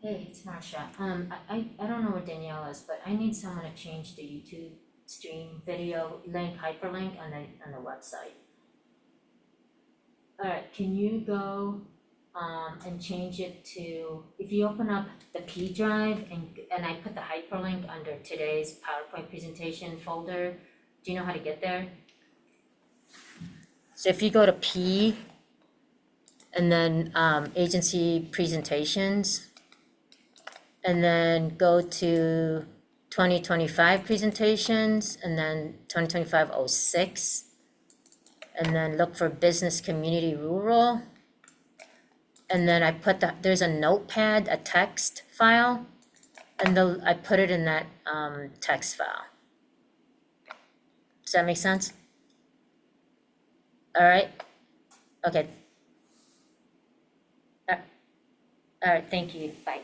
Hey, it's Marcia. I don't know where Danielle is, but I need someone to change the YouTube stream video link, hyperlink on the website. Alright, can you go, and change it to, if you open up the P drive and I put the hyperlink under today's PowerPoint presentation folder, do you know how to get there? So if you go to P and then, agency presentations, and then go to 2025 presentations, and then 2025-06, and then look for business community rural. And then I put there's a notepad, a text file, and I put it in that text file. Does that make sense? All right, okay. All right, thank you, bye.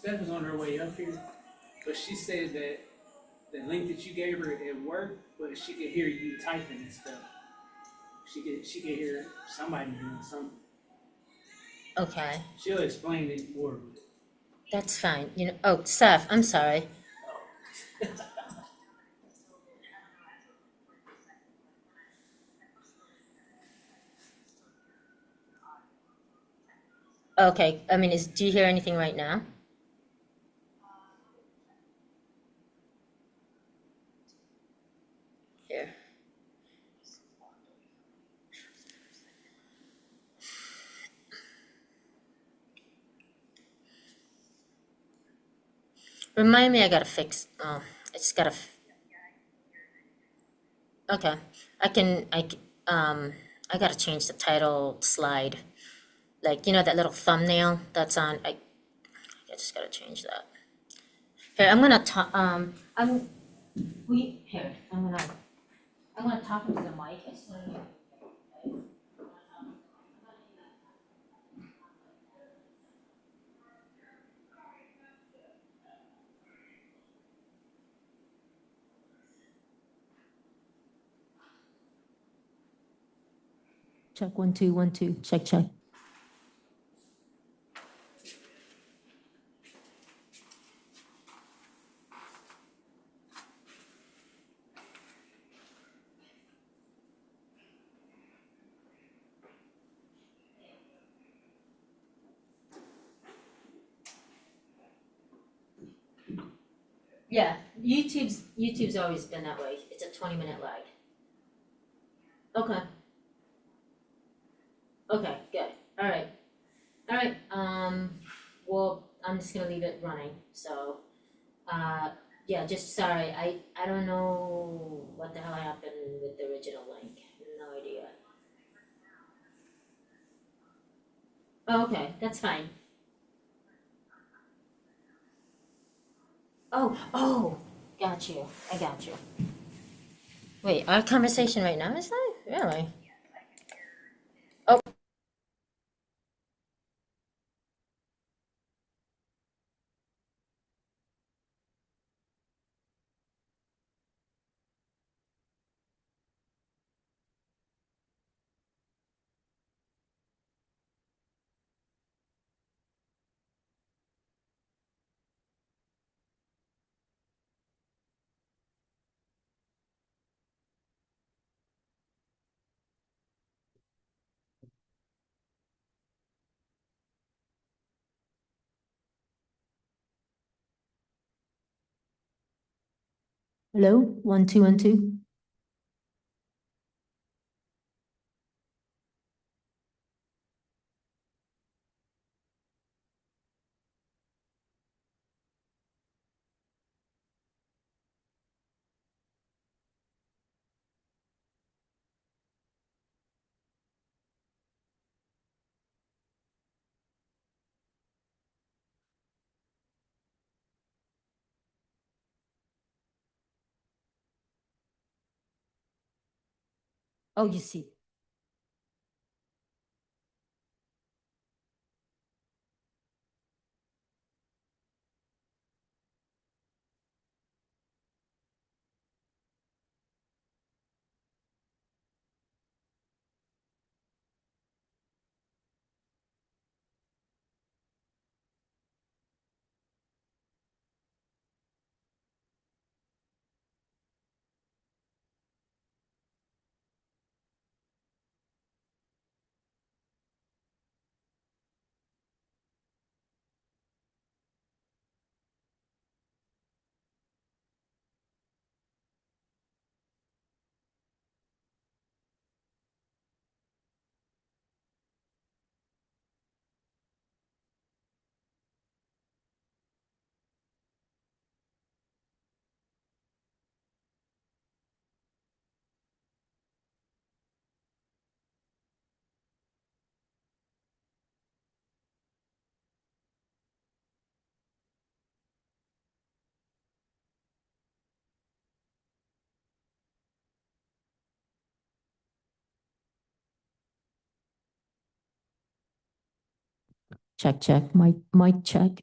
Steph is on her way up here, but she said that the link that you gave her it worked, but she could hear you typing and stuff. She could hear somebody doing something. Okay, She'll explain it more. that's fine. Oh, Seth, I'm sorry. Oh. Okay, I mean, do you hear anything right now? Here. Remind me, I gotta fix, I just gotta, okay. I gotta change the title slide. Like, that little thumbnail that's on, I just gotta change that. Here, I'm gonna talk, here, I'm gonna talk into the mic. Check 1 2 1 2. Check check. Yeah, YouTube's always been that way. It's a 20-minute lag. Okay. Okay, good. All right. All right. Well, I'm just gonna leave it running. So, yeah, just sorry. I don't know what the hell happened with the original link. No idea. Oh, okay, that's fine. Oh, got you. I got you. Wait, our conversation right now is live? Really? Oh, Hello? 1 2 1 2. Oh, you see. Check check. Mic check.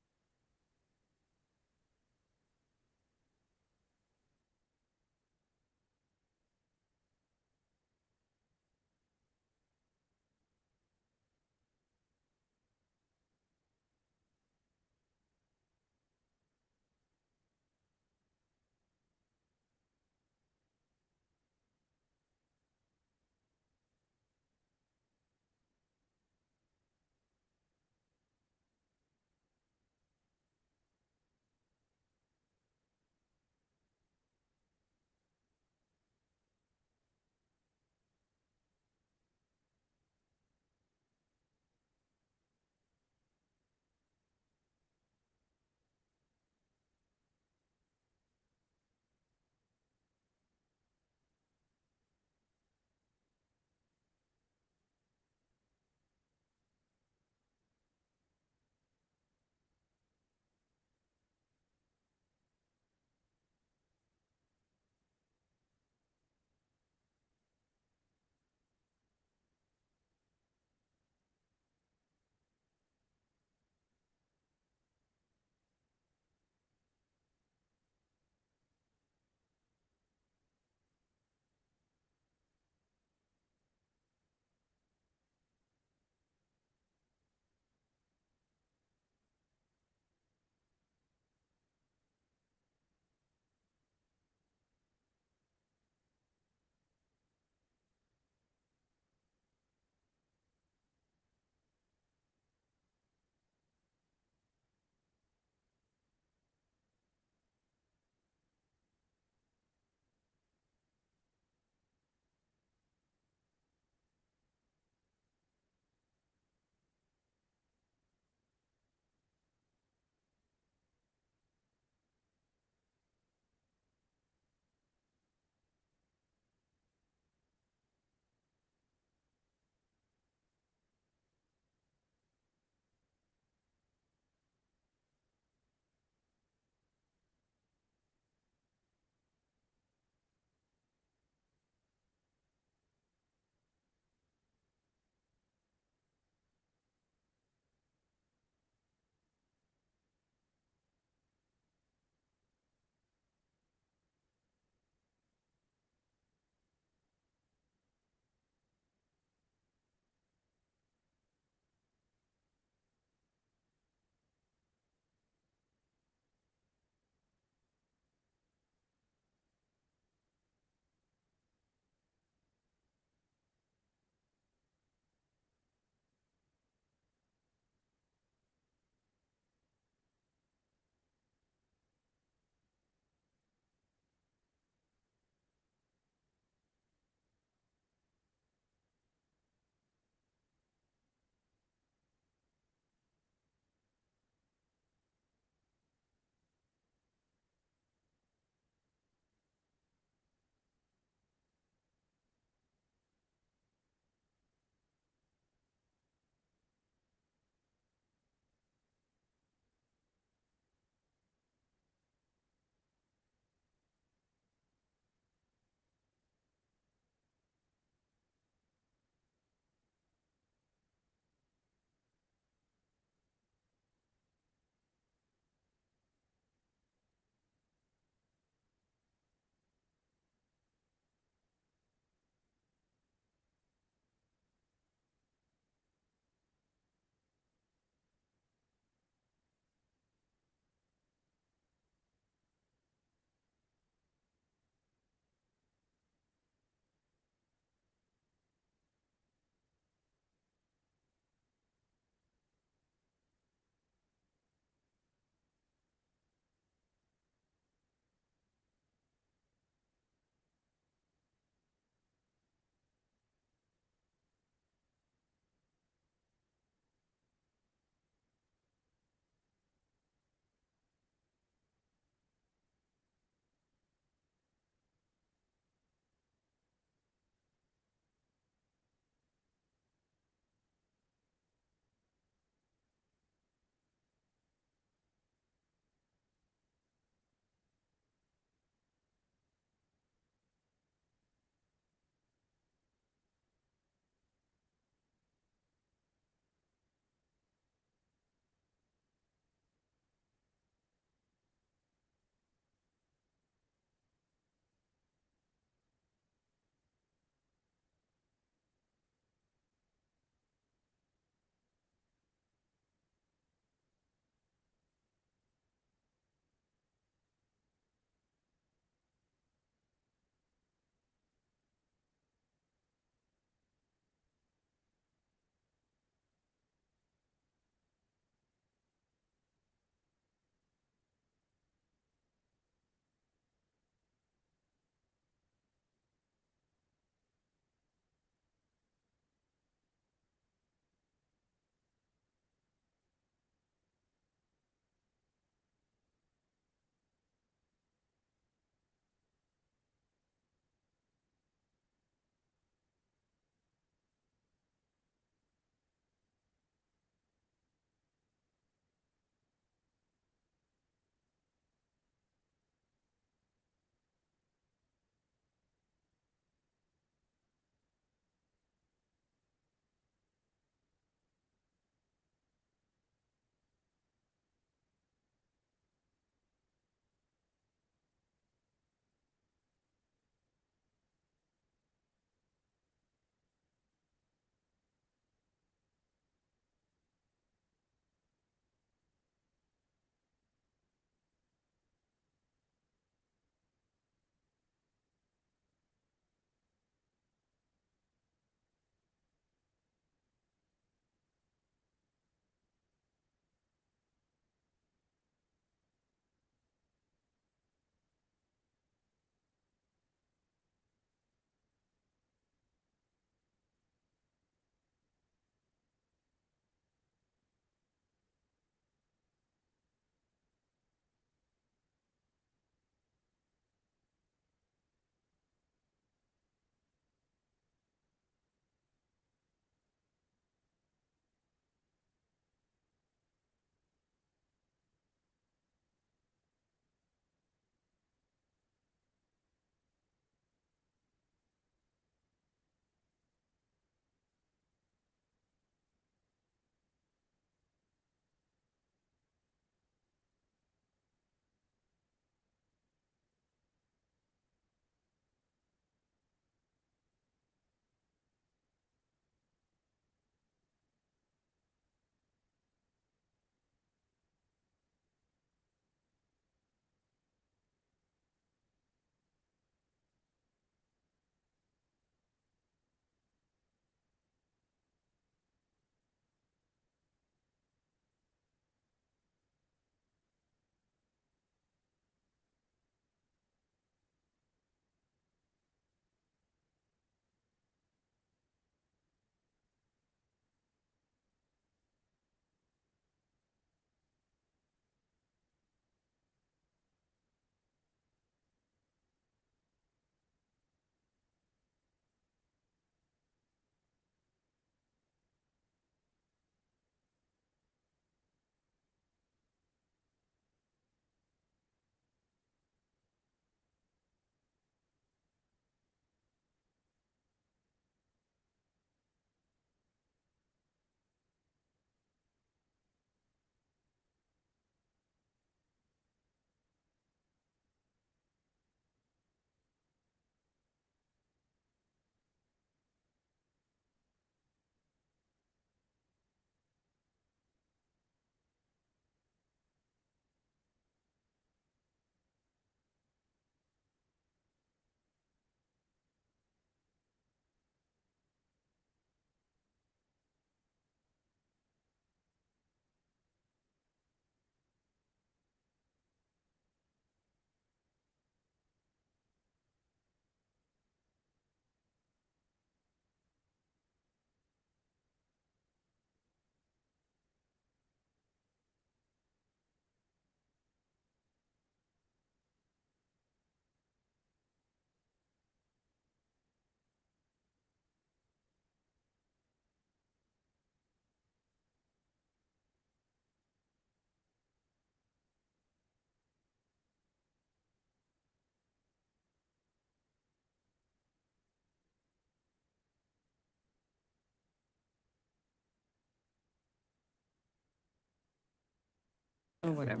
or whatever.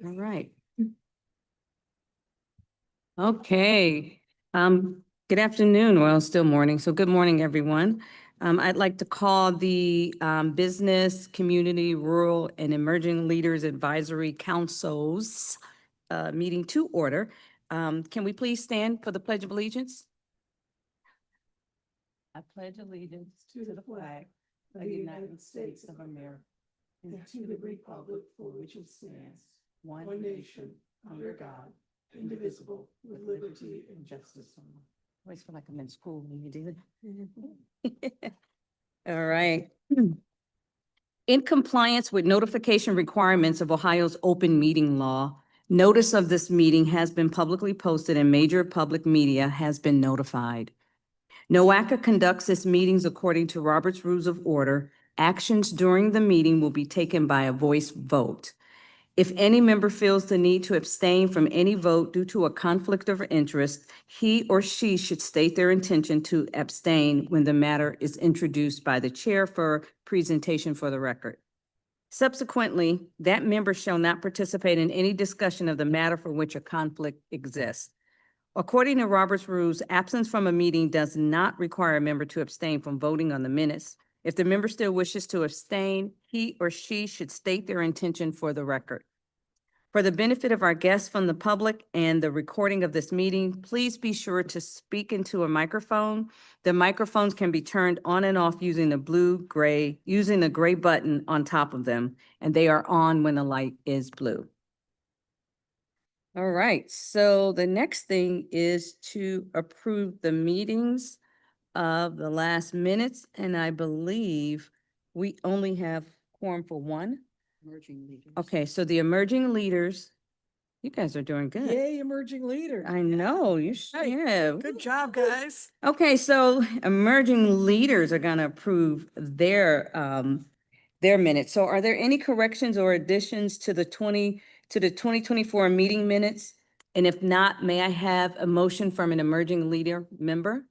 All right. Okay, good afternoon. Well, it's still morning, so good morning, everyone. I'd like to call the Business, Community, Rural, and Emerging Leaders Advisory Council's meeting to order. Can we please stand for the Pledge of Allegiance? I pledge allegiance to the flag of the United States of America and to the republic for which it stands, one nation, under God, indivisible, with liberty and justice for all. I always feel like I'm in school when you do it. All right. In compliance with notification requirements of Ohio's open meeting law, notice of this meeting has been publicly posted and major public media has been notified. NOACA conducts its meetings according to Robert's Rules of Order. Actions during the meeting will be taken by a voice vote. If any member feels the need to abstain from any vote due to a conflict of interest, he or she should state their intention to abstain when the matter is introduced by the chair for presentation for the record. Subsequently, that member shall not participate in any discussion of the matter for which a conflict exists. According to Robert's Rules, absence from a meeting does not require a member to abstain from voting on the minutes. If the member still wishes to abstain, he or she should state their intention for the record. For the benefit of our guests from the public and the recording of this meeting, please be sure to speak into a microphone. The microphones can be turned on and off using the gray button on top of them, and they are on when the light is blue. All right, so the next thing is to approve the meetings of the last minutes, and I believe we only have quorum for one. Emerging leaders. Okay, so the emerging leaders, you guys are doing good. Yay, emerging leader. I know, you Hey, should. Good job, guys. Okay, so emerging leaders are gonna approve their minutes. So are there any corrections or additions to the 2024 meeting minutes? And if not, may I have a motion from an emerging leader member?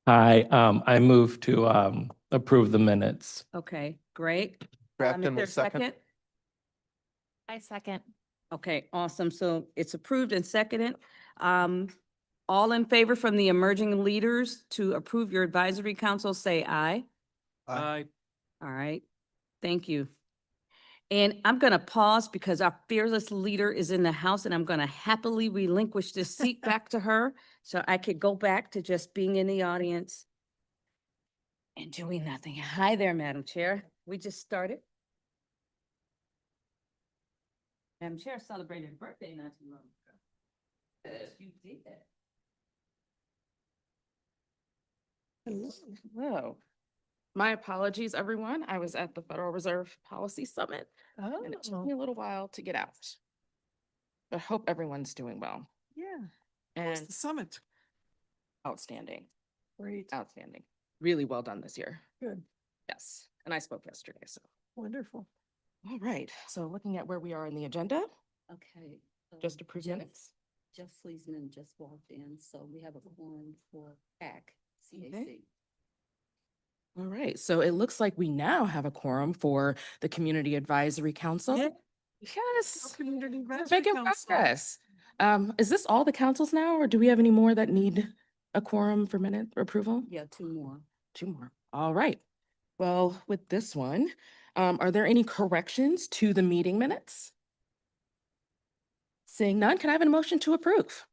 I move to approve the minutes. Okay, great. Grafton Is will there a second. I second. Okay, awesome. So it's approved and seconded. All in favor from the emerging leaders to approve your advisory council, say aye. Aye. All right, thank you. And I'm going to pause because our fearless leader is in the house and I'm going to happily relinquish this seat back to her so I could go back to just being in the audience and doing nothing. Hi there, Madam Chair. We just started. Madam Chair celebrated her birthday not too long ago. Yes, you did. Hello. My apologies, everyone. I was at the Federal Reserve Policy Summit and it took me a little while to get out. But hope everyone's doing well Yeah. What's and the summit? outstanding, Great. outstanding. Really well done this year. Good. Yes. And I spoke yesterday, so. Wonderful. All right. So looking at where we are in the agenda, Okay. just approve minutes. Jeff Fleesman just walked in, so we have a quorum for CAC. Okay. All right. So it looks like we now have a quorum for the Community Advisory Council. Yeah. Yes. Community We're Advisory making Council. progress. Is this all the councils now, or do we have any more that need a quorum for minute approval? Yeah, two more. Two more. All right. Well, with this one, are there any corrections to the meeting minutes? Seeing none, can I have a motion to approve?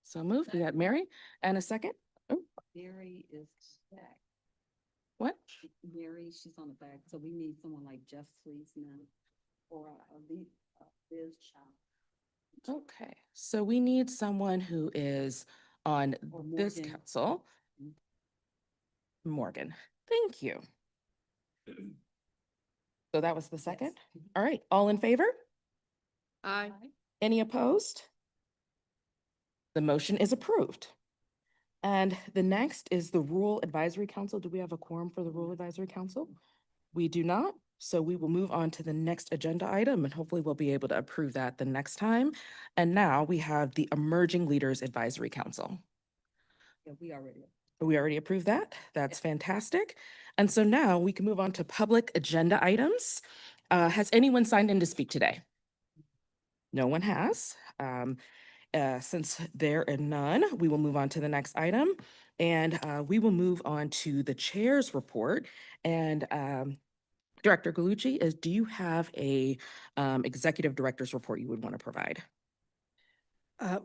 So moved. We had Mary and a second. Oh, Mary is back. what? Mary, she's on the back, so we need someone like Jeff Fleesman or Liz Child. Okay, so we need someone who is on Or this Morgan. council. Morgan, thank you. So that was the second? All right, all in favor? Aye. Any opposed? The motion is approved. And the next is the Rural Advisory Council. Do we have a quorum for the Rural Advisory Council? We do not, so we will move on to the next agenda item and hopefully we'll be able to approve that the next time. And now we have the Emerging Leaders Advisory Council. Yeah, We already approved that. That's fantastic. And so now we can move on to public agenda items. Has anyone signed in to speak today? No one has. Since there are none, we will move on to the next item. And we will move on to the chair's report. And Director Galucci, do you have a executive director's report you would want to provide?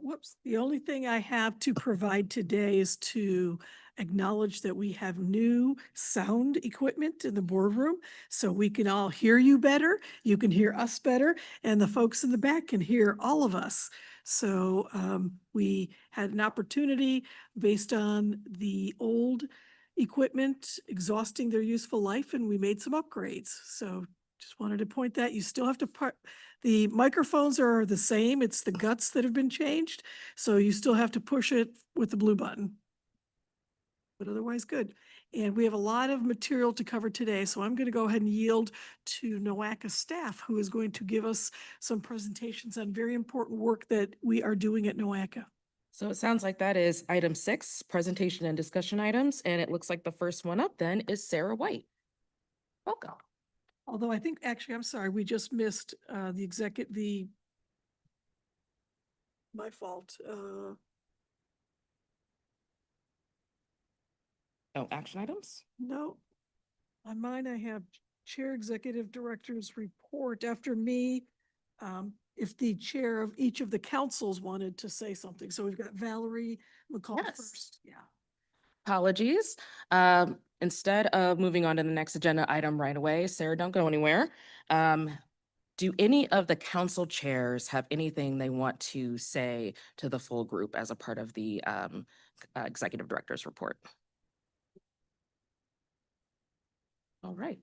Whoops, the only thing I have to provide today is to acknowledge that we have new sound equipment in the boardroom, so we can all hear you better, you can hear us better, and the folks in the back can hear all of us. So we had an opportunity based on the old equipment exhausting their useful life, and we made some upgrades. So just wanted to point that you still have to the microphones are the same. It's the guts that have been changed. So you still have to push it with the blue button. But otherwise good. And we have a lot of material to cover today. So I'm going to go ahead and yield to NOACA staff, who is going to give us some presentations on very important work that we are doing at NOACA. So it sounds like that is item 6, presentation and discussion items. And it looks like the first one up then is Sarah White. Welcome. Although I think, actually, I'm sorry, we just missed my fault. Oh, action items? No, on mine, I have Chair Executive Director's report after me. If the chair of each of the councils wanted to say something. So we've got Valerie McCall Yes. first. Yeah. Apologies. Instead of moving on to the next agenda item right away, Sarah, don't go anywhere. Do any of the council chairs have anything they want to say to the full group as a part of the executive director's report? All right.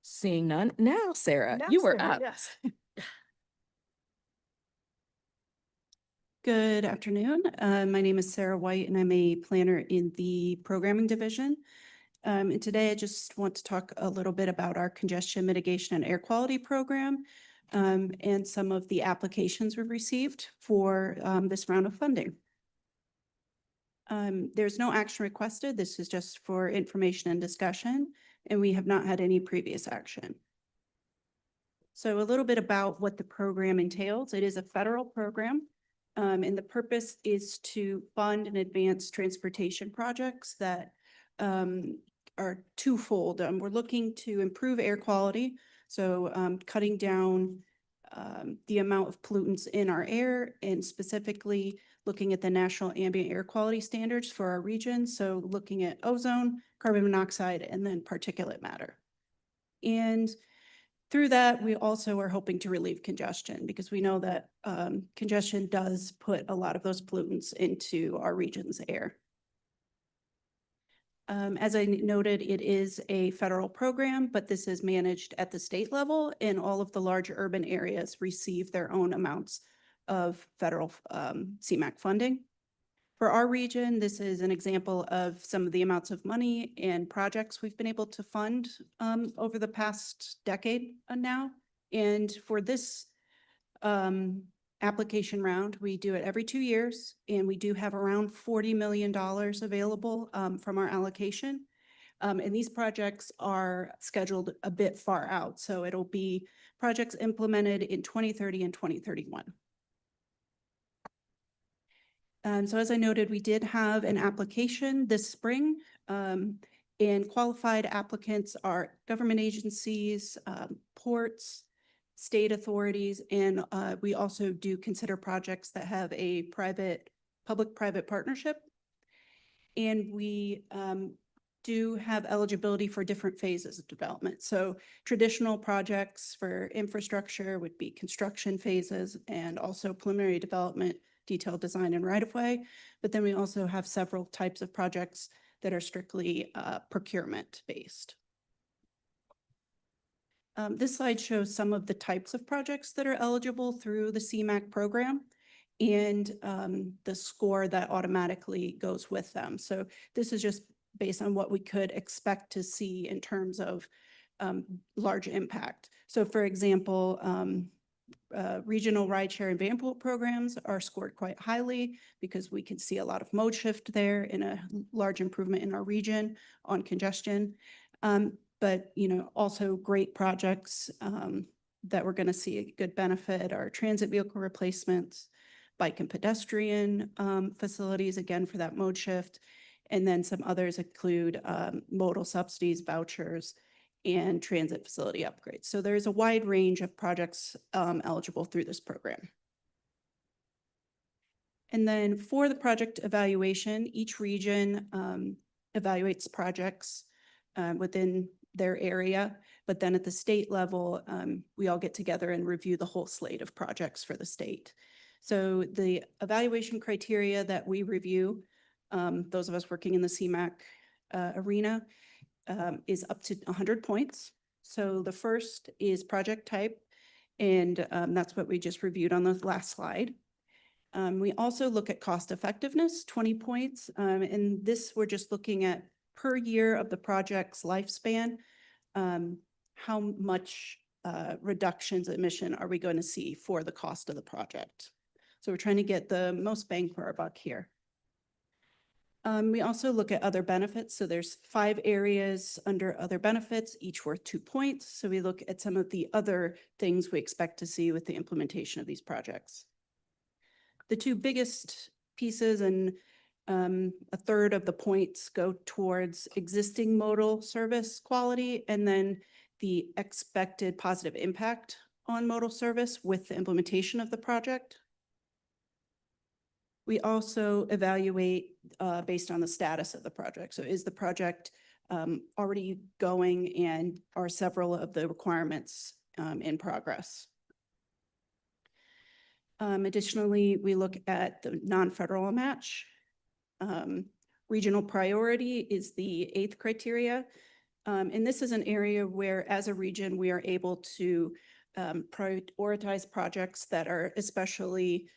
Seeing none. Now, Sarah, Now, you were Sarah, up. Yes. Good afternoon. My name is Sarah White and I'm a planner in the programming division. And today I just want to talk a little bit about our congestion mitigation and air quality program and some of the applications we've received for this round of funding. There's no action requested. This is just for information and discussion, and we have not had any previous action. So a little bit about what the program entails. It is a federal program. And the purpose is to fund and advance transportation projects that are twofold. We're looking to improve air quality, so cutting down the amount of pollutants in our air, and specifically looking at the national ambient air quality standards for our region. So looking at ozone, carbon monoxide, and then particulate matter. And through that, we also are hoping to relieve congestion, because we know that congestion does put a lot of those pollutants into our region's air. As I noted, it is a federal program, but this is managed at the state level, and all of the large urban areas receive their own amounts of federal CMAQ funding. For our region, this is an example of some of the amounts of money and projects we've been able to fund over the past decade now. And for this application round, we do it every 2 years, and we do have around $40 million available from our allocation. And these projects are scheduled a bit far out. So it'll be projects implemented in 2030 and 2031. So as I noted, we did have an application this spring, and qualified applicants are government agencies, ports, state authorities, and we also do consider projects that have a public-private partnership. And we do have eligibility for different phases of development. So traditional projects for infrastructure would be construction phases, and also preliminary development, detailed design, and right-of-way. But then we also have several types of projects that are strictly procurement based. This slide shows some of the types of projects that are eligible through the CMAQ program, and the score that automatically goes with them. So this is just based on what we could expect to see in terms of large impact. So for example, regional rideshare and van pool programs are scored quite highly, because we can see a lot of mode shift there and a large improvement in our region on congestion. But also great projects that we're going to see a good benefit are transit vehicle replacements, bike and pedestrian facilities, again, for that mode shift. And then some others include modal subsidies, vouchers, and transit facility upgrades. So there's a wide range of projects eligible through this program. And then for the project evaluation, each region evaluates projects within their area. But then at the state level, we all get together and review the whole slate of projects for the state. So the evaluation criteria that we review, those of us working in the CMAQ arena, is up to 100 points. So the first is project type, and that's what we just reviewed on the last slide. We also look at cost effectiveness, 20 points, and this we're just looking at per year of the project's lifespan, how much reductions in emission are we going to see for the cost of the project? So we're trying to get the most bang for our buck here. We also look at other benefits. So there's 5 areas under other benefits, each worth 2 points. So we look at some of the other things we expect to see with the implementation of these projects. The 2 biggest pieces and a third of the points go towards existing modal service quality and then the expected positive impact on modal service with the implementation of the project. We also evaluate based on the status of the project. So is the project already going and are several of the requirements in progress? Additionally, we look at the non-federal match. Regional priority is the 8th criteria. And this is an area where as a region, we are able to prioritize projects that are especially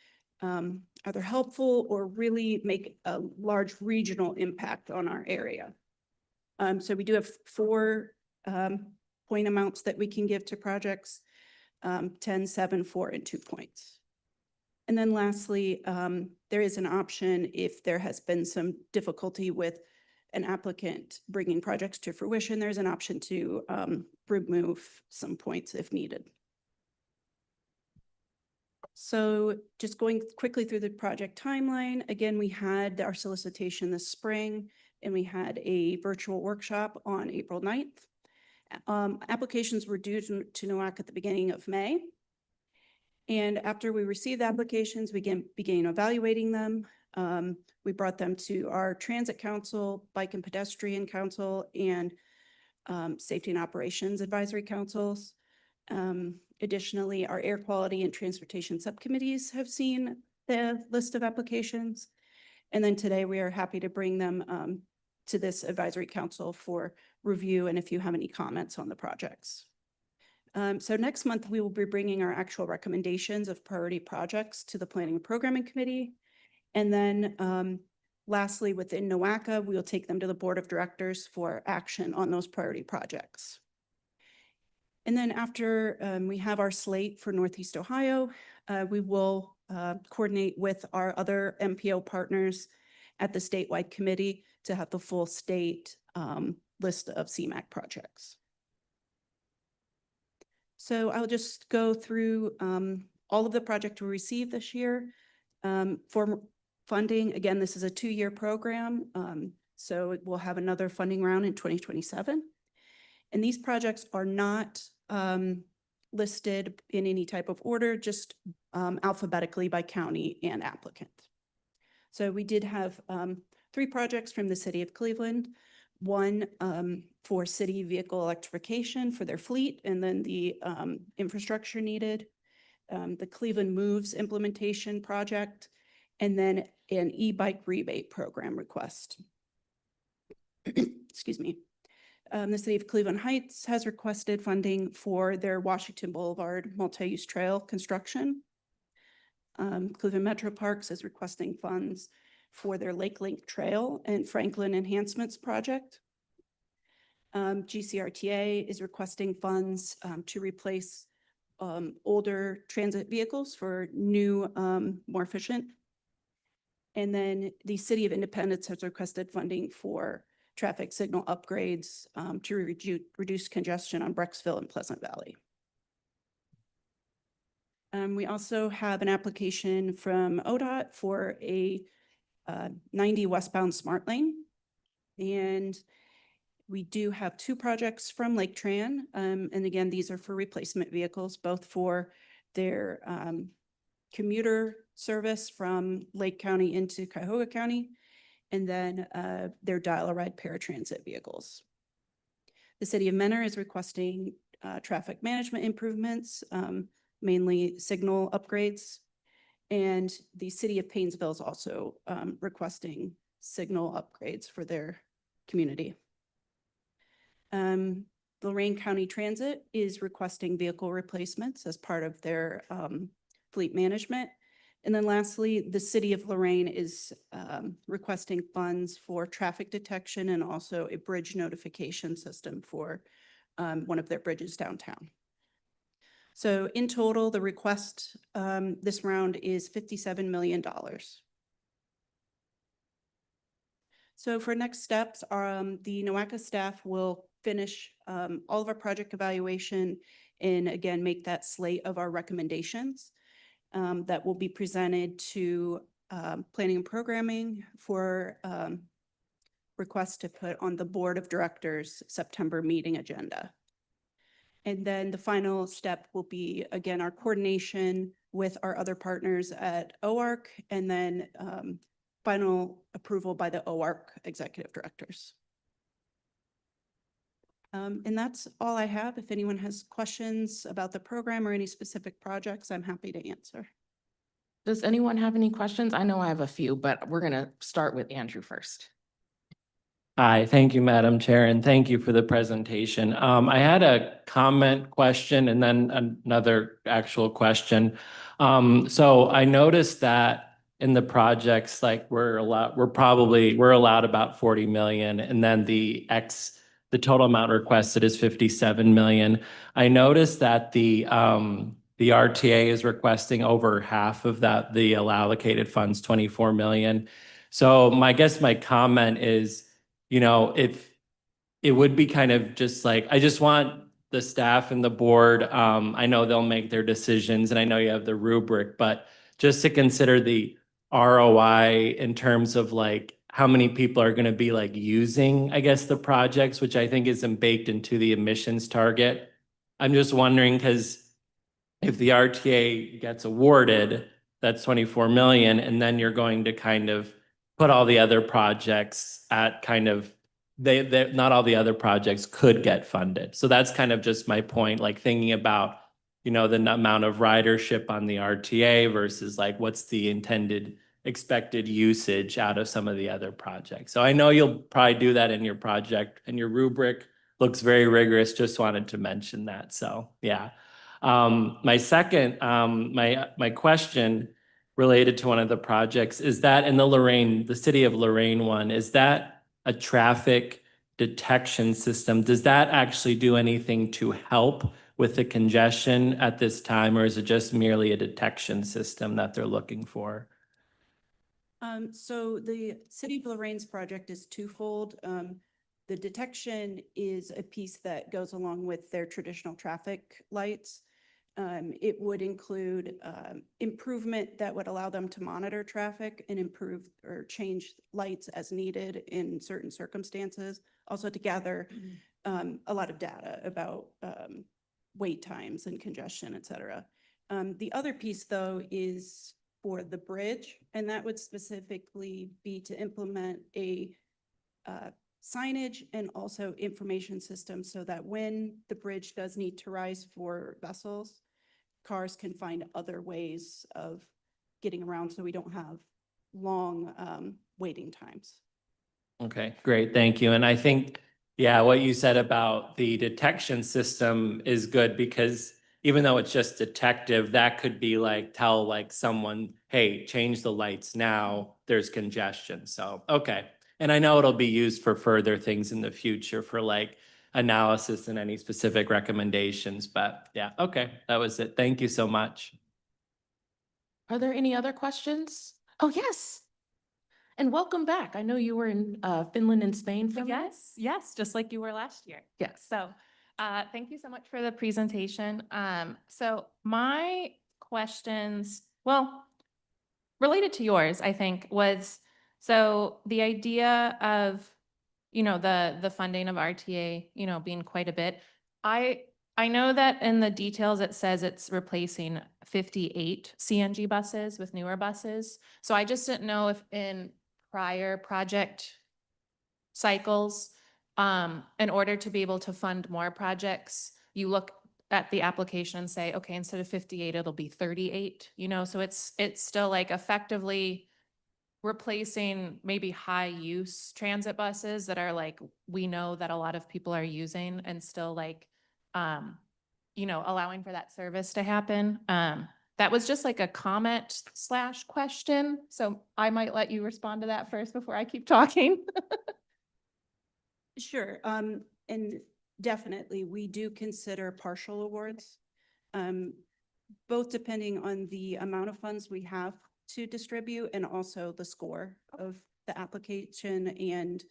either helpful or really make a large regional impact on our area. So we do have 4 point amounts that we can give to projects, 10, 7, 4, and 2 points. And then lastly, there is an option if there has been some difficulty with an applicant bringing projects to fruition, there's an option to remove some points if needed. So just going quickly through the project timeline, again, we had our solicitation this spring and we had a virtual workshop on April 9th. Applications were due to NOAC at the beginning of May. And after we received the applications, we began evaluating them. We brought them to our Transit Council, Bike and Pedestrian Council, and Safety and Operations Advisory Councils. Additionally, our Air Quality and Transportation Subcommittees have seen the list of applications. And then today we are happy to bring them to this Advisory Council for review and if you have any comments on the projects. So next month, we will be bringing our actual recommendations of priority projects to the Planning and Programming Committee. And then lastly, within NOACA, we will take them to the Board of Directors for action on those priority projects. And then after we have our slate for Northeast Ohio, we will coordinate with our other MPO partners at the statewide committee to have the full state list of CMAQ projects. So I'll just go through all of the projects we received this year. For funding, again, this is a 2-year program. So we'll have another funding round in 2027. And these projects are not listed in any type of order, just alphabetically by county and applicant. So we did have 3 projects from the city of Cleveland, one for city vehicle electrification for their fleet, and then the infrastructure needed, the Cleveland Moves implementation project, and then an e-bike rebate program request. Excuse me. The city of Cleveland Heights has requested funding for their Washington Boulevard multi-use trail construction. Cleveland Metro Parks is requesting funds for their Lake Link Trail and Franklin Enhancements Project. GCRTA is requesting funds to replace older transit vehicles for new, more efficient. And then the City of Independence has requested funding for traffic signal upgrades to reduce congestion on Brecksville and Pleasant Valley. We also have an application from ODOT for a 90 westbound smart lane. And we do have two projects from Lake Tran. And again, these are for replacement vehicles, both for their commuter service from Lake County into Cuyahoga County, and then their dial-a-ride paratransit vehicles. The city of Mentor is requesting traffic management improvements, mainly signal upgrades. And the city of Painesville is also requesting signal upgrades for their community. Lorain County Transit is requesting vehicle replacements as part of their fleet management. And then lastly, the city of Lorain is requesting funds for traffic detection and also a bridge notification system for one of their bridges downtown. So in total, the request this round is $57 million. So for next steps, the NOACA staff will finish all of our project evaluation and again, make that slate of our recommendations that will be presented to planning and programming for request to put on the board of directors September meeting agenda. And then the final step will be, again, our coordination with our other partners at OARC, and then final approval by the OARC executive directors. And that's all I have. If anyone has questions about the program or any specific projects, I'm happy to answer. Does anyone have any questions? I know I have a few, but we're gonna start with Andrew first. Hi, thank you, Madam Chair, and thank you for the presentation. I had a comment question and then another actual question. So I noticed that in the projects, like we're allowed about 40 million, and then the total amount requested is 57 million. I noticed that the RTA is requesting over half of that, the allocated funds, 24 million. So my comment is, if it would be kind of just like, I just want the staff and the board, I know they'll make their decisions and I know you have the rubric, but just to consider the ROI in terms of like how many people are going to be like using, I guess, the projects, which I think isn't baked into the emissions target. I'm just wondering, because if the RTA gets awarded, that's 24 million, and then you're going to kind of put all the other projects at kind of, they not all the other projects could get funded. So that's kind of just my point, like thinking about, the amount of ridership on the RTA versus like what's the intended expected usage out of some of the other projects. So I know you'll probably do that in your project, and your rubric looks very rigorous. Just wanted to mention that. So yeah. My second, my question related to one of the projects is that in the city of Lorain one, is that a traffic detection system? Does that actually do anything to help with the congestion at this time, or is it just merely a detection system that they're looking for? So the City of Lorain's project is twofold. The detection is a piece that goes along with their traditional traffic lights. It would include improvement that would allow them to monitor traffic and improve or change lights as needed in certain circumstances. Also to gather a lot of data about wait times and congestion, et cetera. The other piece, though, is for the bridge, and that would specifically be to implement a signage and also information system so that when the bridge does need to rise for vessels, cars can find other ways of getting around so we don't have long waiting times. Okay, great, thank you. And I think, yeah, what you said about the detection system is good, because even though it's just detective, that could be like, tell like someone, hey, change the lights now, there's congestion. So, okay. And I know it'll be used for further things in the future for like analysis and any specific recommendations, but yeah, okay, that was it. Thank you so much. Are there any other questions? Oh, yes. And welcome back. I know you were in Finland and Spain for a minute. Yes, just like you were last year. Yes. So thank you so much for the presentation. So my questions, well, related to yours, I think, was, so the idea of, the funding of RTA, being quite a bit. I know that in the details, it says it's replacing 58 CNG buses with newer buses. So I just didn't know if in prior project cycles, in order to be able to fund more projects, you look at the application and say, okay, instead of 58, it'll be 38, so it's still like effectively replacing maybe high use transit buses that are like, we know that a lot of people are using, and still like, allowing for that service to happen. That was just like a comment / question. So I might let you respond to that first before I keep talking. Sure, and definitely, we do consider partial awards, both depending on the amount of funds we have to distribute and also the score of the application. And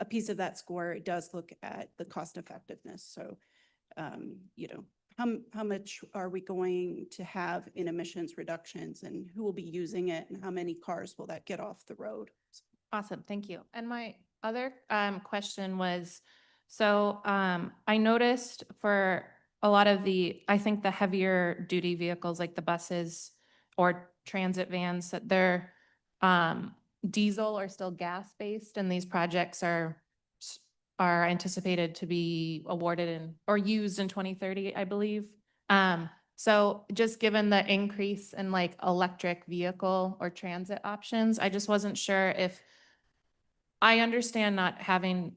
a piece of that score does look at the cost effectiveness. So, how much are we going to have in emissions reductions, and who will be using it, and how many cars will that get off the road? Awesome, thank you. And my other question was, so I noticed for a lot of I think the heavier duty vehicles like the buses or transit vans, that they're diesel or still gas-based, and these projects are anticipated to be awarded or used in 2030, I believe. So just given the increase in like electric vehicle or transit options, I just wasn't sure if, I understand not asking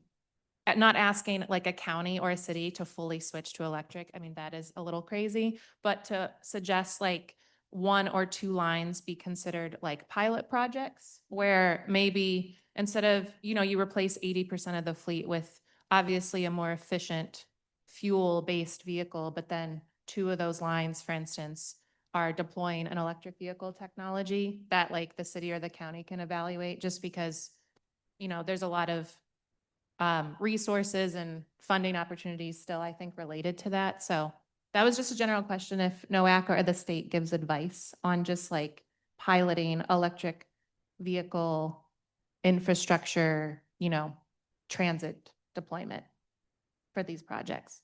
like a county or a city to fully switch to electric. I mean, that is a little crazy, but to suggest like 1 or 2 lines be considered like pilot projects, where maybe instead of, you replace 80% of the fleet with obviously a more efficient fuel-based vehicle, but then 2 of those lines, for instance, are deploying an electric vehicle technology that like the city or the county can evaluate, just because there's a lot of resources and funding opportunities still, I think, related to that. So that was just a general question, if NOAC or the state gives advice on just like piloting electric vehicle infrastructure, transit deployment for these projects.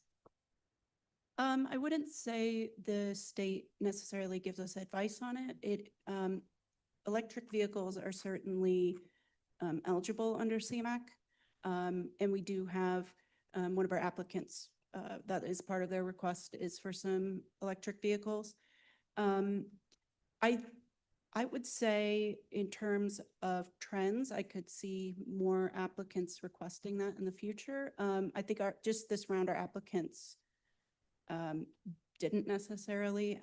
I wouldn't say the state necessarily gives us advice on it. Electric vehicles are certainly eligible under CMAQ. And we do have one of our applicants that is part of their request is for some electric vehicles. I would say in terms of trends, I could see more applicants requesting that in the future. I think just this round, our applicants didn't necessarily,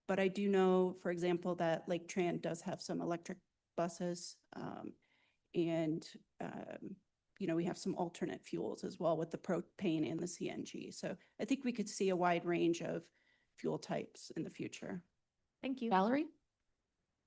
but I do know, for example, that Lake Tran does have some electric buses, and we have some alternate fuels as well with the propane and the CNG. So I think we could see a wide range of fuel types in the future. Thank you. Valerie?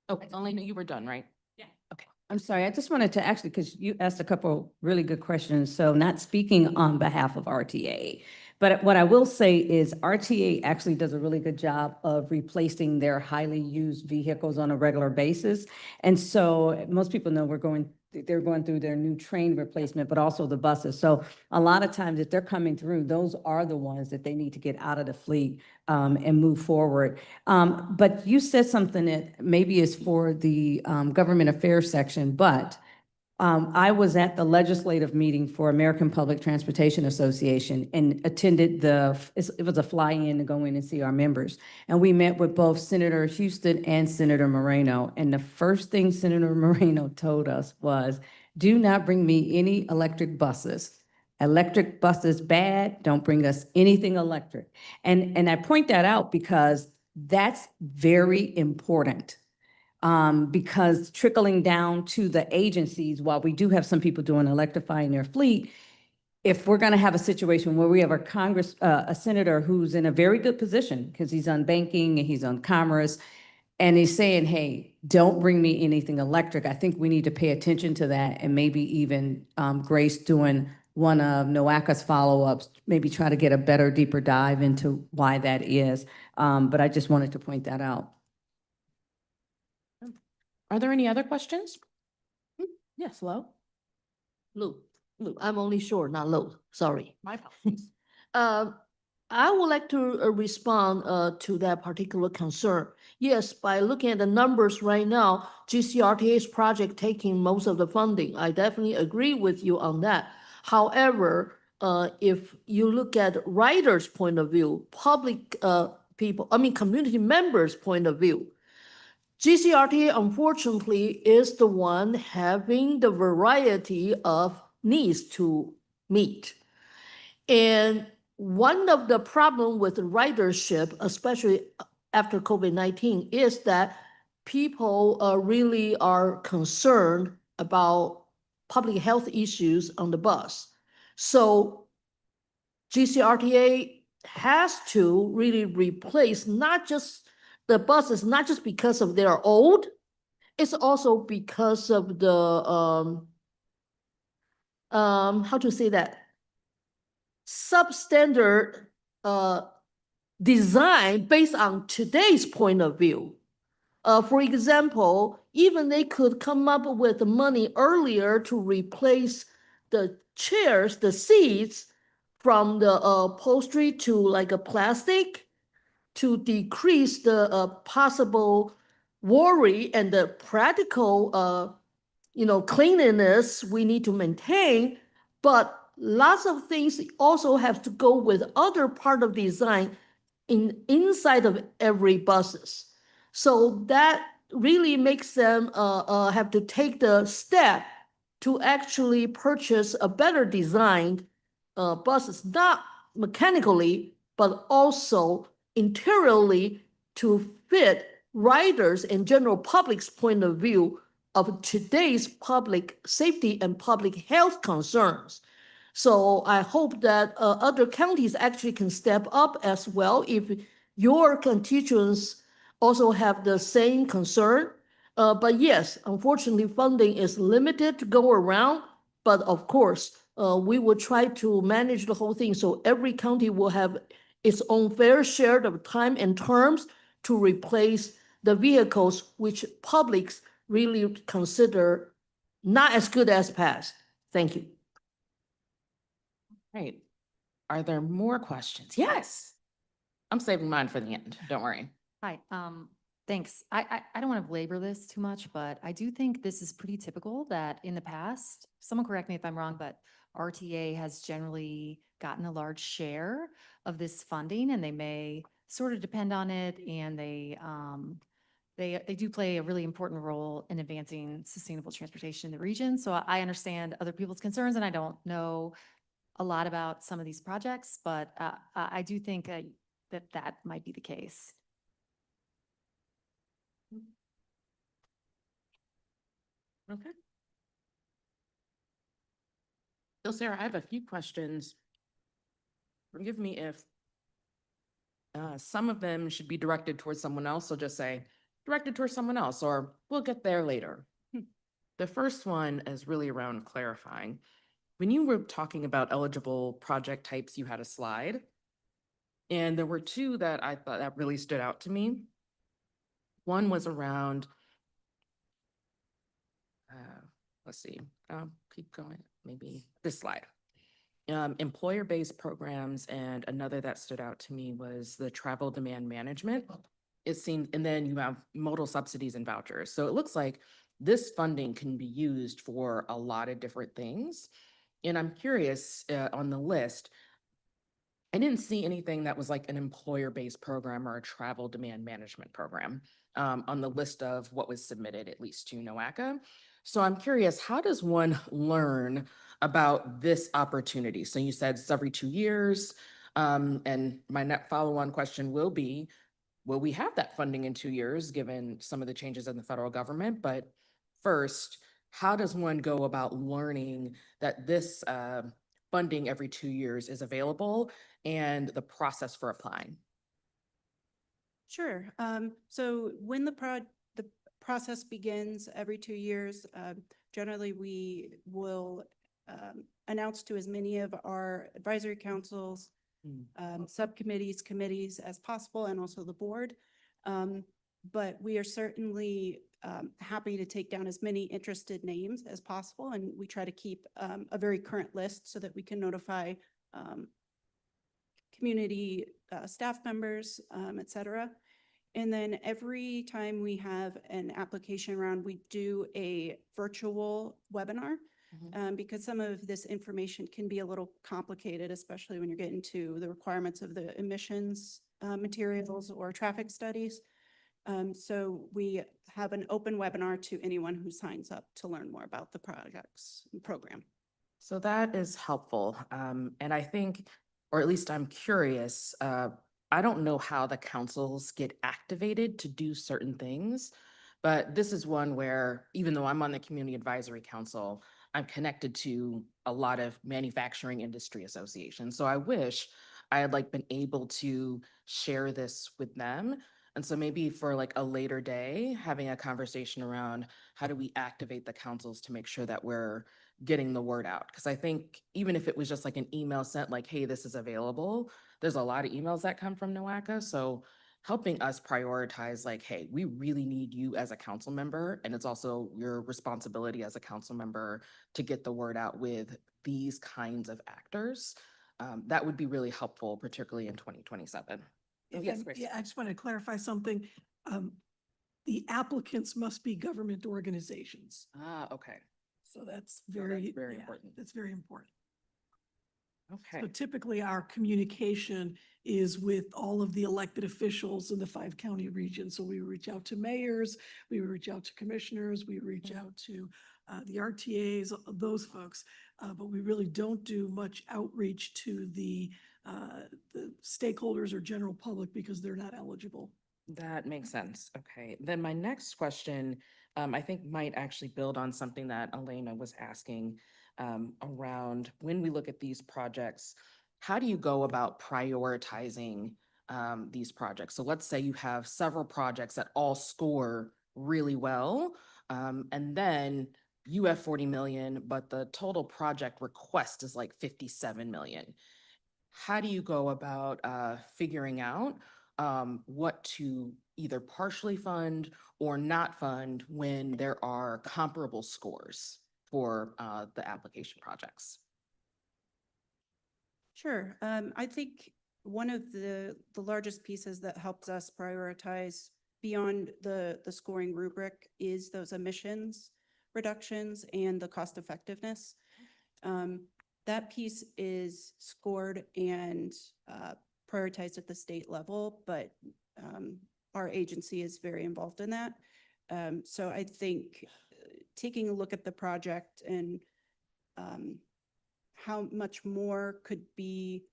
Oh, only knew you were done, right? Yeah. Okay. I'm sorry, I just wanted to actually, because you asked a couple really good questions, so not speaking on behalf of RTA, but what I will say is RTA actually does a really good job of replacing their highly used vehicles on a regular basis. And so most people know they're going through their new train replacement, but also the buses. So a lot of times if they're coming through, those are the ones that they need to get out of the fleet and move forward. But you said something that maybe is for the government affairs section, but I was at the legislative meeting for American Public Transportation Association and attended it was a fly-in to go in and see our members. And we met with both Senator Houston and Senator Moreno. And the first thing Senator Moreno told us was, do not bring me any electric buses. Electric buses bad, don't bring us anything electric. And I point that out because that's very important. Because trickling down to the agencies, while we do have some people doing electrifying their fleet, if we're going to have a situation where we have a senator who's in a very good position because he's on banking and he's on commerce, and he's saying, hey, don't bring me anything electric, I think we need to pay attention to that, and maybe even Grace doing one of NOACA's follow-ups, maybe try to get a better, deeper dive into why that is. But I just wanted to point that out. Are there any other questions? Yes, Lo? Lou, I'm only short, not low, sorry. My apologies. I would like to respond to that particular concern. Yes, by looking at the numbers right now, GCRTA's project taking most of the funding. I definitely agree with you on that. However, if you look at riders' point of view, public people, I mean, community members' point of view, GCRTA unfortunately is the one having the variety of needs to meet. And one of the problem with ridership, especially after COVID-19, is that people really are concerned about public health issues on the bus. So GCRTA has to really replace not just the buses, not just because of they're old, it's also because of the how to say that, substandard design based on today's point of view. For example, even they could come up with the money earlier to replace the chairs, the seats from the upholstery to like a plastic to decrease the possible worry and the practical cleanliness we need to maintain, but lots of things also have to go with other part of design inside of every buses. So that really makes them have to take the step to actually purchase a better designed buses, not mechanically, but also interiorly to fit riders and general public's point of view of today's public safety and public health concerns. So I hope that other counties actually can step up as well if your constituents also have the same concern. But yes, unfortunately, funding is limited to go around. But of course, we will try to manage the whole thing so every county will have its own fair share of time and terms to replace the vehicles which publics really consider not as good as past. Thank you. Right. Are there more questions? Yes. I'm saving mine for the end. Don't worry. Hi, thanks. I don't want to belabor this too much, but I do think this is pretty typical that in the past, someone correct me if I'm wrong, but RTA has generally gotten a large share of this funding and they may sort of depend on it and they do play a really important role in advancing sustainable transportation in the region. So I understand other people's concerns and I don't know a lot about some of these projects, but I do think that might be the case. Okay. So Sarah, I have a few questions. Forgive me if some of them should be directed towards someone else. So just say directed towards someone else, or we'll get there later. The first one is really around clarifying. When you were talking about eligible project types, you had a slide. And there were two that I thought that really stood out to me. One was around, let's see, keep going, maybe this slide. Employer-based programs, and another that stood out to me was the travel demand management. It seemed, and then you have modal subsidies and vouchers. So it looks like this funding can be used for a lot of different things. And I'm curious, on the list, I didn't see anything that was like an employer-based program or a travel demand management program on the list of what was submitted, at least to NOACA. So I'm curious, how does one learn about this opportunity? So you said it's every 2 years. And my next follow-on question will be, will we have that funding in 2 years, given some of the changes in the federal government? But first, how does one go about learning that this funding every 2 years is available and the process for applying? Sure. So when the process begins every 2 years, generally we will announced to as many of our advisory councils, subcommittees, committees as possible, and also the board. But we are certainly happy to take down as many interested names as possible, and we try to keep a very current list so that we can notify community staff members, et cetera. And then every time we have an application round, we do a virtual webinar because some of this information can be a little complicated, especially when you're getting to the requirements of the emissions materials or traffic studies. So we have an open webinar to anyone who signs up to learn more about the projects and program. So that is helpful. And I think, or at least I'm curious, I don't know how the councils get activated to do certain things, but this is one where even though I'm on the Community Advisory Council, I'm connected to a lot of manufacturing industry associations. So I wish I had been able to share this with them. And so maybe for a later day, having a conversation around how do we activate the councils to make sure that we're getting the word out. Because I think even if it was just an email sent hey, this is available, there's a lot of emails that come from NOACA. So helping us prioritize hey, we really need you as a council member. And it's also your responsibility as a council member to get the word out with these kinds of actors. That would be really helpful, particularly in 2027. Oh, yes, Grace. Yeah, I just want to clarify something. The applicants must be government organizations. Okay. So that's So very, that's very yeah, important. That's very important. Okay. So typically our communication is with all of the elected officials in the 5-county region. So we reach out to mayors, we reach out to commissioners, we reach out to the RTAs, those folks, but we really don't do much outreach to the stakeholders or general public because they're not eligible. That makes sense. Okay. Then my next question, I think might actually build on something that Elena was asking around when we look at these projects, how do you go about prioritizing these projects? So let's say you have several projects that all score really well, and then you have 40 million, but the total project request is 57 million. How do you go about figuring out what to either partially fund or not fund when there are comparable scores for the application projects? Sure. I think one of the largest pieces that helps us prioritize beyond the scoring rubric is those emissions reductions and the cost effectiveness. That piece is scored and prioritized at the state level, but our agency is very involved in that. So I think taking a look at the project and how much more could be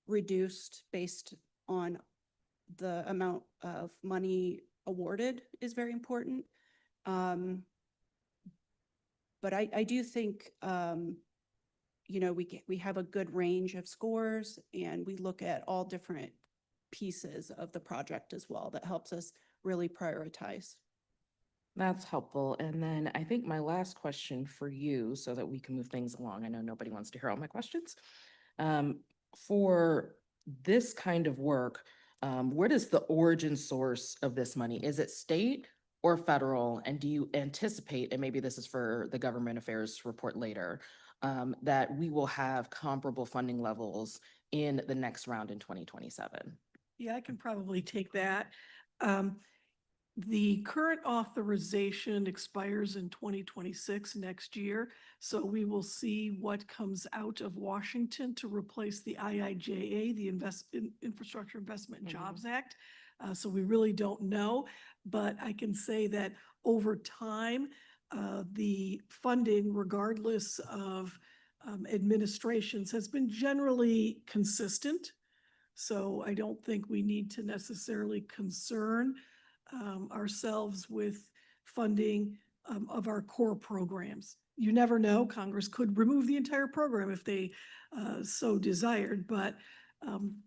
reduced based on the amount of money awarded is very important. But I do think, we have a good range of scores and we look at all different pieces of the project as well. That helps us really prioritize. That's helpful. And then I think my last question for you, so that we can move things along. I know nobody wants to hear all my questions. For this kind of work, what is the origin source of this money? Is it state or federal? And do you anticipate, and maybe this is for the government affairs report later, that we will have comparable funding levels in the next round in 2027? Yeah, I can probably take that. The current authorization expires in 2026 next year. So we will see what comes out of Washington to replace the IIJA, the Infrastructure Investment and Jobs Act. So we really don't know, but I can say that over time, the funding, regardless of administrations, has been generally consistent. So I don't think we need to necessarily concern ourselves with funding of our core programs. You never know, Congress could remove the entire program if they so desired, but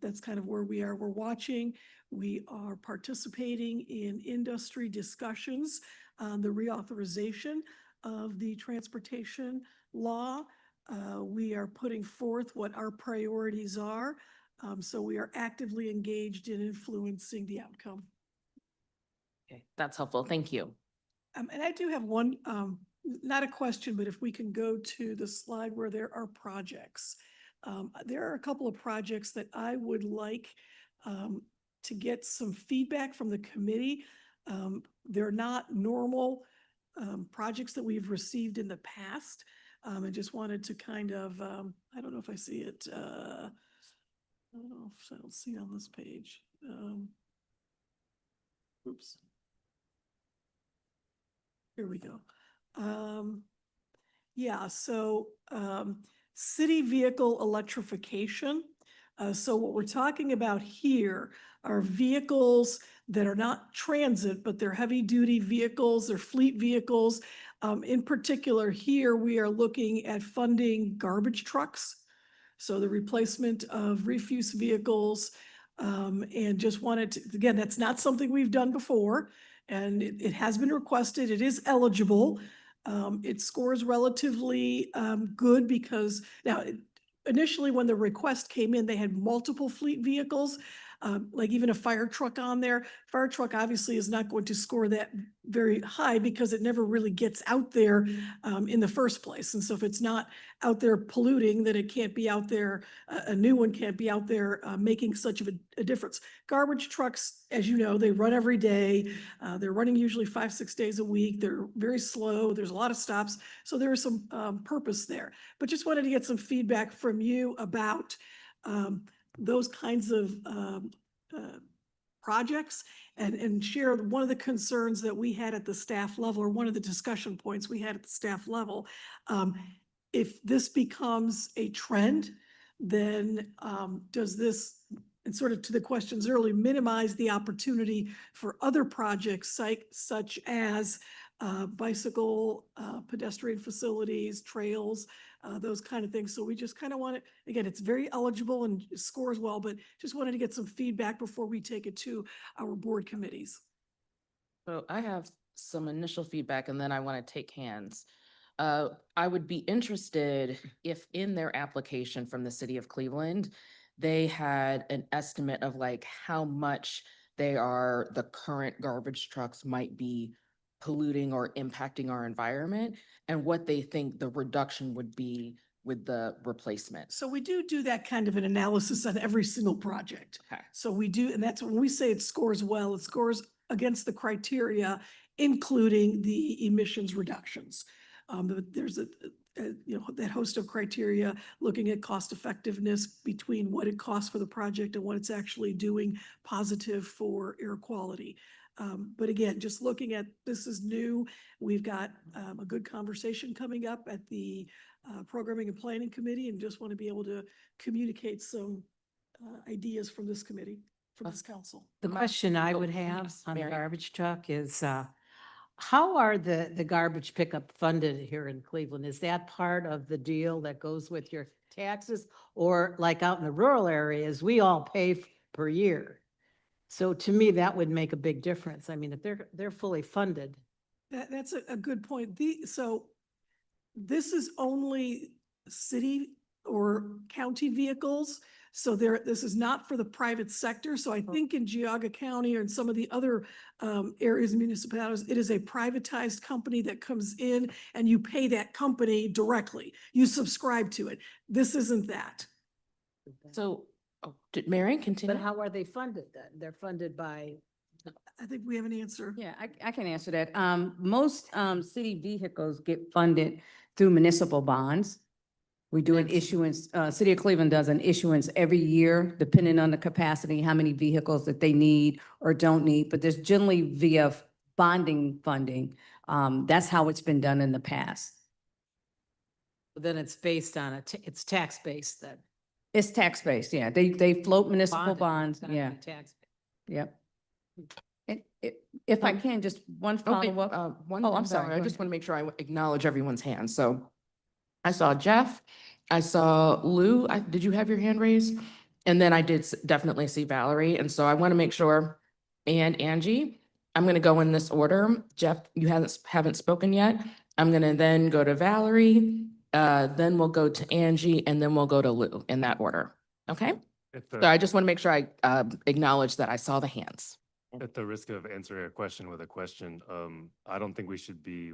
that's kind of where we are. We're watching, we are participating in industry discussions on the reauthorization of the transportation law. We are putting forth what our priorities are. So we are actively engaged in influencing the outcome. Okay, that's helpful. Thank you. And I do have one, not a question, but if we can go to the slide where there are projects. There are a couple of projects that I would like to get some feedback from the committee. They're not normal projects that we've received in the past. I just wanted to kind of, I don't know if I see it. I don't know if I don't see it on this page. Oops. Here we go. Yeah, so city vehicle electrification. So what we're talking about here are vehicles that are not transit, but they're heavy duty vehicles, they're fleet vehicles. In particular, here we are looking at funding garbage trucks. So the replacement of refuse vehicles, and just wanted to, again, that's not something we've done before. And it has been requested, it is eligible. It scores relatively good because now initially when the request came in, they had multiple fleet vehicles, like even a fire truck on there. Fire truck obviously is not going to score that very high because it never really gets out there in the first place. And so if it's not out there polluting, then it can't be out there, a new one can't be out there making such of a difference. Garbage trucks, as you know, they run every day. They're running usually 5-6 days a week. They're very slow. There's a lot of stops. So there is some purpose there. But just wanted to get some feedback from you about those kinds of projects and share one of the concerns that we had at the staff level, or one of the discussion points we had at the staff level. If this becomes a trend, then does this, and sort of to the questions earlier, minimize the opportunity for other projects such as bicycle, pedestrian facilities, trails, those kind of things. So we just kind of want it, again, it's very eligible and scores well, but just wanted to get some feedback before we take it to our board committees. So I have some initial feedback and then I want to take hands. I would be interested if in their application from the city of Cleveland, they had an estimate of like how much the current garbage trucks might be polluting or impacting our environment, and what they think the reduction would be with the replacement. So we do that kind of an analysis on every single project. Okay. So we do, and that's when we say it scores well, it scores against the criteria, including the emissions reductions. But there's that host of criteria looking at cost effectiveness between what it costs for the project and what it's actually doing positive for air quality. But again, just looking at, this is new. We've got a good conversation coming up at the Programming and Planning Committee, and just want to be able to communicate some ideas from this committee, from this council. The question I would have on the garbage truck is, how are the garbage pickup funded here in Cleveland? Is that part of the deal that goes with your taxes? Or like out in the rural areas, we all pay per year. So to me, that would make a big difference. I mean, if they're fully funded. That's a good point. So this is only city or county vehicles. So this is not for the private sector. So I think in Geauga County or in some of the other areas and municipalities, it is a privatized company that comes in and you pay that company directly. You subscribe to it. This isn't that. So, did Marion continue? But how are they funded then? They're funded by. I think we have an answer. Yeah, I can answer that. Most city vehicles get funded through municipal bonds. We do an issuance, City of Cleveland does an issuance every year, depending on the capacity, how many vehicles that they need or don't need, but there's generally via bonding funding. That's how it's been done in the past. Then it's based on it's tax-based then. It's tax-based, yeah. They float municipal Bonded, bonds, it's not yeah, even tax. yep. And if I can, just one follow-up. One, Oh, I'm I'm sorry, sorry. I go just ahead. want to make sure I acknowledge everyone's hand. So I saw Jeff, I saw Lou. Did you have your hand raised? And then I did definitely see Valerie. And so I want to make sure, and Angie, I'm going to go in this order. Jeff, you haven't spoken yet. I'm going to then go to Valerie, then we'll go to Angie, and then we'll go to Lou in that order. Okay? At So the, I just want to make sure I acknowledge that I saw the hands. at the risk of answering a question with a question, I don't think we should be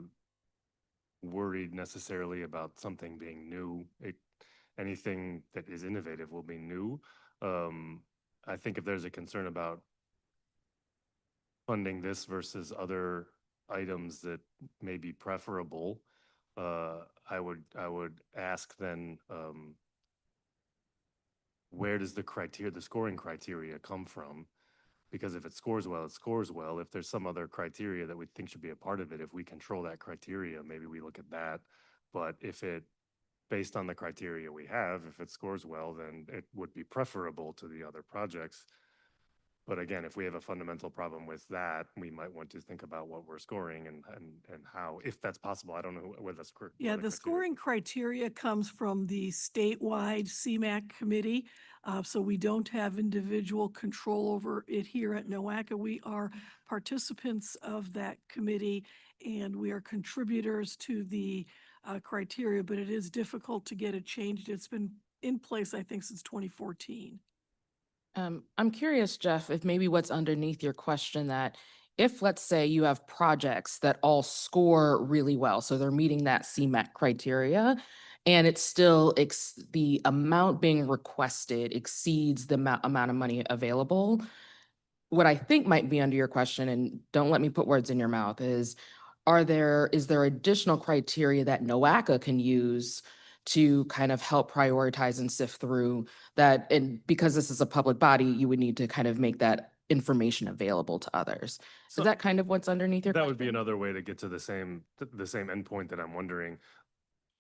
worried necessarily about something being new. Anything that is innovative will be new. I think if there's a concern about funding this versus other items that may be preferable, I would ask then, where does the scoring criteria come from? Because if it scores well, it scores well. If there's some other criteria that we think should be a part of it, if we control that criteria, maybe we look at that. But based on the criteria we have, if it scores well, then it would be preferable to the other projects. But again, if we have a fundamental problem with that, we might want to think about what we're scoring and how, if that's possible. I don't know whether that's correct. Yeah, the scoring criteria comes from the statewide CMAC committee. So we don't have individual control over it here at NOACA. We are participants of that committee and we are contributors to the criteria, but it is difficult to get it changed. It's been in place, I think, since 2014. I'm curious, Jeff, if maybe what's underneath your question, that if, let's say, you have projects that all score really well, so they're meeting that CMAC criteria, and it's still the amount being requested exceeds the amount of money available. What I think might be under your question, and don't let me put words in your mouth, is there additional criteria that NOACA can use to kind of help prioritize and sift through that? And because this is a public body, you would need to kind of make that information available to others. So Is that kind of what's underneath your that question? would be another way to get to the same endpoint that I'm wondering.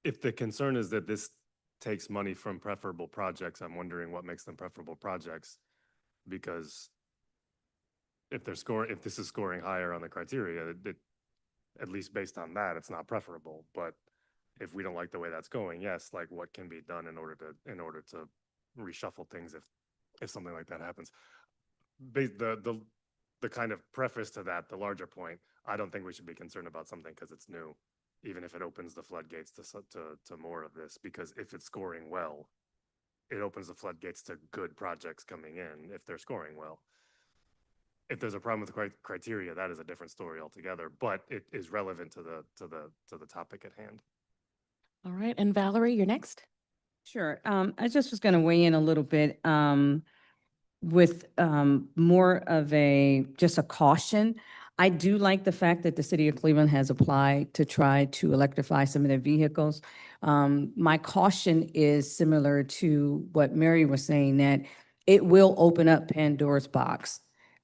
If the concern is that this takes money from preferable projects, I'm wondering what makes them preferable projects. Because if this is scoring higher on the criteria, at least based on that, it's not preferable. But if we don't like the way that's going, yes, like what can be done in order to reshuffle things if something like that happens. The kind of preface to that, the larger point, I don't think we should be concerned about something because it's new, even if it opens the floodgates to more of this. Because if it's scoring well, it opens the floodgates to good projects coming in if they're scoring well. If there's a problem with the criteria, that is a different story altogether, but it is relevant to the topic at hand. All right, and Valerie, you're next. Sure. I just was going to weigh in a little bit with more of just a caution. I do like the fact that the city of Cleveland has applied to try to electrify some of their vehicles. My caution is similar to what Mary was saying, that it will open up Pandora's box.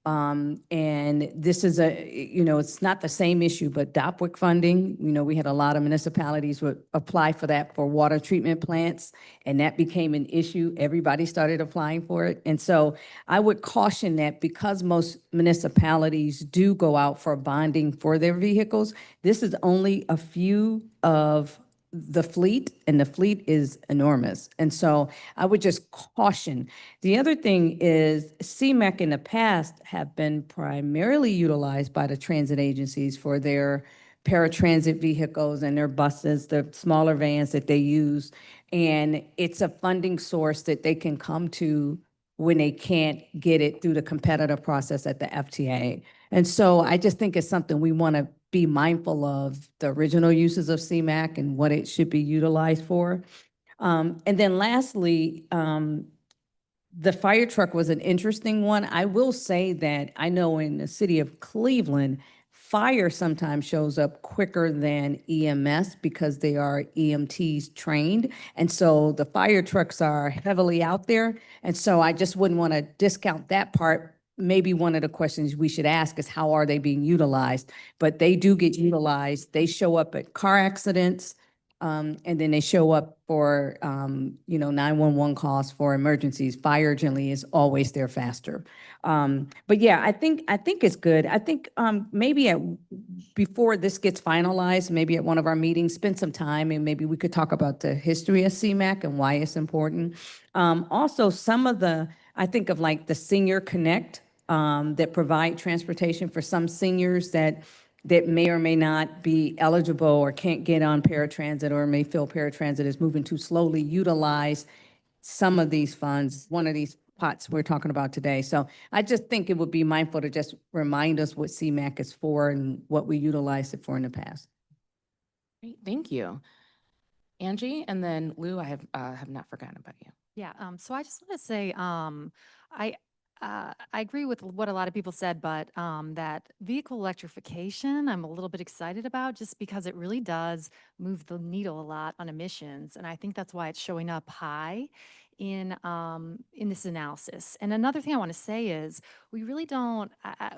And this is it's not the same issue, but DOPWIC funding, we had a lot of municipalities would apply for that for water treatment plants, and that became an issue. Everybody started applying for it. And so I would caution that because most municipalities do go out for bonding for their vehicles, this is only a few of the fleet, and the fleet is enormous. And so I would just caution. The other thing is CMAQ in the past have been primarily utilized by the transit agencies for their paratransit vehicles and their buses, the smaller vans that they use. And it's a funding source that they can come to when they can't get it through the competitive process at the FTA. And so I just think it's something we want to be mindful of, the original uses of CMAQ and what it should be utilized for. And then lastly, the fire truck was an interesting one. I will say that I know in the city of Cleveland, fire sometimes shows up quicker than EMS because they are EMTs trained. And so the fire trucks are heavily out there. And so I just wouldn't want to discount that part. Maybe one of the questions we should ask is how are they being utilized? But they do get utilized. They show up at car accidents. And then they show up for, 911 calls for emergencies. Fire generally is always there faster. But yeah, I think it's good. I think maybe before this gets finalized, maybe at one of our meetings, spend some time and maybe we could talk about the history of CMAQ and why it's important. Also, I think of like the Senior Connect that provide transportation for some seniors that that may or may not be eligible or can't get on paratransit or may feel paratransit is moving too slowly, utilize some of these funds, one of these pots we're talking about today. So I just think it would be mindful to just remind us what CMAQ is for and what we utilized it for in the past. Great, thank you. Angie, and then Lou, I have not forgotten about you. Yeah, so I just want to say, I agree with what a lot of people said, but that vehicle electrification, I'm a little bit excited about just because it really does move the needle a lot on emissions, and I think that's why it's showing up high in this analysis. And another thing I want to say is we really don't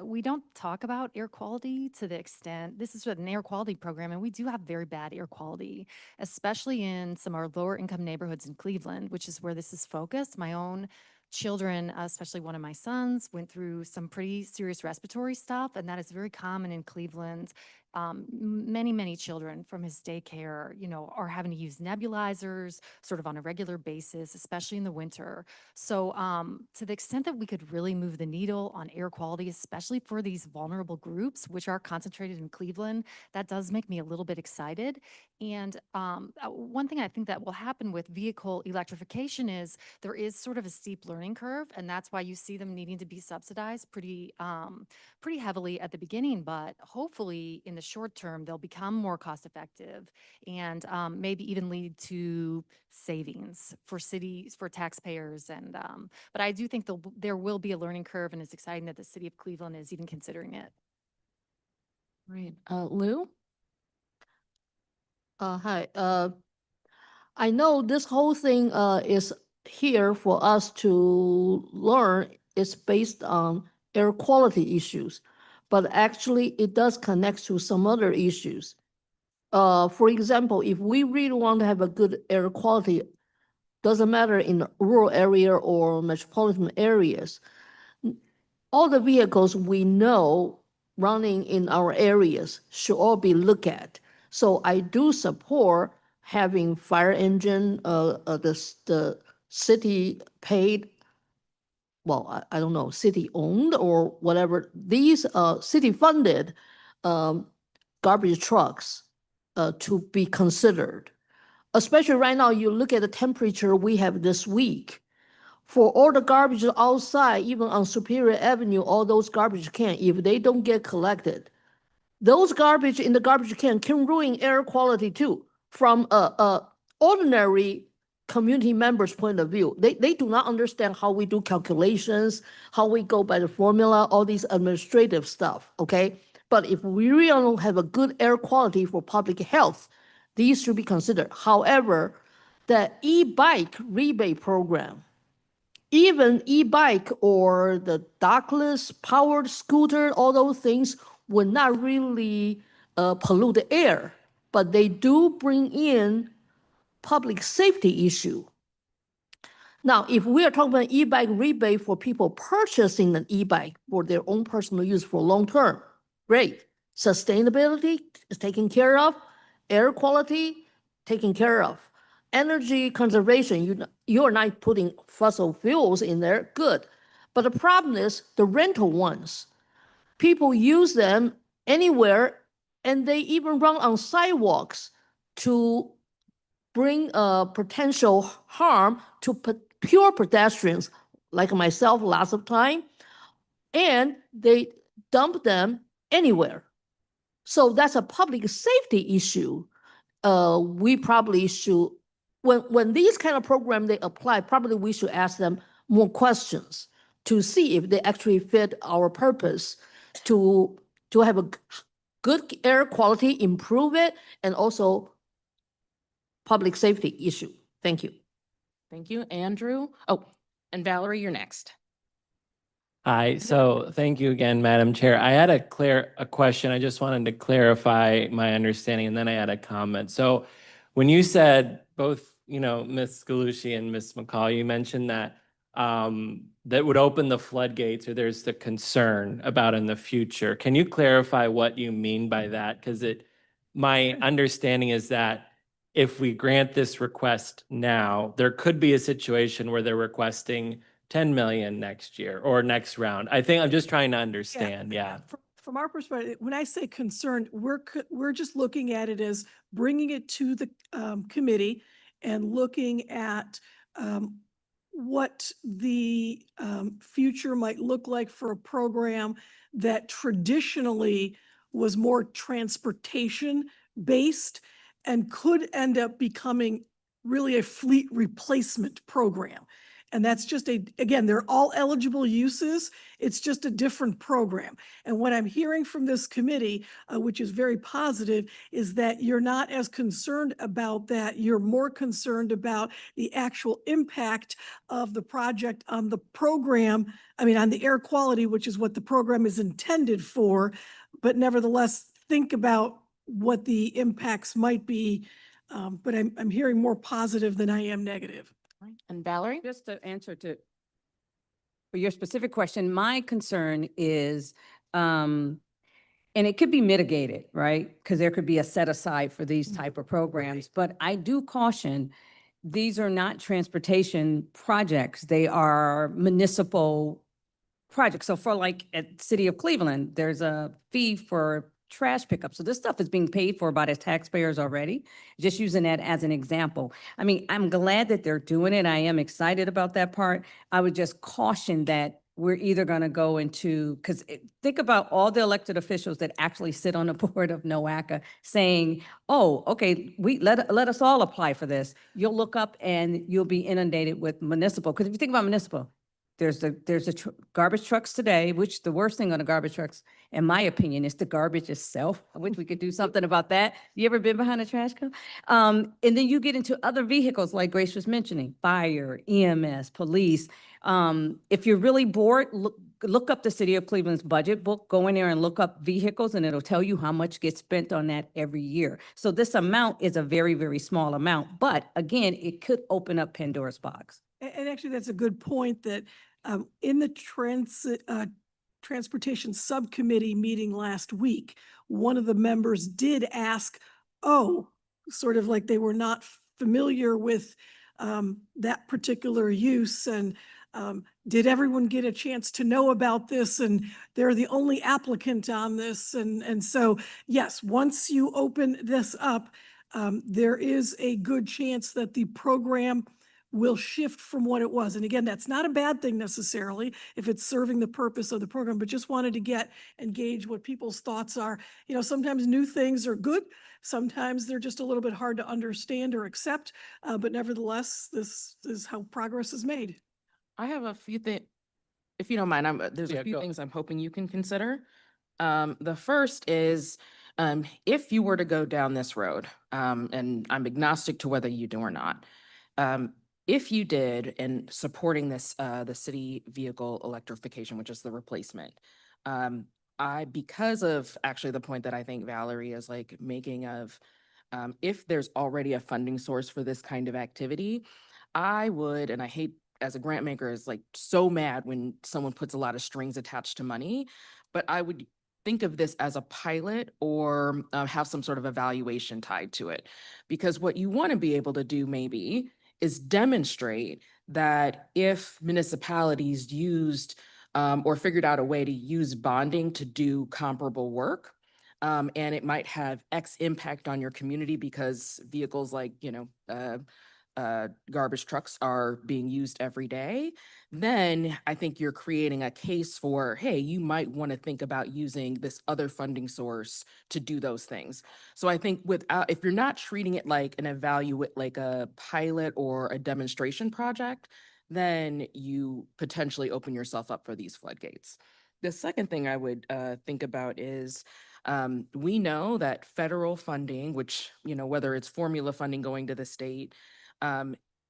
we don't talk about air quality to the extent this is an air quality program, and we do have very bad air quality, especially in some of our lower income neighborhoods in Cleveland, which is where this is focused. My own children, especially one of my sons, went through some pretty serious respiratory stuff, and that is very common in Cleveland. Many children from his daycare, are having to use nebulizers sort of on a regular basis, especially in the winter. So to the extent that we could really move the needle on air quality, especially for these vulnerable groups, which are concentrated in Cleveland, that does make me a little bit excited. And one thing I think that will happen with vehicle electrification is there is sort of a steep learning curve, and that's why you see them needing to be subsidized pretty heavily at the beginning. But hopefully, in the short term, they'll become more cost effective and maybe even lead to savings for cities, for taxpayers. And but I do think there will be a learning curve, and it's exciting that the city of Cleveland is even considering it. Right, Lou? Hi. I know this whole thing is here for us to learn. It's based on air quality issues, but actually it does connect to some other issues. For example, if we really want to have a good air quality, doesn't matter in rural area or metropolitan areas, all the vehicles we know running in our areas should all be looked at. So I do support having fire engine, the city paid, well, I don't know, city owned or whatever, these city funded garbage trucks to be considered. Especially right now, you look at the temperature we have this week. For all the garbage outside, even on Superior Avenue, all those garbage cans, if they don't get collected, those garbage in the garbage can ruin air quality too. From a ordinary community member's point of view, they do not understand how we do calculations, how we go by the formula, all these administrative stuff, okay? But if we really don't have a good air quality for public health, these should be considered. However, the e-bike rebate program, even e-bike or the dockless powered scooter, all those things would not really pollute the air, but they do bring in public safety issue. Now, if we are talking about e-bike rebate for people purchasing an e-bike for their own personal use for long term, great. Sustainability is taken care of, air quality taken care of. Energy conservation, you're not putting fossil fuels in there, good. But the problem is the rental ones. People use them anywhere, and they even run on sidewalks to bring potential harm to pure pedestrians like myself lots of time, and they dump them anywhere. So that's a public safety issue. We probably should, when these kind of programs they apply, probably we should ask them more questions to see if they actually fit our purpose to have a good air quality, improve it, and also public safety issue. Thank you. Thank you, Andrew. Oh, and Valerie, you're next. Hi, so thank you again, Madam Chair. I had a question. I just wanted to clarify my understanding, and then I had a comment. So when you said both, Ms. Galucci and Ms. McCall, you mentioned that that would open the floodgates, or there's the concern about in the future. Can you clarify what you mean by that? Because my understanding is that if we grant this request now, there could be a situation where they're requesting 10 million next year or next round. I think I'm just trying to understand. Yeah. from our perspective, when I say concerned, we're just looking at it as bringing it to the committee and looking at what the future might look like for a program that traditionally was more transportation-based and could end up becoming really a fleet replacement program. And that's just again, they're all eligible uses. It's just a different program. And what I'm hearing from this committee, which is very positive, is that you're not as concerned about that. You're more concerned about the actual impact of the project on the program, on the air quality, which is what the program is intended for, but nevertheless, think about what the impacts might be. But I'm hearing more positive than I am negative. And Valerie? Just to answer for your specific question, my concern is, and it could be mitigated, right? Because there could be a set aside for these type of programs, but I do caution, these are not transportation projects. They are municipal projects. So for like at City of Cleveland, there's a fee for trash pickup. So this stuff is being paid for by the taxpayers already, just using that as an example. I'm glad that they're doing it. I am excited about that part. I would just caution that we're either going to go into, because think about all the elected officials that actually sit on the board of NOACA saying, oh, okay, let us all apply for this. You'll look up and you'll be inundated with municipal. Because if you think about municipal, there's the garbage trucks today, which the worst thing on the garbage trucks, in my opinion, is the garbage itself. I wish we could do something about that. You ever been behind a trash can? And then you get into other vehicles like Grace was mentioning, fire, EMS, police. If you're really bored, look up the City of Cleveland's budget book, go in there and look up vehicles and it'll tell you how much gets spent on that every year. So this amount is a very, very small amount, but again, it could open up Pandora's box. And actually, that's a good point that in the Transportation Subcommittee meeting last week, one of the members did ask, sort of like they were not familiar with that particular use. And did everyone get a chance to know about this? And they're the only applicant on this. And so, yes, once you open this up, there is a good chance that the program will shift from what it was. And again, that's not a bad thing necessarily if it's serving the purpose of the program, but just wanted to gauge what people's thoughts are. Sometimes new things are good. Sometimes they're just a little bit hard to understand or accept. But nevertheless, this is how progress is made. I have a few things, if you don't mind, there's Yeah, a few go. things I'm hoping you can consider. The first is, if you were to go down this road, and I'm agnostic to whether you do or not, if you did in supporting this, the city vehicle electrification, which is the replacement, because of actually the point that I think Valerie is like making of, if there's already a funding source for this kind of activity, I would, and I hate as a grant maker is like so mad when someone puts a lot of strings attached to money, but I would think of this as a pilot or have some sort of evaluation tied to it. Because what you want to be able to do maybe is demonstrate that if municipalities used or figured out a way to use bonding to do comparable work, and it might have X impact on your community because vehicles like, garbage trucks are being used every day, then I think you're creating a case for, hey, you might want to think about using this other funding source to do those things. So I think if you're not treating it like like a pilot or a demonstration project, then you potentially open yourself up for these floodgates. The second thing I would think about is, we know that federal funding, which, whether it's formula funding going to the state,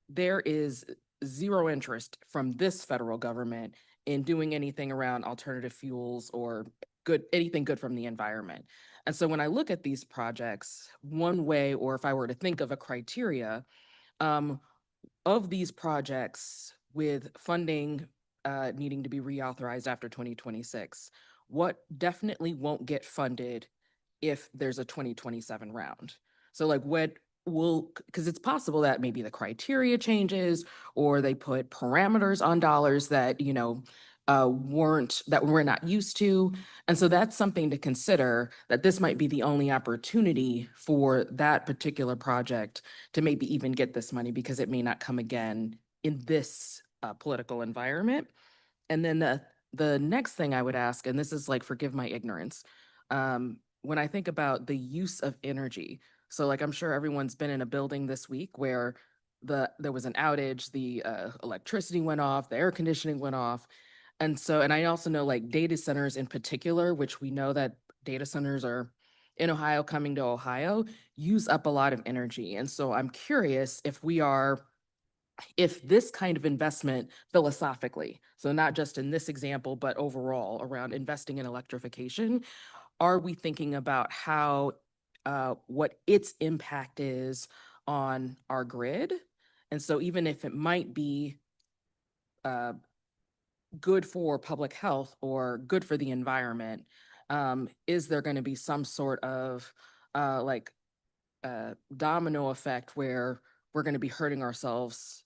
there is zero interest from this federal government in doing anything around alternative fuels or anything good from the environment. And so when I look at these projects, one way, or if I were to think of a criteria, of these projects with funding needing to be reauthorized after 2026, what definitely won't get funded if there's a 2027 round? So like because it's possible that maybe the criteria changes or they put parameters on dollars that, that we're not used to. And so that's something to consider, that this might be the only opportunity for that particular project to maybe even get this money, because it may not come again in this political environment. And then the next thing I would ask, and this is like, forgive my ignorance, when I think about the use of energy. So like, I'm sure everyone's been in a building this week where there was an outage, the electricity went off, the air conditioning went off. And I also know like data centers in particular, which we know that data centers are in Ohio, coming to Ohio, use up a lot of energy. And so I'm curious if this kind of investment philosophically, so not just in this example, but overall around investing in electrification, are we thinking about how, what its impact is on our grid? And so even if it might be uh, good for public health or good for the environment, is there going to be some sort of like domino effect where we're going to be hurting ourselves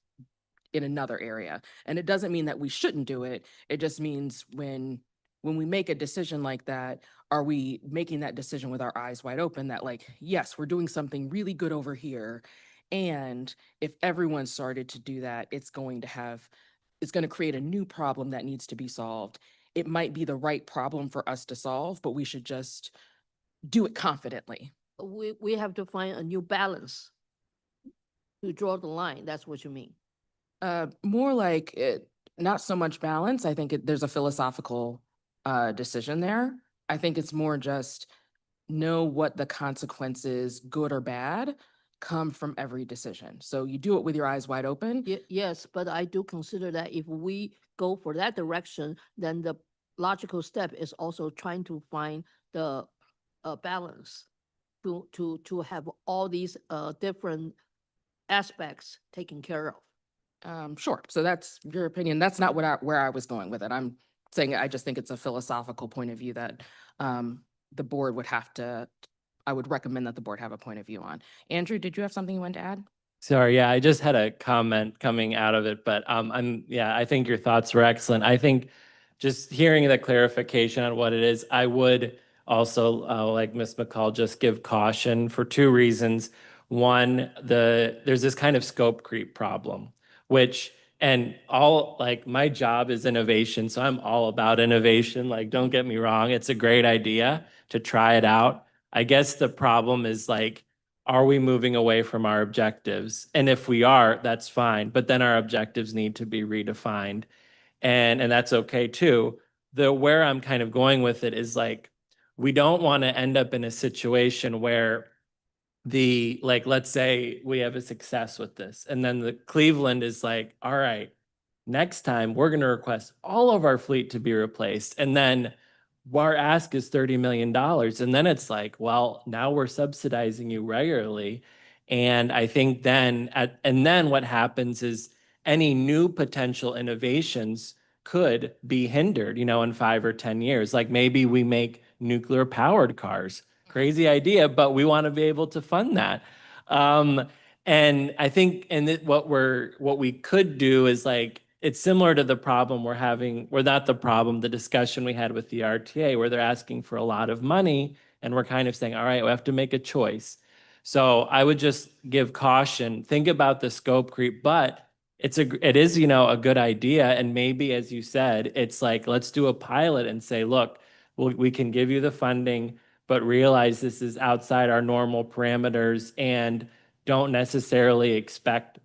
in another area? And it doesn't mean that we shouldn't do it. It just means when we make a decision like that, are we making that decision with our eyes wide open that like, yes, we're doing something really good over here. And if everyone started to do that, it's going to create a new problem that needs to be solved. It might be the right problem for us to solve, but we should just do it confidently. We have to find a new balance to draw the line. That's what you mean. More like not so much balance. I think there's a philosophical decision there. I think it's more just know what the consequences, good or bad, come from every decision. So you do it with your eyes wide open. Yes, but I do consider that if we go for that direction, then the logical step is also trying to find the balance to have all these different aspects taken care of. Sure. So that's your opinion. That's not where I was going with it. I'm saying I just think it's a philosophical point of view that the board would have to, I would recommend that the board have a point of view on. Andrew, did you have something you wanted to add? Sorry, yeah, I just had a comment coming out of it, but I think your thoughts were excellent. I think just hearing the clarification on what it is, I would also, like Ms. McCall, just give caution for two reasons. One, there's this kind of scope creep problem, which, and all, like, my job is innovation, so I'm all about innovation. Like, don't get me wrong, it's a great idea to try it out. I guess the problem is, like, are we moving away from our objectives? And if we are, that's fine. But then our objectives need to be redefined. And that's okay too. Where I'm kind of going with it is like, we don't want to end up in a situation where like, let's say we have a success with this, and then the Cleveland is like, all right, next time we're going to request all of our fleet to be replaced. And then our ask is $30 million. And then it's like, well, now we're subsidizing you regularly. And I think then what happens is any new potential innovations could be hindered, in 5 or 10 years. Like maybe we make nuclear powered cars. Crazy idea, but we want to be able to fund that. And I think, what we could do is like, it's similar to the problem we're having, the discussion we had with the RTA, where they're asking for a lot of money, and we're kind of saying, all right, we have to make a choice. So I would just give caution, think about the scope creep, but it is, a good idea. And maybe, as you said, it's like, let's do a pilot and say, look, we can give you the funding, but realize this is outside our normal parameters, and don't necessarily expect,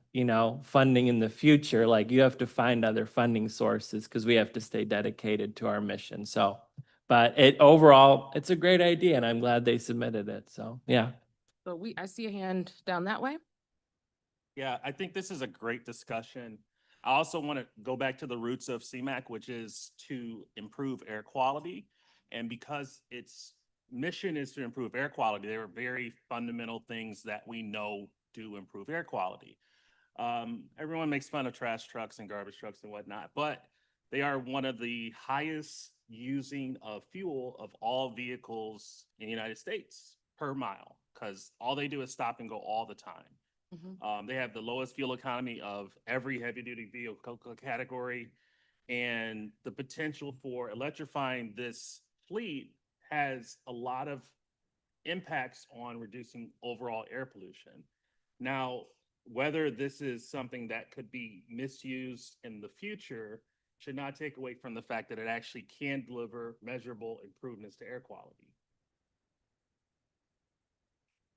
funding in the future. Like you have to find other funding sources because we have to stay dedicated to our mission. So, but overall, it's a great idea, and I'm glad they submitted it. So, yeah. So I see a hand down that way. Yeah, I think this is a great discussion. I also want to go back to the roots of CMAQ, which is to improve air quality. And because its mission is to improve air quality, there are very fundamental things that we know do improve air quality. Everyone makes fun of trash trucks and garbage trucks and whatnot, but they are one of the highest using of fuel of all vehicles in the United States per mile, because all they do is stop and go all the time. They have the lowest fuel economy of every heavy duty vehicle category. And the potential for electrifying this fleet has a lot of impacts on reducing overall air pollution. Now, whether this is something that could be misused in the future should not take away from the fact that it actually can deliver measurable improvements to air quality.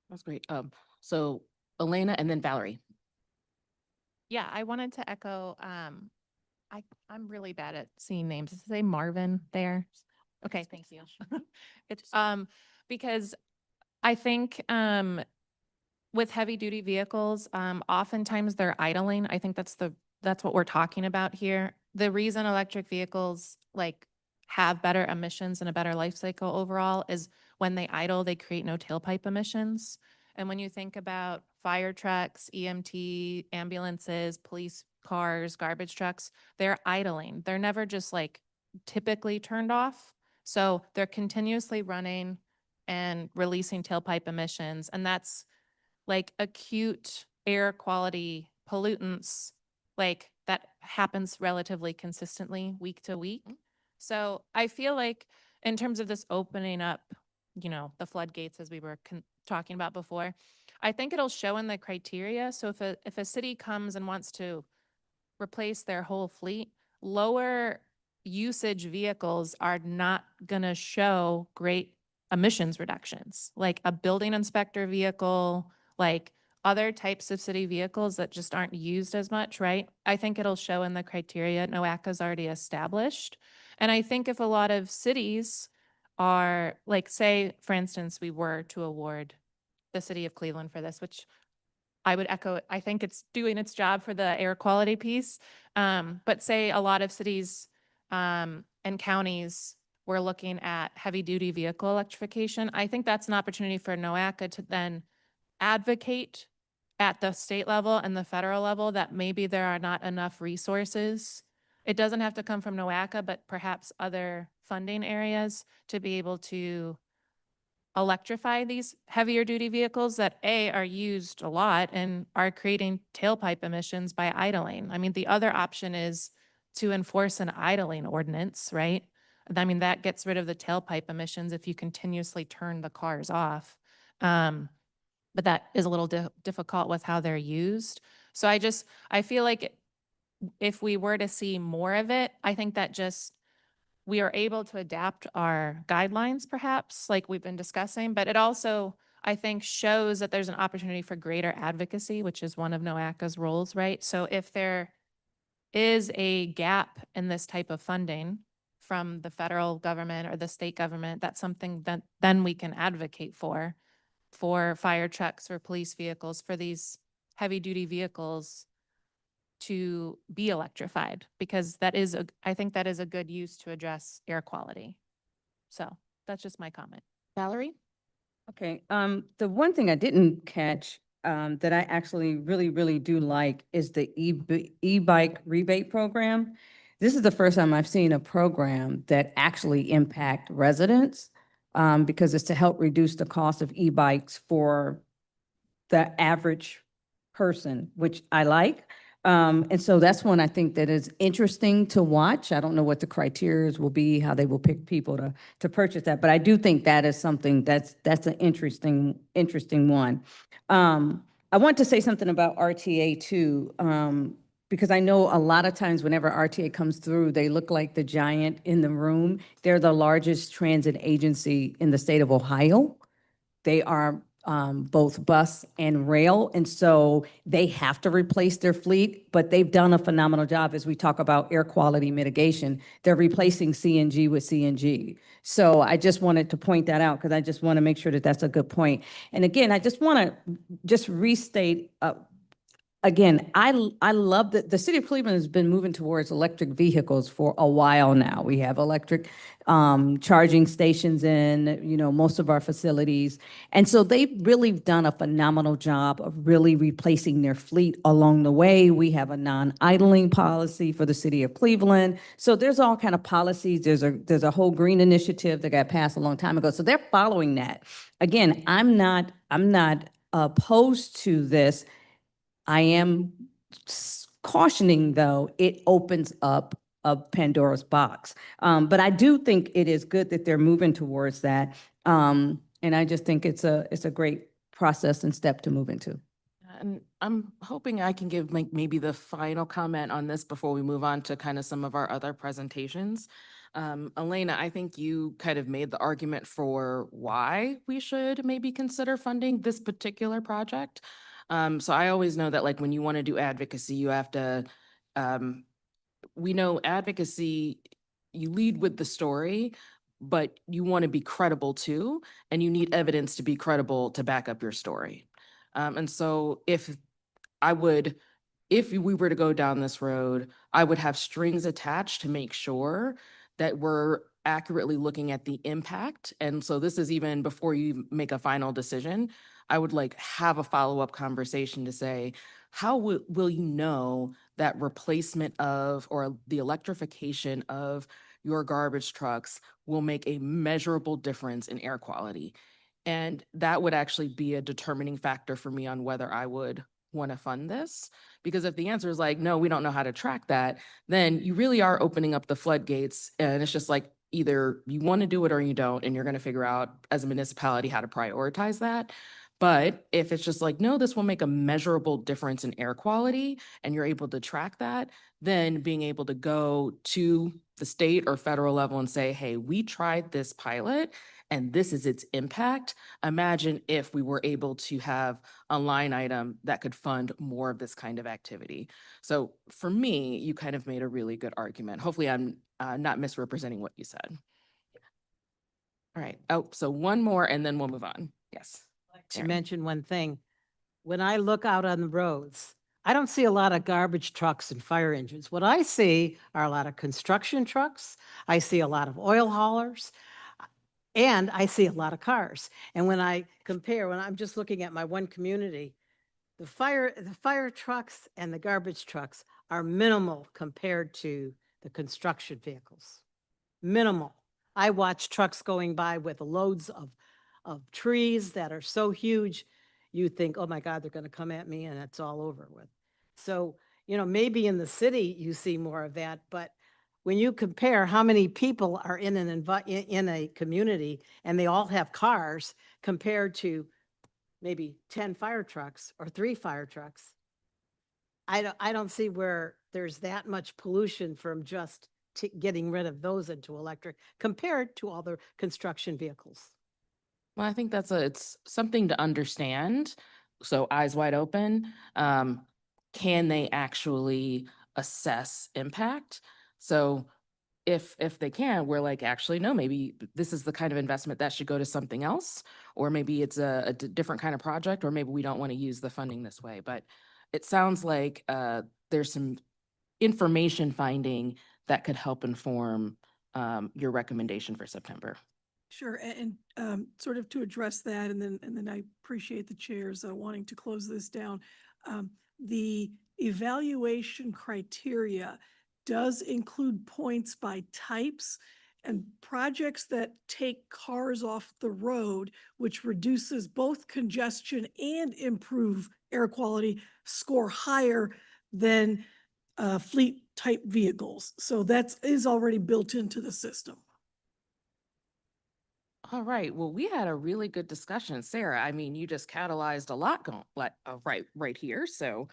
That's great. So Elena and then Valerie. Yeah, I wanted to echo, I'm really bad at seeing names. Does it say Marvin there? Okay, thank you. It's, because I think, with heavy duty vehicles, oftentimes they're idling. I think that's what we're talking about here. The reason electric vehicles like have better emissions and a better life cycle overall is when they idle, they create no tailpipe emissions. And when you think about fire trucks, EMT, ambulances, police cars, garbage trucks, they're idling. They're never just like typically turned off. So they're continuously running and releasing tailpipe emissions. And that's like acute air quality pollutants, like that happens relatively consistently week to week. So I feel like in terms of this opening up, the floodgates as we were talking about before, I think it'll show in the criteria. So if a city comes and wants to replace their whole fleet, lower usage vehicles are not going to show great emissions reductions, like a building inspector vehicle, like other types of city vehicles that just aren't used as much, right? I think it'll show in the criteria NOACA's already established. And I think if a lot of cities are like, say, for instance, we were to award the city of Cleveland for this, which I would echo, I think it's doing its job for the air quality piece. But say a lot of cities and counties were looking at heavy duty vehicle electrification. I think that's an opportunity for NOACA to then advocate at the state level and the federal level that maybe there are not enough resources. It doesn't have to come from NOACA, but perhaps other funding areas to be able to electrify these heavier duty vehicles that are used a lot and are creating tailpipe emissions by idling. I mean, the other option is to enforce an idling ordinance, right? I mean, that gets rid of the tailpipe emissions if you continuously turn the cars off. But that is a little difficult with how they're used. So I feel like if we were to see more of it, I think that just we are able to adapt our guidelines perhaps, like we've been discussing, but it also, I think, shows that there's an opportunity for greater advocacy, which is one of NOACA's roles, right? So if there is a gap in this type of funding from the federal government or the state government, that's something that then we can advocate for fire trucks or police vehicles, for these heavy duty vehicles to be electrified, because I think that is a good use to address air quality. So that's just my comment. Valerie? Okay, the one thing I didn't catch, that I actually really, really do like is the e-bike rebate program. This is the first time I've seen a program that actually impact residents, because it's to help reduce the cost of e-bikes for the average person, which I like. And so that's one I think that is interesting to watch. I don't know what the criteria will be, how they will pick people to purchase that, but I do think that is something that's an interesting one. I want to say something about RTA too, because I know a lot of times whenever RTA comes through, they look like the giant in the room. They're the largest transit agency in the state of Ohio. They are both bus and rail, and so they have to replace their fleet, but they've done a phenomenal job as we talk about air quality mitigation. They're replacing CNG with CNG. So I just wanted to point that out because I just want to make sure that that's a good point. And again, I just want to restate again, I love that the city of Cleveland has been moving towards electric vehicles for a while now. We have electric charging stations in, most of our facilities. And so they've really done a phenomenal job of really replacing their fleet along the way. We have a non-idling policy for the city of Cleveland. So there's all kind of policies. There's a whole green initiative that got passed a long time ago. So they're following that. Again, I'm not opposed to this. I am cautioning, though, it opens up Pandora's box. But I do think it is good that they're moving towards that. And I just think it's a great process and step to move into. And I'm hoping I can give like maybe the final comment on this before we move on to kind of some of our other presentations. Elena, I think you kind of made the argument for why we should maybe consider funding this particular project. So I always know that like when you want to do advocacy, you have to, we know advocacy, you lead with the story, but you want to be credible too, and you need evidence to be credible to back up your story. And so if we were to go down this road, I would have strings attached to make sure that we're accurately looking at the impact. And so this is even before you make a final decision. I would like have a follow-up conversation to say, how will you know that replacement of or the electrification of your garbage trucks will make a measurable difference in air quality? And that would actually be a determining factor for me on whether I would want to fund this. Because if the answer is like, no, we don't know how to track that, then you really are opening up the floodgates. And it's just like, either you want to do it or you don't, and you're going to figure out as a municipality how to prioritize that. But if it's just like, no, this will make a measurable difference in air quality, and you're able to track that, then being able to go to the state or federal level and say, hey, we tried this pilot and this is its impact. Imagine if we were able to have a line item that could fund more of this kind of activity. So for me, you kind of made a really good argument. Hopefully I'm not misrepresenting what you said. All right. Oh, so one more and then we'll move on. Yes. To mention one thing, when I look out on the roads, I don't see a lot of garbage trucks and fire engines. What I see are a lot of construction trucks. I see a lot of oil haulers. And I see a lot of cars. And when I compare, when I'm just looking at my one community, the fire trucks and the garbage trucks are minimal compared to the construction vehicles. Minimal. I watch trucks going by with loads of trees that are so huge, you think, oh my God, they're going to come at me and it's all over with. So, maybe in the city you see more of that, but when you compare how many people are in in a community and they all have cars compared to maybe 10 fire trucks or 3 fire trucks, I don't see where there's that much pollution from just getting rid of those into electric compared to all the construction vehicles. Well, I think it's something to understand. So eyes wide open. Can they actually assess impact? So if they can, we're like, actually, no, maybe this is the kind of investment that should go to something else, or maybe it's a different kind of project, or maybe we don't want to use the funding this way. But it sounds like there's some information finding that could help inform your recommendation for September. Sure, and sort of to address that, and then I appreciate the chairs wanting to close this down. The evaluation criteria does include points by types, and projects that take cars off the road, which reduces both congestion and improve air quality, score higher than fleet type vehicles. So that is already built into the system. All right. Well, we had a really good discussion, Sarah. I mean, you just catalyzed a lot going right here. So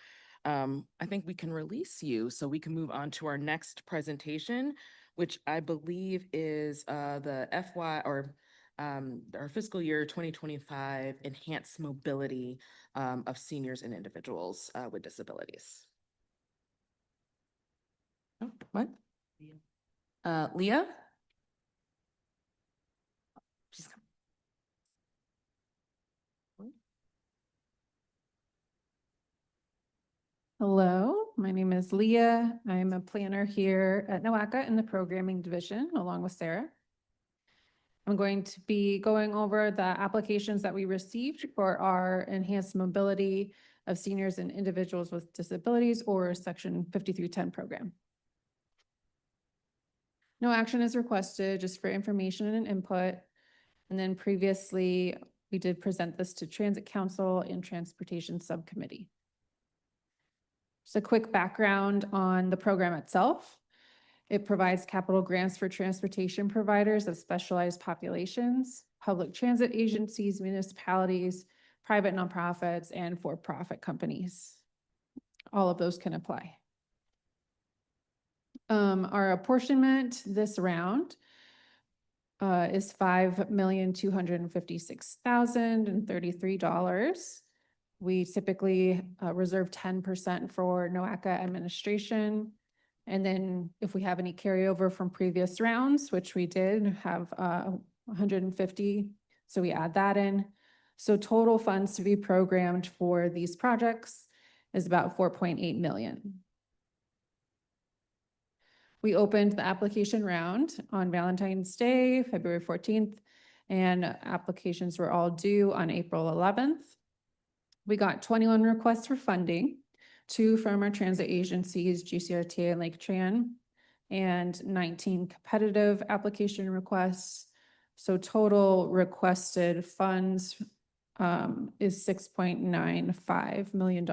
I think we can release you so we can move on to our next presentation, which I believe is the FY or our fiscal year 2025 enhanced mobility of seniors and individuals with disabilities. Oh, what? Leah? She's coming. Hello, my name is Leah. I'm a planner here at NOACA in the programming division, along with Sarah. I'm going to be going over the applications that we received for our enhanced mobility of seniors and individuals with disabilities, or Section 5310 program. No action is requested, just for information and input. And then previously, we did present this to Transit Council and Transportation Subcommittee. Just a quick background on the program itself. It provides capital grants for transportation providers of specialized populations, public transit agencies, municipalities, private nonprofits, and for-profit companies. All of those can apply. Our apportionment this round is $5,256,033. We typically reserve 10% for NOACA administration. And then if we have any carryover from previous rounds, which we did have 150, so we add that in. So total funds to be programmed for these projects is about 4.8 million. We opened the application round on Valentine's Day, February 14th, and applications were all due on April 11th. We got 21 requests for funding, 2 from our transit agencies, GCRTA and Lake Tran, and 19 competitive application requests. So total requested funds is $6.95 million.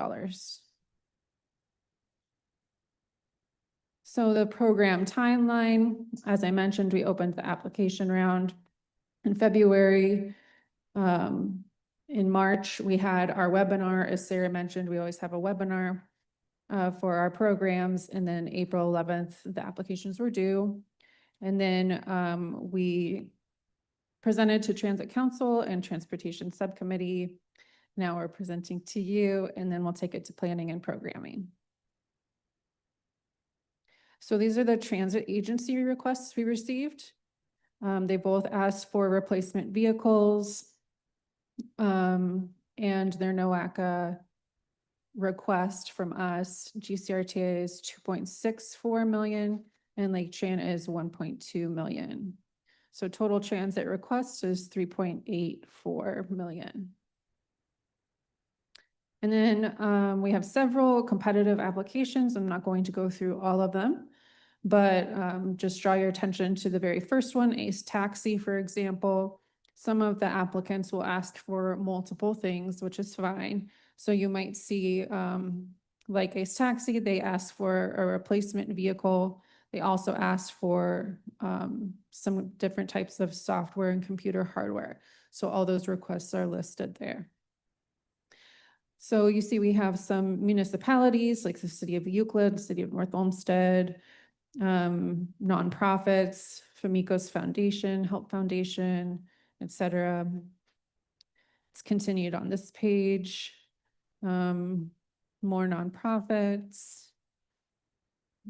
So the program timeline, as I mentioned, we opened the application round in February. In March, we had our webinar. As Sarah mentioned, we always have a webinar for our programs. And then April 11th, the applications were due. And then we presented to Transit Council and Transportation Subcommittee. Now we're presenting to you, and then we'll take it to planning and programming. So these are the transit agency requests we received. They both asked for replacement vehicles, and their NOACA request from us, GCRTA is 2.64 million and Lake Tran is 1.2 million. So total transit request is 3.84 million. And then we have several competitive applications. I'm not going to go through all of them, but just draw your attention to the very first one, Ace Taxi, for example. Some of the applicants will ask for multiple things, which is fine. So you might see, like Ace Taxi, they ask for a replacement vehicle. They also ask for some different types of software and computer hardware. So all those requests are listed there. So you see we have some municipalities like the City of Euclid, City of North Olmsted, nonprofits, Famicos Foundation, Help Foundation, etc. It's continued on this page. More nonprofits,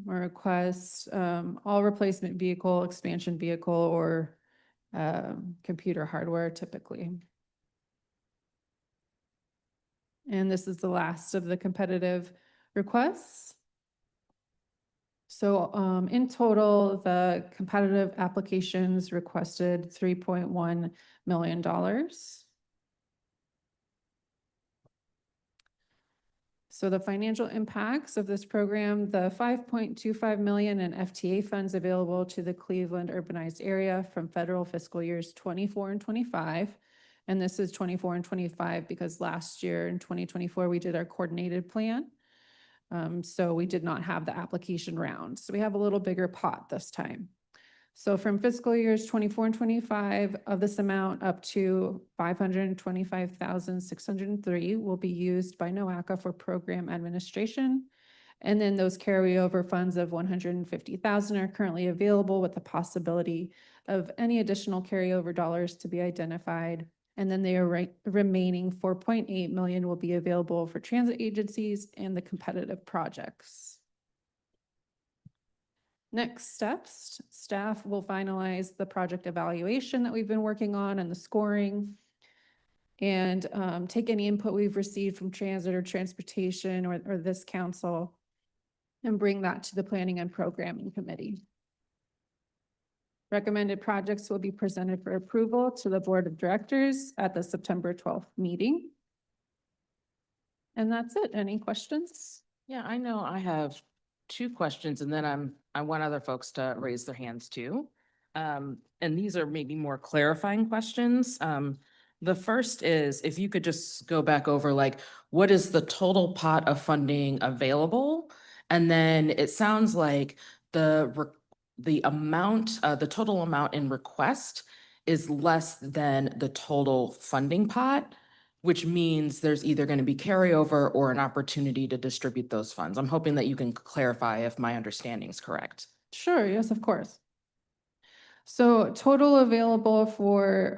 more requests, all replacement vehicle, expansion vehicle, or computer hardware typically. And this is the last of the competitive requests. So in total, the competitive applications requested $3.1 million. So the financial impacts of this program, the $5.25 million in FTA funds available to the Cleveland urbanized area from federal fiscal years 24 and 25. And this is 24 and 25 because last year in 2024, we did our coordinated plan. So we did not have the application round. So we have a little bigger pot this time. So from fiscal years 24 and 25, of this amount up to $525,603 will be used by NOACA for program administration. And then those carryover funds of $150,000 are currently available with the possibility of any additional carryover dollars to be identified. And then the remaining 4.8 million will be available for transit agencies and the competitive projects. Next steps, staff will finalize the project evaluation that we've been working on and the scoring, and take any input we've received from transit or transportation or this council and bring that to the planning and programming committee. Recommended projects will be presented for approval to the board of directors at the September 12th meeting. And that's it. Any questions? Yeah, I know I have 2 questions and then I want other folks to raise their hands too. And these are maybe more clarifying questions. The first is if you could just go back over like, what is the total pot of funding available? And then it sounds like the the amount, the total amount in request is less than the total funding pot, which means there's either going to be carryover or an opportunity to distribute those funds. I'm hoping that you can clarify if my understanding is correct. Sure, yes, of course. So total available for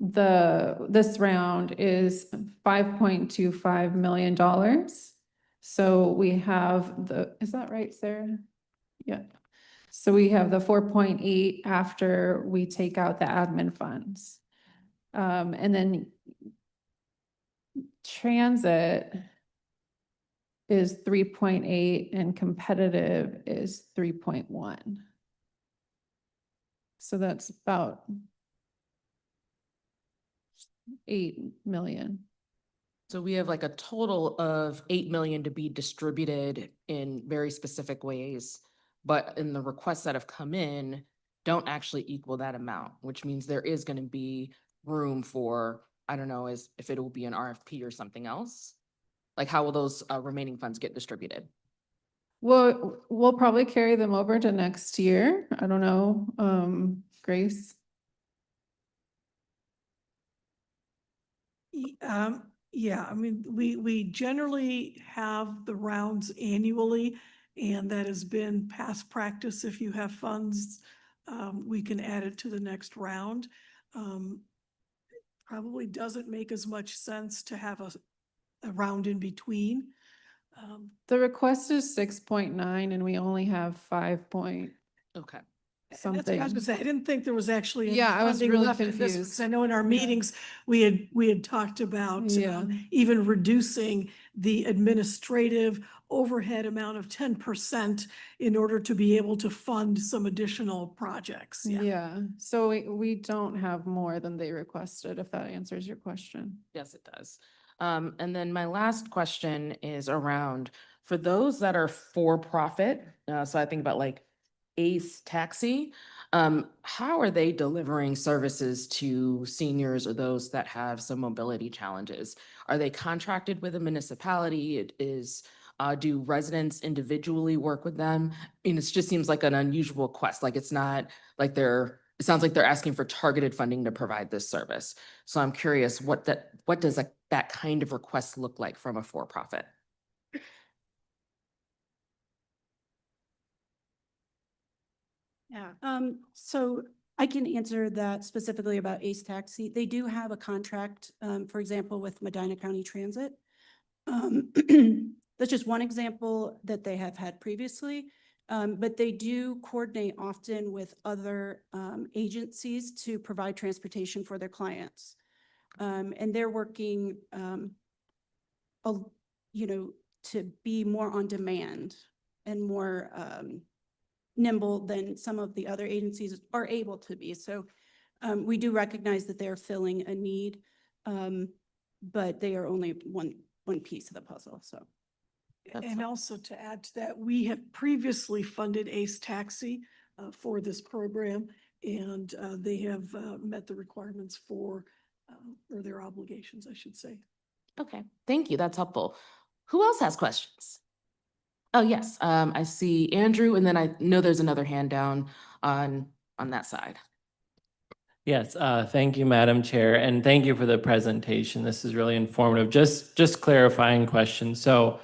this round is $5.25 million. So we have is that right, Sarah? Yeah. So we have the 4.8 after we take out the admin funds. And then transit is 3.8 and competitive is 3.1. So that's about 8 million. So we have like a total of 8 million to be distributed in very specific ways, but in the requests that have come in, don't actually equal that amount, which means there is going to be room for, I don't know, if it will be an RFP or something else. Like how will those remaining funds get distributed? Well, we'll probably carry them over to next year. I don't know, Grace. Yeah, I mean, we generally have the rounds annually, and that has been past practice. If you have funds, we can add it to the next round. Probably doesn't make as much sense to have a round in between. The request is 6.9 and we only have 5 point Okay. And that's what I was gonna say. I didn't think there was actually any Yeah, I was funding really left in this, because confused. I know in our meetings, we had talked about Yeah. even reducing the administrative overhead amount of 10% in order to be able to fund some additional projects. Yeah. Yeah, so we don't have more than they requested, if that answers your question. Yes, it does. And then my last question is around, for those that are for-profit, so I think about like Ace Taxi, how are they delivering services to seniors or those that have some mobility challenges? Are they contracted with a municipality? Do residents individually work with them? I mean, it just seems like an unusual request. Like it's not like it sounds like they're asking for targeted funding to provide this service. So I'm curious, what does that kind of request look like from a for-profit? Yeah, so I can answer that specifically about Ace Taxi. They do have a contract, for example, with Medina County Transit. That's just one example that they have had previously. But they do coordinate often with other agencies to provide transportation for their clients. And they're working, to be more on demand and more nimble than some of the other agencies are able to be. So we do recognize that they're filling a need, but they are only one piece of the puzzle, so. And also to add to that, we have previously funded Ace Taxi for this program, and they have met the requirements or their obligations, I should say. Okay, thank you. That's helpful. Who else has questions? Oh, yes, I see Andrew, and then I know there's another hand down on that side. Yes, thank you, Madam Chair, and thank you for the presentation. This is really informative. Just clarifying question. So,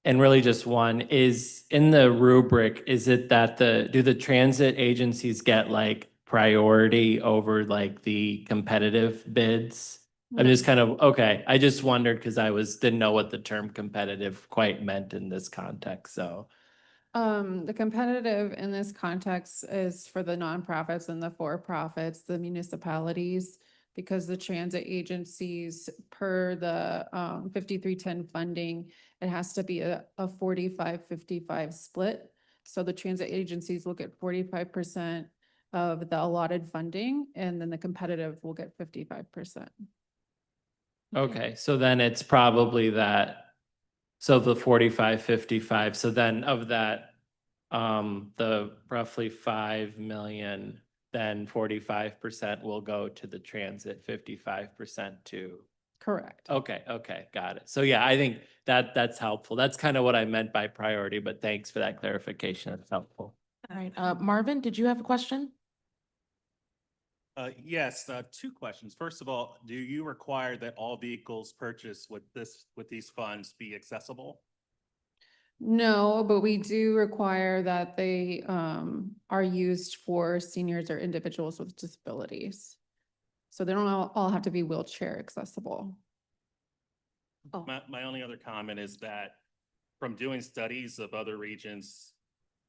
and really just one is in the rubric, is it that do the transit agencies get like priority over like the competitive bids? I'm just kind of, okay, I just wondered because didn't know what the term competitive quite meant in this context, so. The competitive in this context is for the nonprofits and the for-profits, the municipalities, because the transit agencies per the 5310 funding, it has to be a 45-55 split. So the transit agencies will get 45% of the allotted funding, and then the competitive will get 55%. Okay, so then it's probably so the 45-55, so then of that, the roughly 5 million, then 45% will go to the transit, 55% to Correct. Okay, got it. So yeah, I think that's helpful. That's kind of what I meant by priority, but thanks for that clarification. That's helpful. All right, Marvin, did you have a question? Yes, two questions. First of all, do you require that all vehicles purchased with these funds be accessible? No, but we do require that they are used for seniors or individuals with disabilities. So they don't all have to be wheelchair accessible. Oh. My only other comment is that from doing studies of other regions,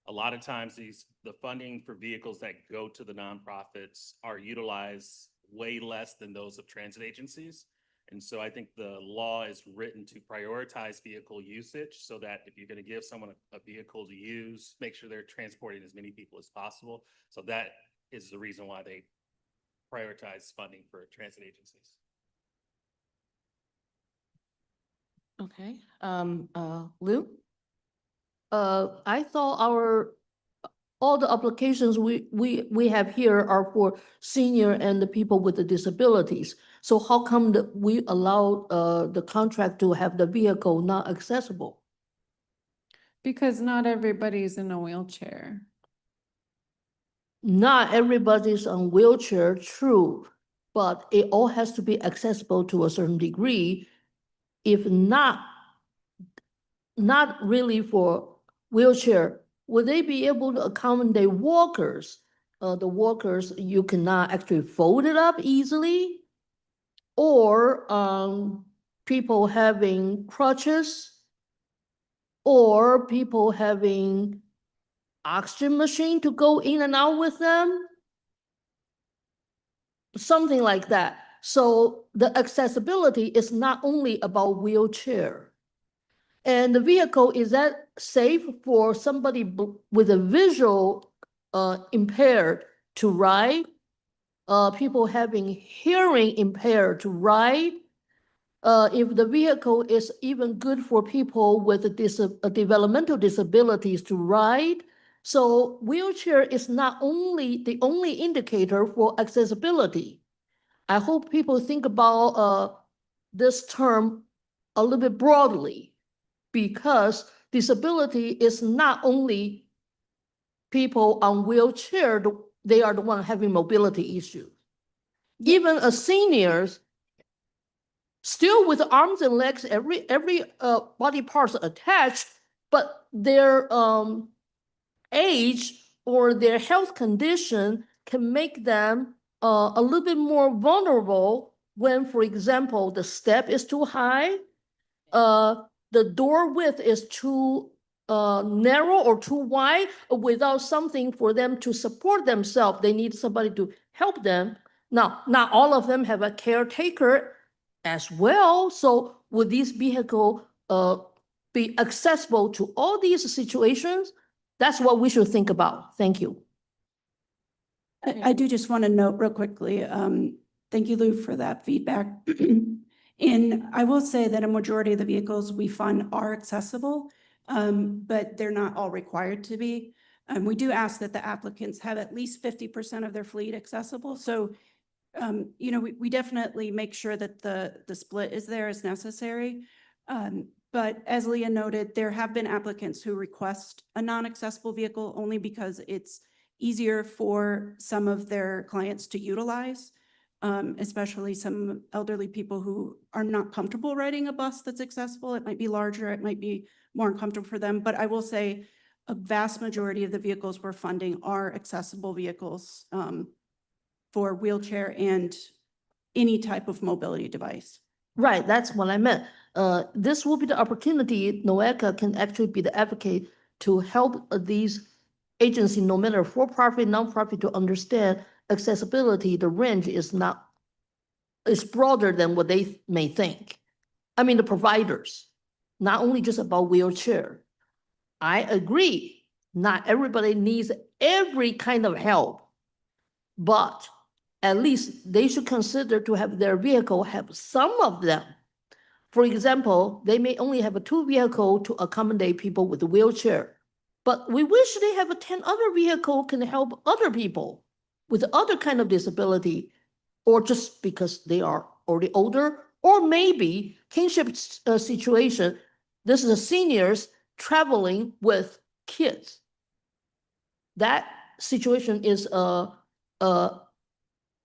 a lot of times the funding for vehicles that go to the nonprofits are utilized way less than those of transit agencies. And so I think the law is written to prioritize vehicle usage so that if you're going to give someone a vehicle to use, make sure they're transporting as many people as possible. So that is the reason why they prioritize funding for transit agencies. Okay, Lou? I thought all the applications we have here are for senior and the people with the disabilities. So how come that we allow the contract to have the vehicle not accessible? Because not everybody's in a wheelchair. Not everybody's on wheelchair, true, but it all has to be accessible to a certain degree. If not really for wheelchair, would they be able to accommodate walkers? The walkers, you cannot actually fold it up easily. Or people having crutches, or people having oxygen machine to go in and out with them. Something like that. So the accessibility is not only about wheelchair. And the vehicle, is that safe for somebody with a visual impaired to ride? People having hearing impaired to ride? If the vehicle is even good for people with developmental disabilities to ride? So wheelchair is not only the only indicator for accessibility. I hope people think about this term a little bit broadly, because disability is not only people on wheelchair, they are the one having mobility issues. Even a seniors, still with arms and legs, every body parts attached, but their age or their health condition can make them a little bit more vulnerable when, for example, the step is too high, the door width is too narrow or too wide, without something for them to support themselves. They need somebody to help them. Now, not all of them have a caretaker as well. So would this vehicle be accessible to all these situations? That's what we should think about. Thank you. I do just want to note real quickly, thank you, Lou, for that feedback. And I will say that a majority of the vehicles we fund are accessible, but they're not all required to be. We do ask that the applicants have at least 50% of their fleet accessible. So, we definitely make sure that the split is there as necessary. But as Leah noted, there have been applicants who request a non-accessible vehicle only because it's easier for some of their clients to utilize, especially some elderly people who are not comfortable riding a bus that's accessible. It might be larger, it might be more uncomfortable for them, but I will say a vast majority of the vehicles we're funding are accessible vehicles for wheelchair and any type of mobility device. Right, that's what I meant. This will be the opportunity NOACA can actually be the advocate to help these agencies, no matter for-profit, non-profit, to understand accessibility. The range is broader than what they may think. I mean, the providers, not only just about wheelchair. I agree, not everybody needs every kind of help, but at least they should consider to have their vehicle have some of them. For example, they may only have a 2 vehicle to accommodate people with a wheelchair, but we wish they have a 10 other vehicle can help other people with other kind of disability, or just because they are already older Or maybe kinship situation, this is a seniors traveling with kids. That situation is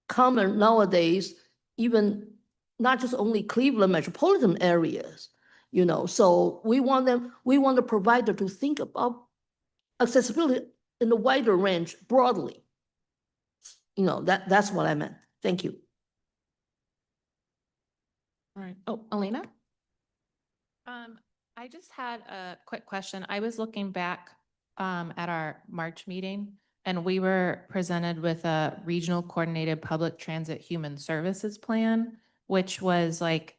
common nowadays, even not just only Cleveland metropolitan areas, you know, so we want the provider to think about accessibility in the wider range broadly. You know, that's what I meant. Thank you. All right. Oh, Elena? I just had a quick question. I was looking back at our March meeting, and we were presented with a regional coordinated public transit human services plan, which was like,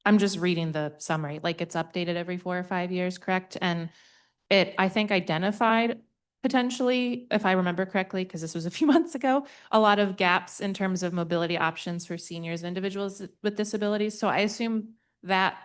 I'm just reading the summary, like it's updated every 4 or 5 years, correct? And it, I think, identified potentially, if I remember correctly, because this was a few months ago, a lot of gaps in terms of mobility options for seniors and individuals with disabilities. So I assume that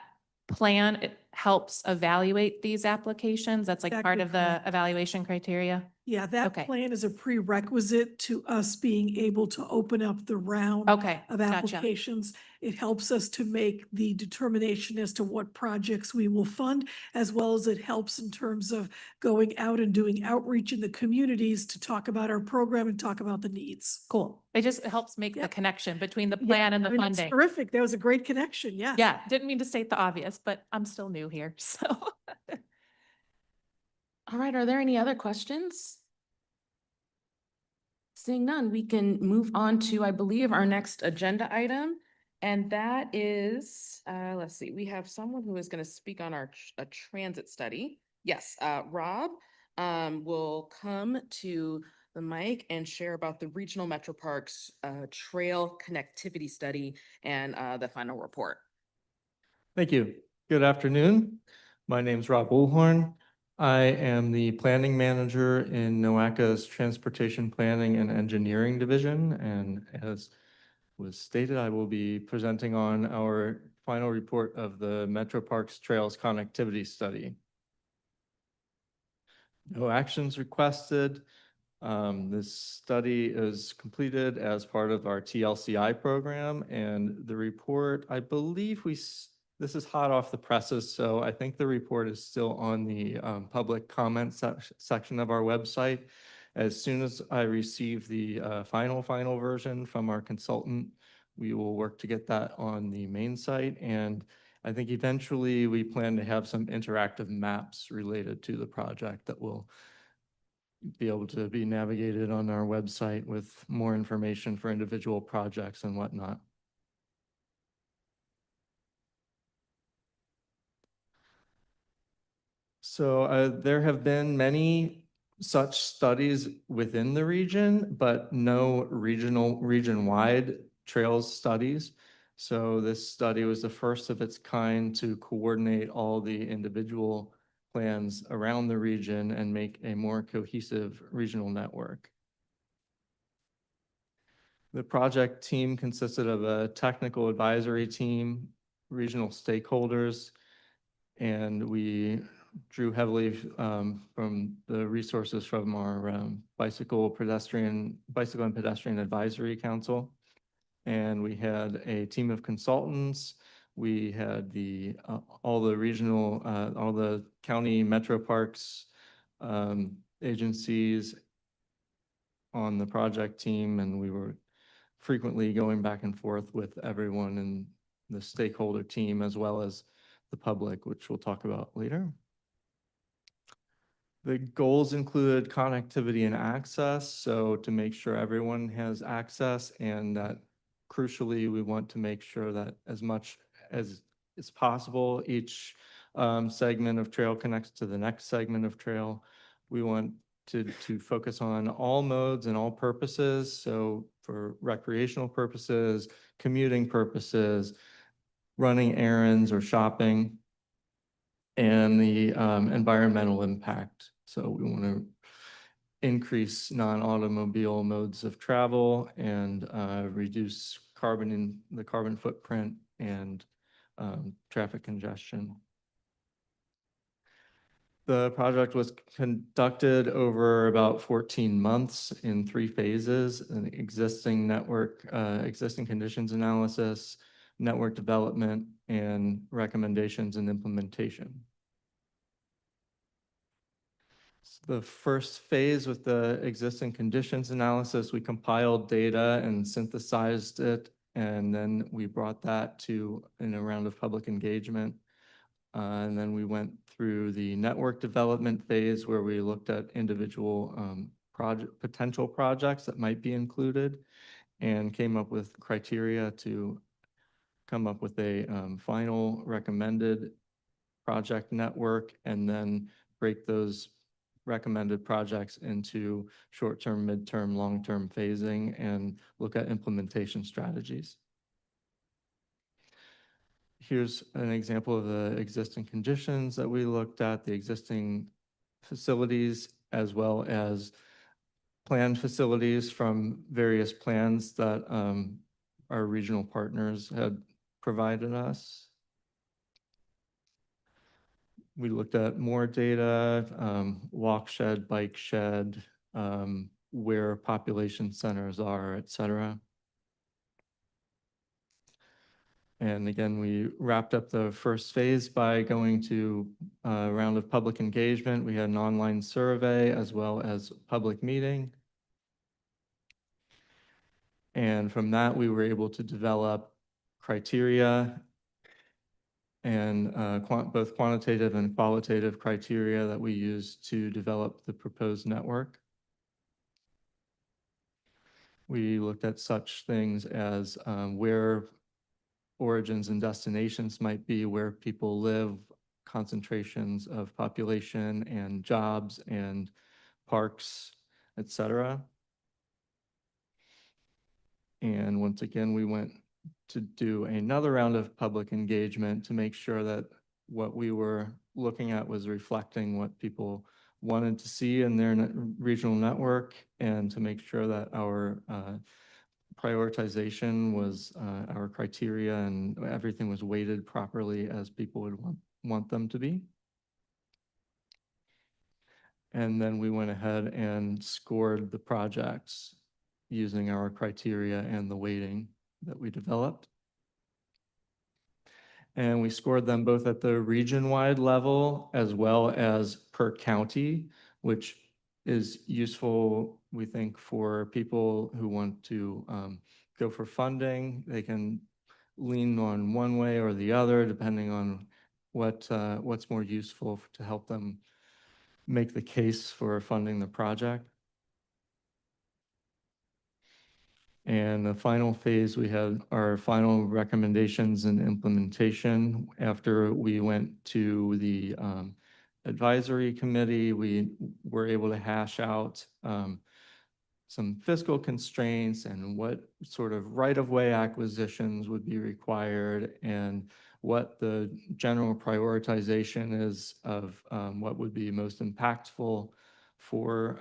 plan, it helps evaluate these applications. That's like part Exactly of the correct. evaluation criteria. Yeah, that Okay. plan is a prerequisite to us being able to open up the round Okay, of gotcha. applications. It helps us to make the determination as to what projects we will fund, as well as it helps in terms of going out and doing outreach in the communities to talk about our program and talk about the needs. Cool. It just helps make the Yep. connection between the Yeah, plan and the it's funding. terrific. That was a great connection. Yes. Yeah, didn't mean to state the obvious, but I'm still new here, so. All right, are there any other questions? Seeing none, we can move on to, I believe, our next agenda item. And that is, let's see, we have someone who is going to speak on our a transit study. Yes, Rob will come to the mic and share about the Regional Metro Parks trail connectivity study and the final report. Thank you. Good afternoon. My name's Rob Woolhorn. I am the planning manager in NOACA's Transportation Planning and Engineering Division. And as was stated, I will be presenting on our final report of the Metro Parks Trails Connectivity Study. No actions requested. This study is completed as part of our TLCI program, and the report, I believe this is hot off the presses, so I think the report is still on the public comment section of our website. As soon as I receive the final version from our consultant, we will work to get that on the main site, and I think eventually we plan to have some interactive maps related to the project that will be able to be navigated on our website with more information for individual projects and whatnot. So there have been many such studies within the region, but no region-wide trails studies. So this study was the first of its kind to coordinate all the individual plans around the region and make a more cohesive regional network. The project team consisted of a technical advisory team, regional stakeholders, and we drew heavily from the resources from our Bicycle and Pedestrian Advisory Council. And we had a team of consultants. We had all the county metro parks agencies on the project team, and we were frequently going back and forth with everyone in the stakeholder team as well as the public, which we'll talk about later. The goals included connectivity and access, so to make sure everyone has access, and that crucially, we want to make sure that as much as is possible, each segment of trail connects to the next segment of trail. We want to focus on all modes and all purposes, so for recreational purposes, commuting purposes, running errands or shopping, and the environmental impact. So we want to increase non-automobile modes of travel and reduce the carbon footprint and traffic congestion. The project was conducted over about 14 months in 3 phases: an existing network, existing conditions analysis, network development, and recommendations and implementation. The first phase with the existing conditions analysis, we compiled data and synthesized it, and then we brought that to in a round of public engagement. And then we went through the network development phase where we looked at individual potential projects that might be included and came up with criteria to come up with a final recommended project network, and then break those recommended projects into short-term, midterm, long-term phasing, and look at implementation strategies. Here's an example of the existing conditions that we looked at, the existing facilities, as well as planned facilities from various plans that our regional partners had provided us. We looked at more data, walk shed, bike shed, where population centers are, et cetera. And again, we wrapped up the first phase by going to a round of public engagement. We had an online survey as well as public meeting. And from that, we were able to develop criteria and both quantitative and qualitative criteria that we use to develop the proposed network. We looked at such things as where origins and destinations might be, where people live, concentrations of population and jobs and parks, et cetera. And once again, we went to do another round of public engagement to make sure that what we were looking at was reflecting what people wanted to see in their regional network, and to make sure that our prioritization was our criteria and everything was weighted properly as people would want them to be. And then we went ahead and scored the projects using our criteria and the weighting that we developed. And we scored them both at the region-wide level as well as per county, which is useful, we think, for people who want to go for funding. They can lean on one way or the other, depending on what's more useful to help them make the case for funding the project. And the final phase, we had our final recommendations and implementation. After we went to the advisory committee, we were able to hash out some fiscal constraints and what sort of right-of-way acquisitions would be required, and what the general prioritization is of what would be most impactful for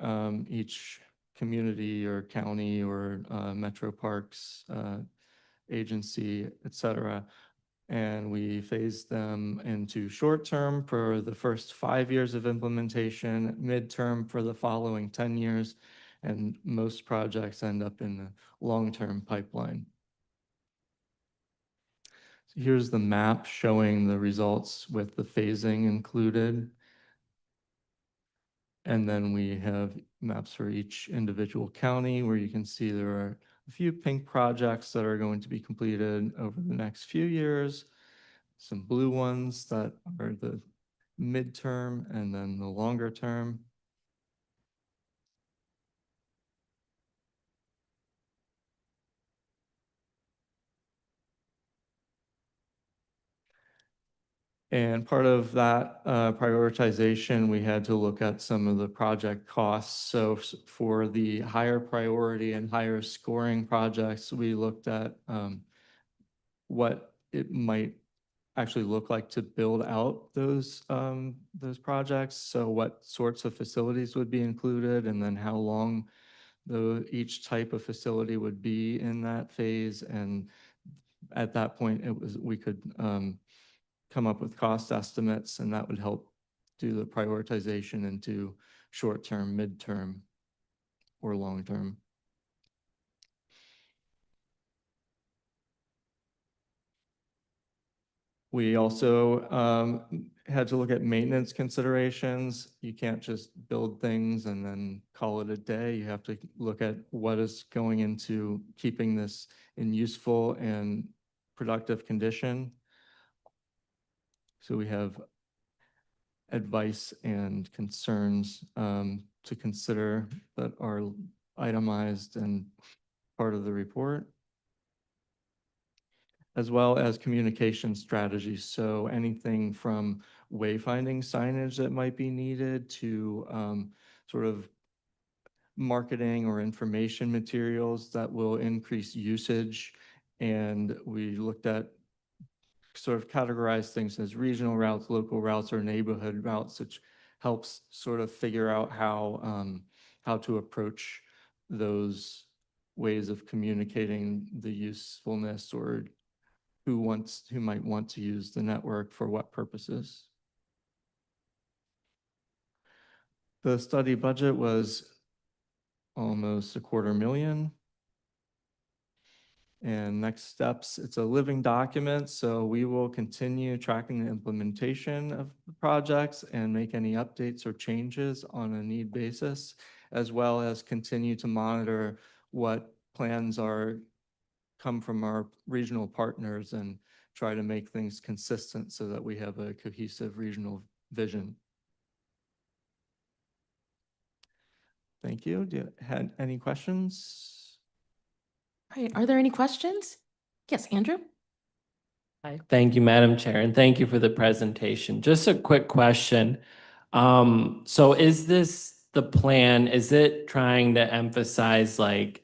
each community or county or metro parks agency, et cetera. And we phased them into short-term for the first 5 years of implementation, midterm for the following 10 years, and most projects end up in the long-term pipeline. So here's the map showing the results with the phasing included. And then we have maps for each individual county where you can see there are a few pink projects that are going to be completed over the next few years, some blue ones that are the midterm, and then the longer term. And part of that prioritization, we had to look at some of the project costs. So for the higher priority and higher scoring projects, we looked at what it might actually look like to build out those projects. So what sorts of facilities would be included, and then how long each type of facility would be in that phase. And at that point, we could come up with cost estimates, and that would help do the prioritization into short-term, midterm, or long-term. We also had to look at maintenance considerations. You can't just build things and then call it a day. You have to look at what is going into keeping this in useful and productive condition. So we have advice and concerns to consider that are itemized and part of the report, as well as communication strategies. So anything from wayfinding signage that might be needed to sort of marketing or information materials that will increase usage. And we looked at sort of categorize things as regional routes, local routes, or neighborhood routes, which helps sort of figure out how to approach those ways of communicating the usefulness or who might want to use the network for what purposes. The study budget was almost $250,000. And next steps, it's a living document, so we will continue tracking the implementation of the projects and make any updates or changes on a need basis, as well as continue to monitor what plans come from our regional partners and try to make things consistent so that we have a cohesive regional vision. Thank you. Do you have any questions? All right, are there any questions? Yes, Andrew? Hi, thank you, Madam Chair, and thank you for the presentation. Just a quick question. So is this the plan, is it trying to emphasize like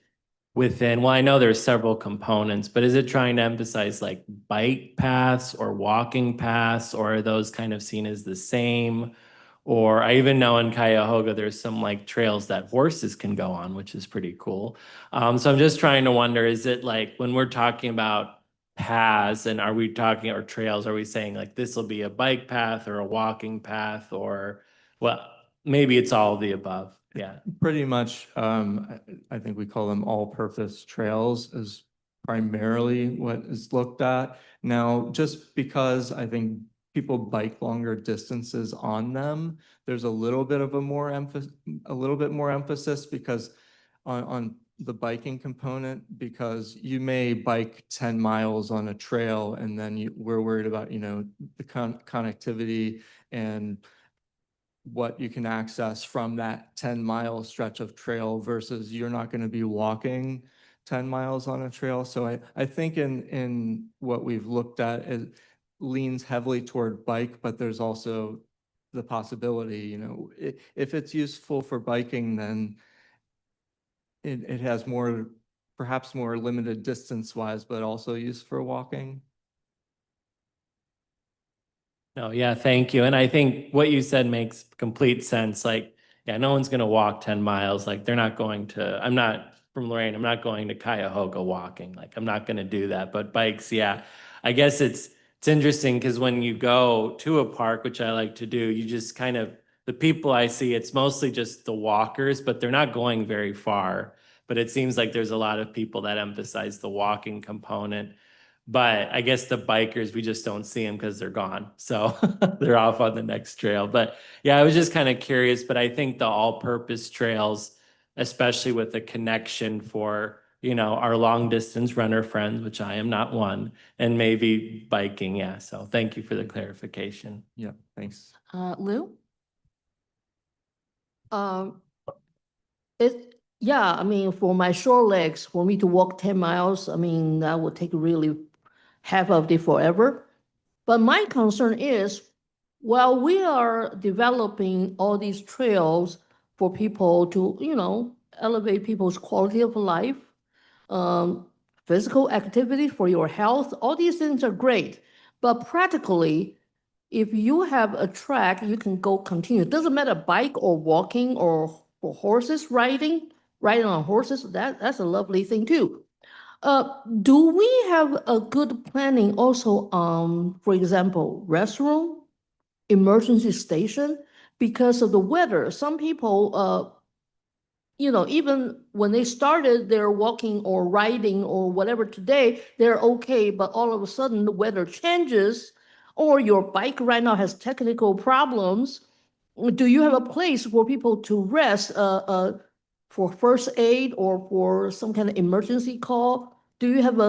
within, well, I know there's several components, but is it trying to emphasize like bike paths or walking paths, or are those kind of seen as the same? Or I even know in Cuyahoga, there's some like trails that horses can go on, which is pretty cool. So I'm just trying to wonder, is it like when we're talking about paths and are we talking or trails, are we saying like this will be a bike path or a walking path, or well, maybe it's all of the above. Yeah. Pretty much, I think we call them all-purpose trails is primarily what is looked at. Now, just because I think people bike longer distances on them, there's a little bit more emphasis because on the biking component, because you may bike 10 miles on a trail and then we're worried about, the connectivity and what you can access from that 10-mile stretch of trail versus you're not going to be walking 10 miles on a trail. So I think in what we've looked at, it leans heavily toward bike, but there's also the possibility, if it's useful for biking, then it has perhaps more limited distance-wise, but also used for walking. No, yeah, thank you. And I think what you said makes complete sense. Like, yeah, no one's going to walk 10 miles. Like they're not going to, I'm not from Lorraine, I'm not going to Cuyahoga walking. Like I'm not going to do that. But bikes, yeah, I guess it's interesting because when you go to a park, which I like to do, you just kind of, the people I see, it's mostly just the walkers, but they're not going very far. But it seems like there's a lot of people that emphasize the walking component. But I guess the bikers, we just don't see them because they're gone. So they're off on the next trail. But yeah, I was just kind of curious, but I think the all-purpose trails, especially with the connection for, our long distance runner friends, which I am not one, and maybe biking. Yeah. So thank you for the clarification. Yeah, thanks. Lou? Yeah, I mean, for my short legs, for me to walk 10 miles, I mean, that would take really half of it forever. But my concern is, while we are developing all these trails for people to, elevate people's quality of life, physical activity for your health, all these things are great. But practically, if you have a track, you can go continue. It doesn't matter bike or walking or horses riding on horses. That's a lovely thing too. Do we have a good planning also on, for example, restroom, emergency station? Because of the weather, some people, even when they started their walking or riding or whatever today, they're okay, but all of a sudden the weather changes or your bike right now has technical problems, do you have a place for people to rest, for first aid or for some kind of emergency call? Do you have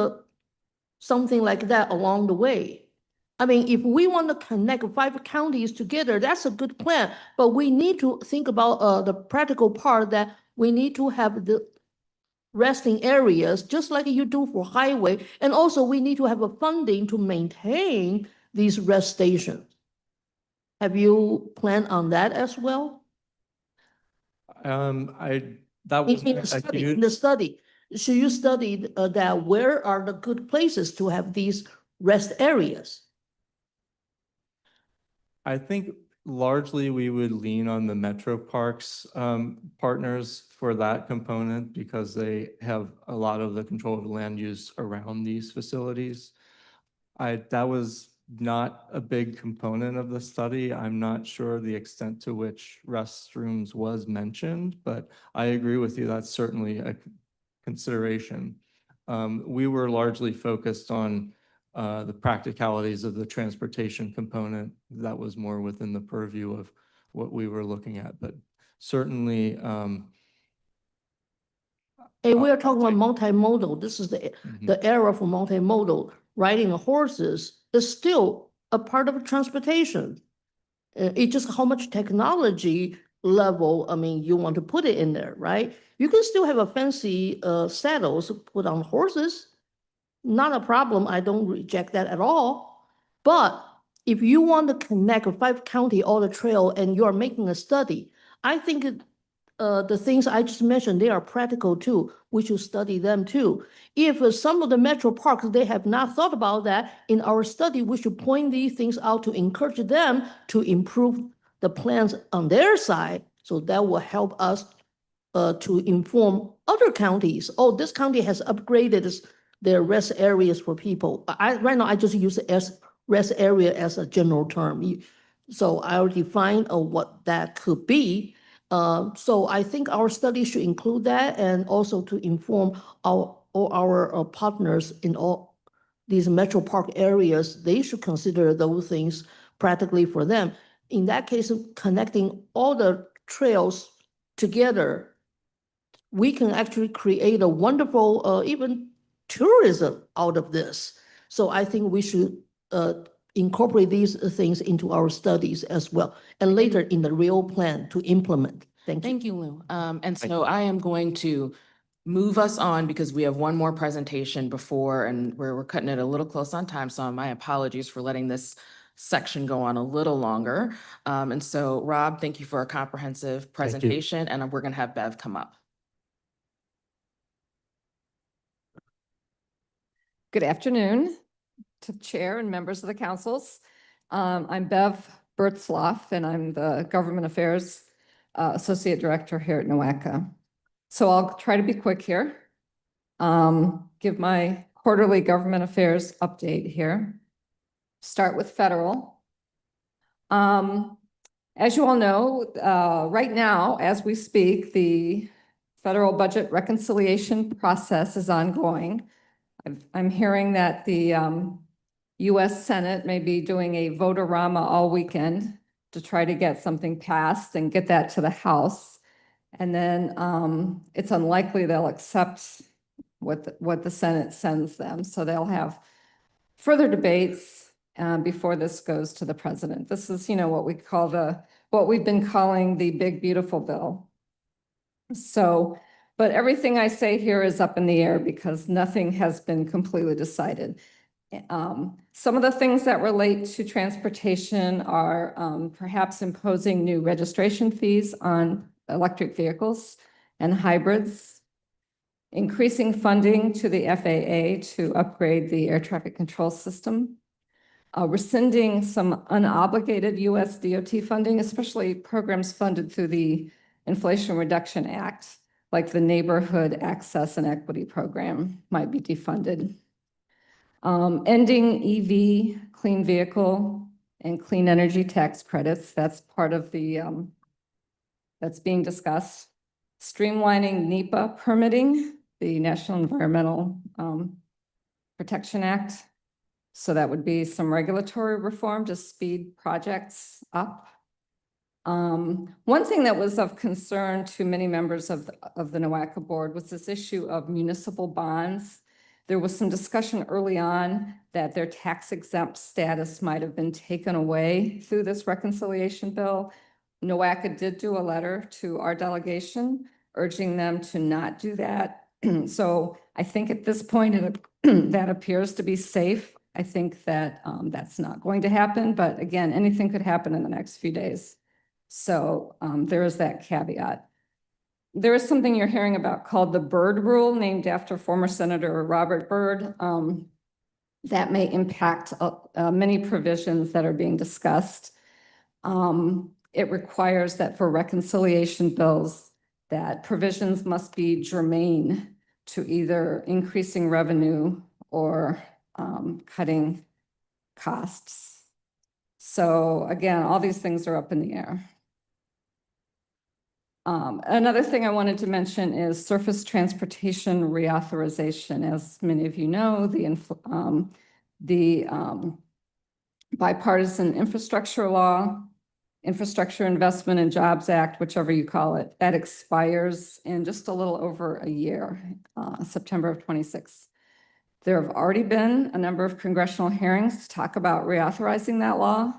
something like that along the way? I mean, if we want to connect 5 counties together, that's a good plan, but we need to think about, the practical part that we need to have the resting areas, just like you do for highway, and also we need to have a funding to maintain these rest stations. Have you planned on that as well? That was In the study, should you study that where are the good places to have these rest areas? I think largely we would lean on the Metro Parks partners for that component because they have a lot of the control of land use around these facilities. That was not a big component of the study. I'm not sure the extent to which restrooms was mentioned, but I agree with you. That's certainly a consideration. We were largely focused on the practicalities of the transportation component. That was more within the purview of what we were looking at, but certainly. Hey, we are talking about multimodal. This is the era for multimodal. Riding horses is still a part of transportation. It's just how much technology level, I mean, you want to put it in there, right? You can still have a fancy saddles put on horses. Not a problem. I don't reject that at all. But if you want to connect 5 county all the trail and you are making a study, I think the things I just mentioned, they are practical too. We should study them too. If some of the metro parks, they have not thought about that, in our study, we should point these things out to encourage them to improve the plans on their side. So that will help us to inform other counties. Oh, this county has upgraded their rest areas for people. Right now, I just use as rest area as a general term. So I already defined what that could be. So I think our study should include that and also to inform all our partners in all these metro park areas. They should consider those things practically for them. In that case, connecting all the trails together, we can actually create a wonderful, even tourism out of this. So I think we should incorporate these things into our studies as well, and later in the real plan to implement. Thank you. Thank you, Lou. And so I am going to move us on because we have one more presentation before and we're cutting it a little close on time. So my apologies for letting this section go on a little longer. And so Rob, thank you for a comprehensive presentation, and we're going to have Bev come up. Good afternoon to Chair and members of the councils. I'm Bev Bertzloff, and I'm the Government Affairs Associate Director here at NOACA. So I'll try to be quick here. Give my quarterly government affairs update here. Start with federal. As you all know, right now, as we speak, the federal budget reconciliation process is ongoing. I'm hearing that the US Senate may be doing a vote-a-rama all weekend to try to get something passed and get that to the House. And then it's unlikely they'll accept what the Senate sends them. So they'll have further debates before this goes to the president. This is, what we've been calling the big, beautiful bill. So, but everything I say here is up in the air because nothing has been completely decided. Some of the things that relate to transportation are perhaps imposing new registration fees on electric vehicles and hybrids, increasing funding to the FAA to upgrade the air traffic control system, rescinding some unobligated US DOT funding, especially programs funded through the Inflation Reduction Act, like the Neighborhood Access and Equity Program might be defunded. Ending EV, clean vehicle, and clean energy tax credits. That's part of the, that's being discussed. Streamlining NEPA permitting, the National Environmental Protection Act. So that would be some regulatory reform to speed projects up. One thing that was of concern to many members of the NOACA board was this issue of municipal bonds. There was some discussion early on that their tax exempt status might have been taken away through this reconciliation bill. NOACA did do a letter to our delegation urging them to not do that. So I think at this point, that appears to be safe. I think that that's not going to happen, but again, anything could happen in the next few days. So there is that caveat. There is something you're hearing about called the Byrd Rule, named after former Senator Robert Byrd. That may impact many provisions that are being discussed. It requires that for reconciliation bills, that provisions must be germane to either increasing revenue or cutting costs. So again, all these things are up in the air. Another thing I wanted to mention is surface transportation reauthorization. As many of you know, the bipartisan infrastructure law, Infrastructure Investment and Jobs Act, whichever you call it, that expires in just a little over a year, September of 26. There have already been a number of congressional hearings to talk about reauthorizing that law.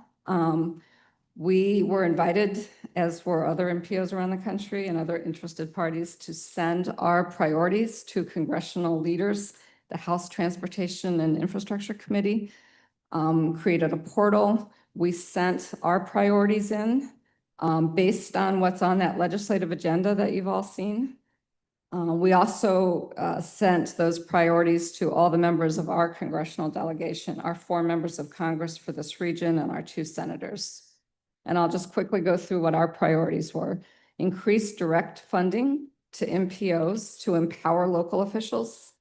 We were invited, as were other MPOs around the country and other interested parties, to send our priorities to congressional leaders. The House Transportation and Infrastructure Committee created a portal. We sent our priorities in based on what's on that legislative agenda that you've all seen. We also sent those priorities to all the members of our congressional delegation, our 4 members of Congress for this region and our 2 senators. And I'll just quickly go through what our priorities were. Increase direct funding to MPOs to empower local officials.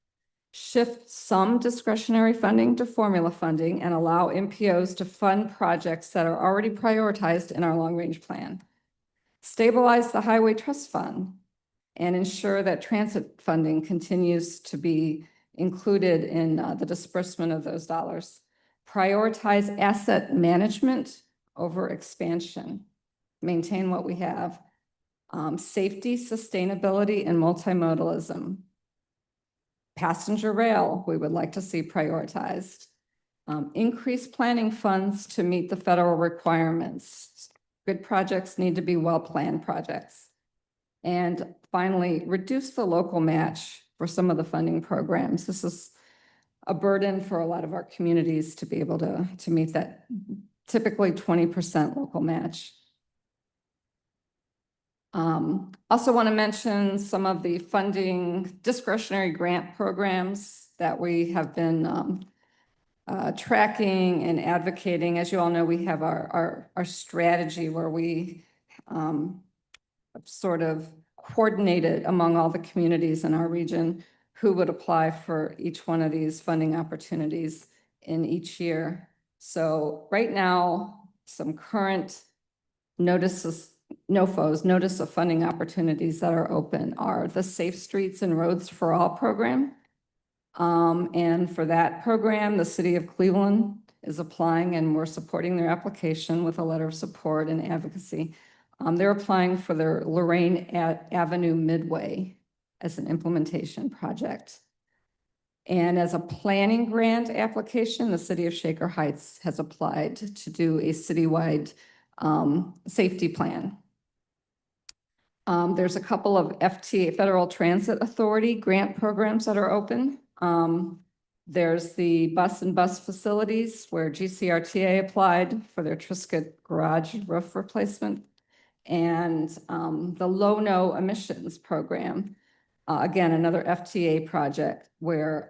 Shift some discretionary funding to formula funding and allow MPOs to fund projects that are already prioritized in our long-range plan. Stabilize the Highway Trust Fund and ensure that transit funding continues to be included in the disbursement of those dollars. Prioritize asset management over expansion. Maintain what we have. Safety, sustainability, and multimodalism. Passenger rail, we would like to see prioritized. Increase planning funds to meet the federal requirements. Good projects need to be well-planned projects. And finally, reduce the local match for some of the funding programs. This is a burden for a lot of our communities to be able to meet that typically 20% local match. Also want to mention some of the funding discretionary grant programs that we have been tracking and advocating. As you all know, we have our strategy where we sort of coordinated among all the communities in our region who would apply for each one of these funding opportunities in each year. So right now, some current notices, NOFOs, Notice of Funding Opportunities that are open are the Safe Streets and Roads for All program. And for that program, the city of Cleveland is applying and we're supporting their application with a letter of support and advocacy. They're applying for their Lorraine Avenue Midway as an implementation project. And as a planning grant application, the city of Shaker Heights has applied to do a citywide safety plan. There's a couple of FTA, Federal Transit Authority grant programs that are open. There's the bus and bus facilities where GCRTA applied for their Triscuit garage roof replacement. And the low-no emissions program, again, another FTA project where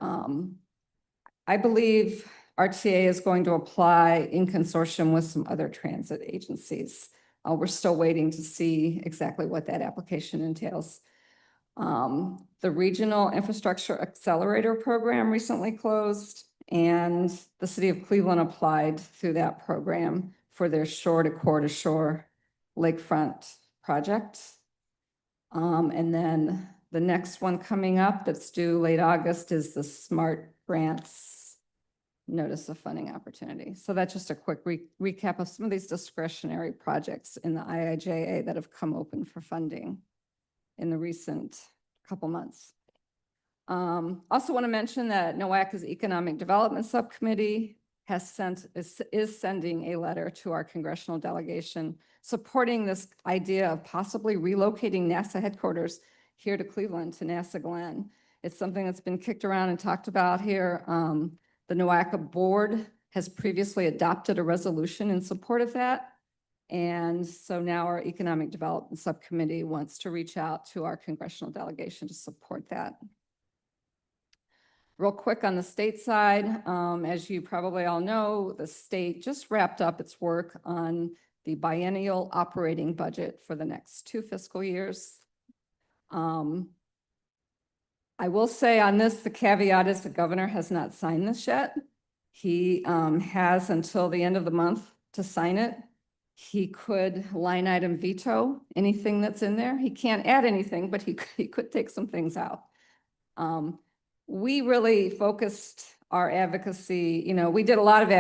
I believe RTA is going to apply in consortium with some other transit agencies. We're still waiting to see exactly what that application entails. The Regional Infrastructure Accelerator Program recently closed, and the city of Cleveland applied through that program for their shore-to-shore lakefront project. And then the next one coming up that's due late August is the Smart Grants notice of funding opportunity. So that's just a quick recap of some of these discretionary projects in the IIJA that have come open for funding in the recent couple months. Also want to mention that NOAC's Economic Development Subcommittee is sending a letter to our congressional delegation supporting this idea of possibly relocating NASA headquarters here to Cleveland, to NASA Glenn. It's something that's been kicked around and talked about here. The NOACA board has previously adopted a resolution in support of that. And so now our Economic Development Subcommittee wants to reach out to our congressional delegation to support that. Real quick on the state side, as you probably all know, the state just wrapped up its work on the biennial operating budget for the next 2 fiscal years. I will say on this, the caveat is the governor has not signed this yet. He has until the end of the month to sign it. He could line item veto anything that's in there. He can't add anything, but he could take some things out. We really focused our advocacy, we did a lot of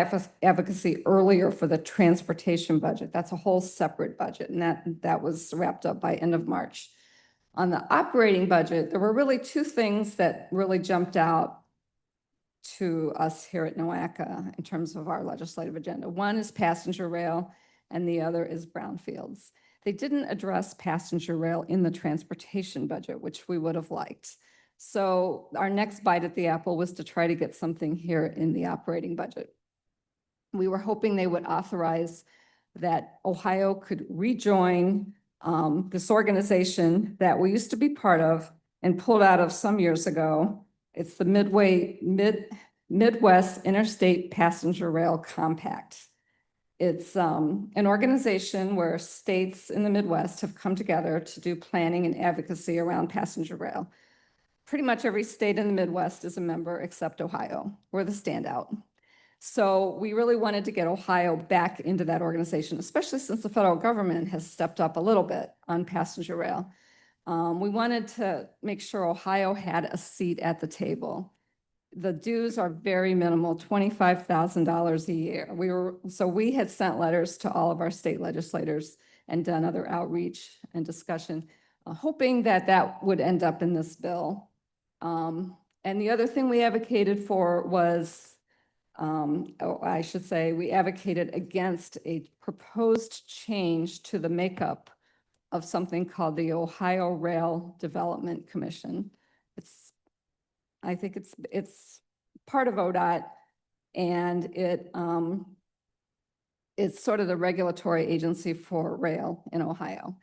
advocacy earlier for the transportation budget. That's a whole separate budget, and that was wrapped up by end of March. On the operating budget, there were really 2 things that really jumped out to us here at NOACA in terms of our legislative agenda. One is passenger rail, and the other is brownfields. They didn't address passenger rail in the transportation budget, which we would have liked. So our next bite at the apple was to try to get something here in the operating budget. We were hoping they would authorize that Ohio could rejoin this organization that we used to be part of and pulled out of some years ago. It's the Midwest Interstate Passenger Rail Compact. It's an organization where states in the Midwest have come together to do planning and advocacy around passenger rail. Pretty much every state in the Midwest is a member except Ohio. We're the standout. So we really wanted to get Ohio back into that organization, especially since the federal government has stepped up a little bit on passenger rail. We wanted to make sure Ohio had a seat at the table. The dues are very minimal, $25,000 a year. So we had sent letters to all of our state legislators and done other outreach and discussion, hoping that that would end up in this bill. And the other thing we advocated for was, I should say, we advocated against a proposed change to the makeup of something called the Ohio Rail Development Commission. I think it's part of ODOT, and it's sort of the regulatory agency for rail in Ohio.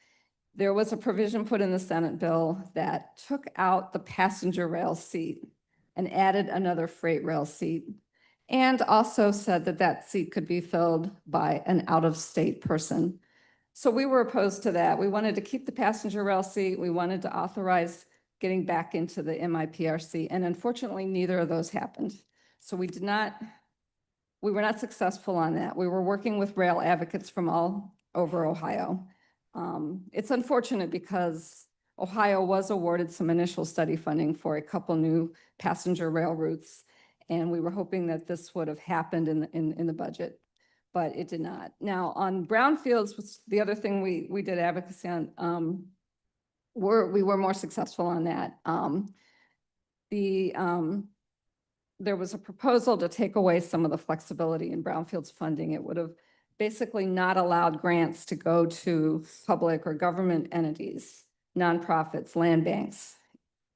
There was a provision put in the Senate bill that took out the passenger rail seat and added another freight rail seat, and also said that that seat could be filled by an out-of-state person. So we were opposed to that. We wanted to keep the passenger rail seat. We wanted to authorize getting back into the MIPRC, and unfortunately, neither of those happened. So we were not successful on that. We were working with rail advocates from all over Ohio. It's unfortunate because Ohio was awarded some initial study funding for a couple new passenger rail routes, and we were hoping that this would have happened in the budget, but it did not. Now, on brownfields, was the other thing we did advocacy on. We were more successful on that. There was a proposal to take away some of the flexibility in brownfields funding. It would have basically not allowed grants to go to public or government entities, nonprofits, land banks.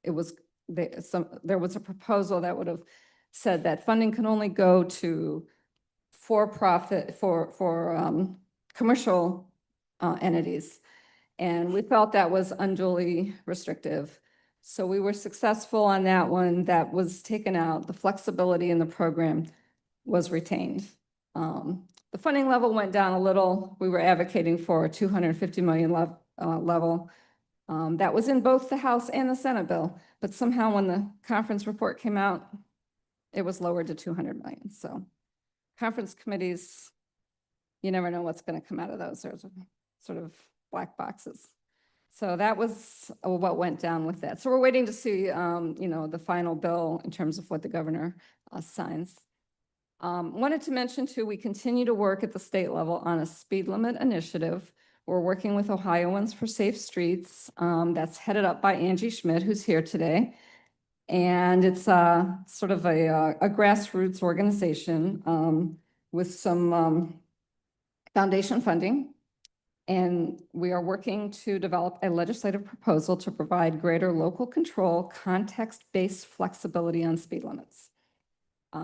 There was a proposal that would have said that funding can only go to for-profit, for commercial entities. And we felt that was unduly restrictive. So we were successful on that one. That was taken out. The flexibility in the program was retained. The funding level went down a little. We were advocating for a $250 million level. That was in both the House and the Senate bill, but somehow when the conference report came out, it was lowered to $200 million. So conference committees, you never know what's going to come out of those. There's sort of black boxes. So that was what went down with that. So we're waiting to see, the final bill in terms of what the governor signs. Wanted to mention too, we continue to work at the state level on a speed limit initiative. We're working with Ohioans for Safe Streets. That's headed up by Angie Schmidt, who's here today. And it's sort of a grassroots organization with some foundation funding. And we are working to develop a legislative proposal to provide greater local control, context-based flexibility on speed limits.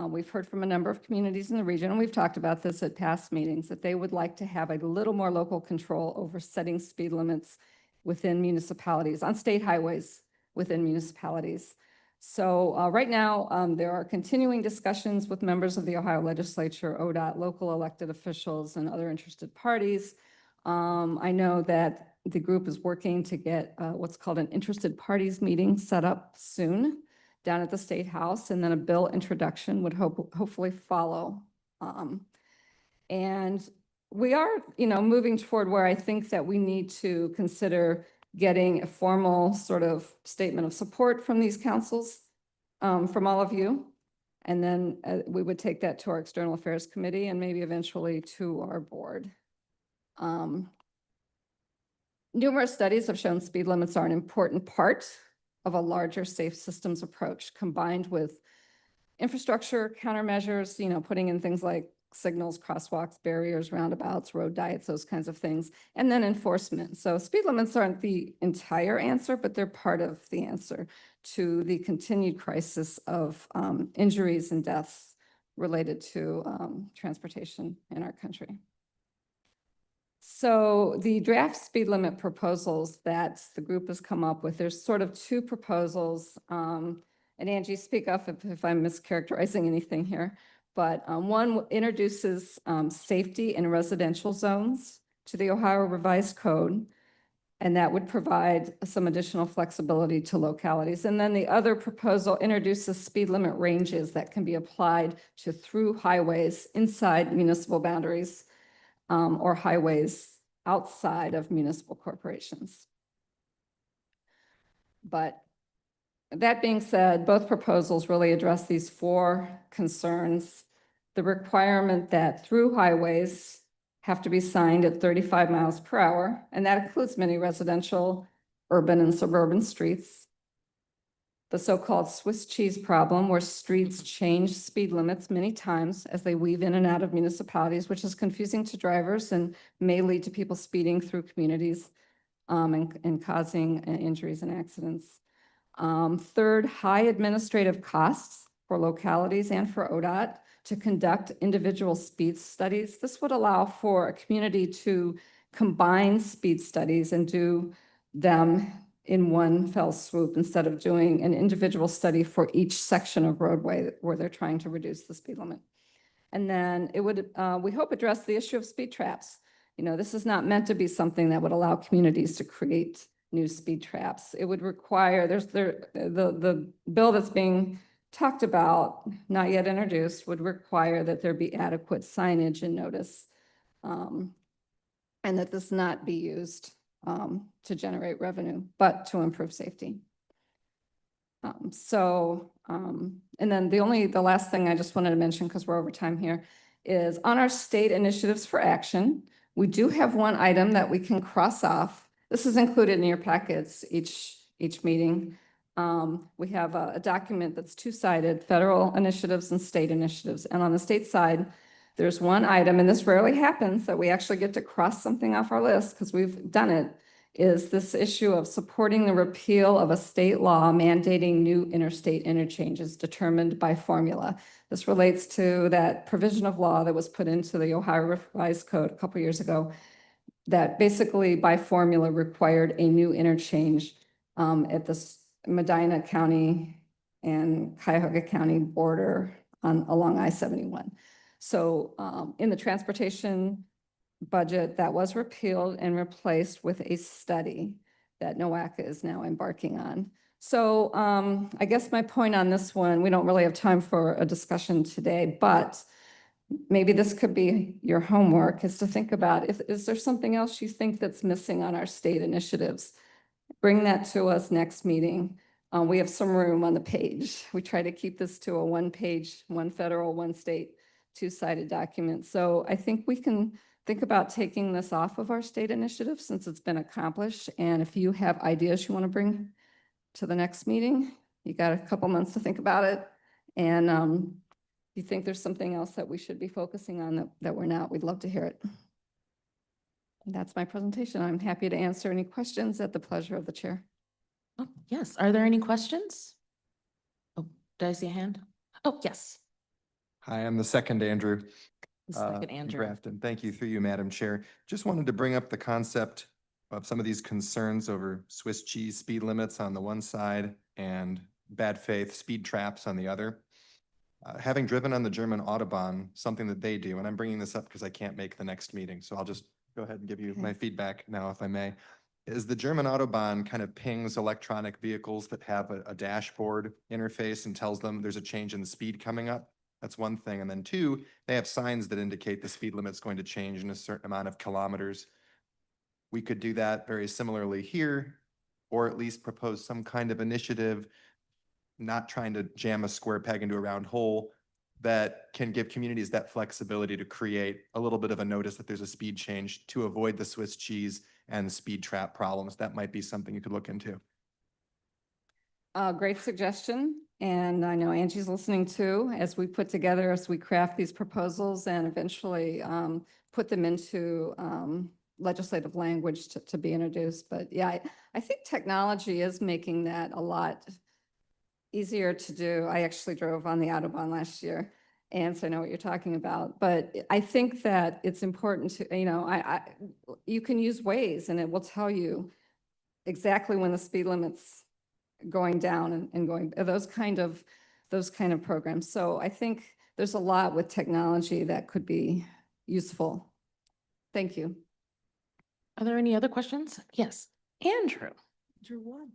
We've heard from a number of communities in the region, and we've talked about this at past meetings, that they would like to have a little more local control over setting speed limits within municipalities, on state highways within municipalities. So right now, there are continuing discussions with members of the Ohio legislature, ODOT, local elected officials, and other interested parties. I know that the group is working to get what's called an interested parties meeting set up soon down at the State House, and then a bill introduction would hopefully follow. And we are, moving toward where I think that we need to consider getting a formal sort of statement of support from these councils, from all of you. And then we would take that to our External Affairs Committee and maybe eventually to our board. Numerous studies have shown speed limits are an important part of a larger safe systems approach, combined with infrastructure countermeasures, putting in things like signals, crosswalks, barriers, roundabouts, road diets, those kinds of things, and then enforcement. So speed limits aren't the entire answer, but they're part of the answer to the continued crisis of injuries and deaths related to transportation in our country. So the draft speed limit proposals that the group has come up with, there's sort of two proposals. And Angie, speak up if I'm mischaracterizing anything here. But one introduces safety in residential zones to the Ohio Revised Code, and that would provide some additional flexibility to localities. And then the other proposal introduces speed limit ranges that can be applied to through highways inside municipal boundaries, or highways outside of municipal corporations. But that being said, both proposals really address these four concerns. The requirement that through highways have to be signed at 35 miles per hour, and that includes many residential, urban, and suburban streets. The so-called Swiss cheese problem, where streets change speed limits many times as they weave in and out of municipalities, which is confusing to drivers and may lead to people speeding through communities and causing injuries and accidents. Third, high administrative costs for localities and for ODOT to conduct individual speed studies. This would allow for a community to combine speed studies and do them in one fell swoop instead of doing an individual study for each section of roadway where they're trying to reduce the speed limit. And then it would, we hope, address the issue of speed traps. This is not meant to be something that would allow communities to create new speed traps. It would require, the bill that's being talked about, not yet introduced, would require that there be adequate signage and notice, and that this not be used to generate revenue, but to improve safety. And then the last thing I just wanted to mention, because we're over time here, is on our state initiatives for action, we do have one item that we can cross off. This is included in your packets each meeting. We have a document that's two-sided, federal initiatives and state initiatives. And on the state side, there's one item, and this rarely happens, that we actually get to cross something off our list because we've done it, is this issue of supporting the repeal of a state law mandating new interstate interchanges determined by formula. This relates to that provision of law that was put into the Ohio Revised Code a couple years ago that basically by formula required a new interchange at the Medina County and Cuyahoga County border along I-71. So in the transportation budget, that was repealed and replaced with a study that NOACA is now embarking on. So I guess my point on this one, we don't really have time for a discussion today, but maybe this could be your homework, is to think about, is there something else you think that's missing on our state initiatives? Bring that to us next meeting. We have some room on the page. We try to keep this to a one-page, one federal, one state two-sided document. So I think we can think about taking this off of our state initiative since it's been accomplished. And if you have ideas you want to bring to the next meeting, you got a couple months to think about it. And if you think there's something else that we should be focusing on that we're not, we'd love to hear it. And that's my presentation. I'm happy to answer any questions at the pleasure of the chair. Oh, yes. Are there any questions? Oh, did I see a hand? Oh, yes. Hi, I'm the second Andrew. The second in Andrew. Grafton. Thank you through you, Madam Chair. Just wanted to bring up the concept of some of these concerns over Swiss cheese speed limits on the one side and bad faith speed traps on the other. Having driven on the German Autobahn, something that they do, and I'm bringing this up because I can't make the next meeting, so I'll just go ahead and give you my feedback now, if I may, is the German Autobahn kind of pings electronic vehicles that have a dashboard interface and tells them there's a change in the speed coming up. That's one thing. And then two, they have signs that indicate the speed limit's going to change in a certain amount of kilometers. We could do that very similarly here, or at least propose some kind of initiative, not trying to jam a square peg into a round hole, that can give communities that flexibility to create a little bit of a notice that there's a speed change to avoid the Swiss cheese and speed trap problems. That might be something you could look into. Great suggestion. And I know Angie's listening too, as we put together, as we craft these proposals and eventually put them into legislative language to be introduced. But yeah, I think technology is making that a lot easier to do. I actually drove on the Autobahn last year, and so I know what you're talking about. But I think that it's important to, you can use Waze and it will tell you exactly when the speed limit's going down and going, those kind of programs. So I think there's a lot with technology that could be useful. Thank you. Are there any other questions? Yes, Andrew. Andrew one.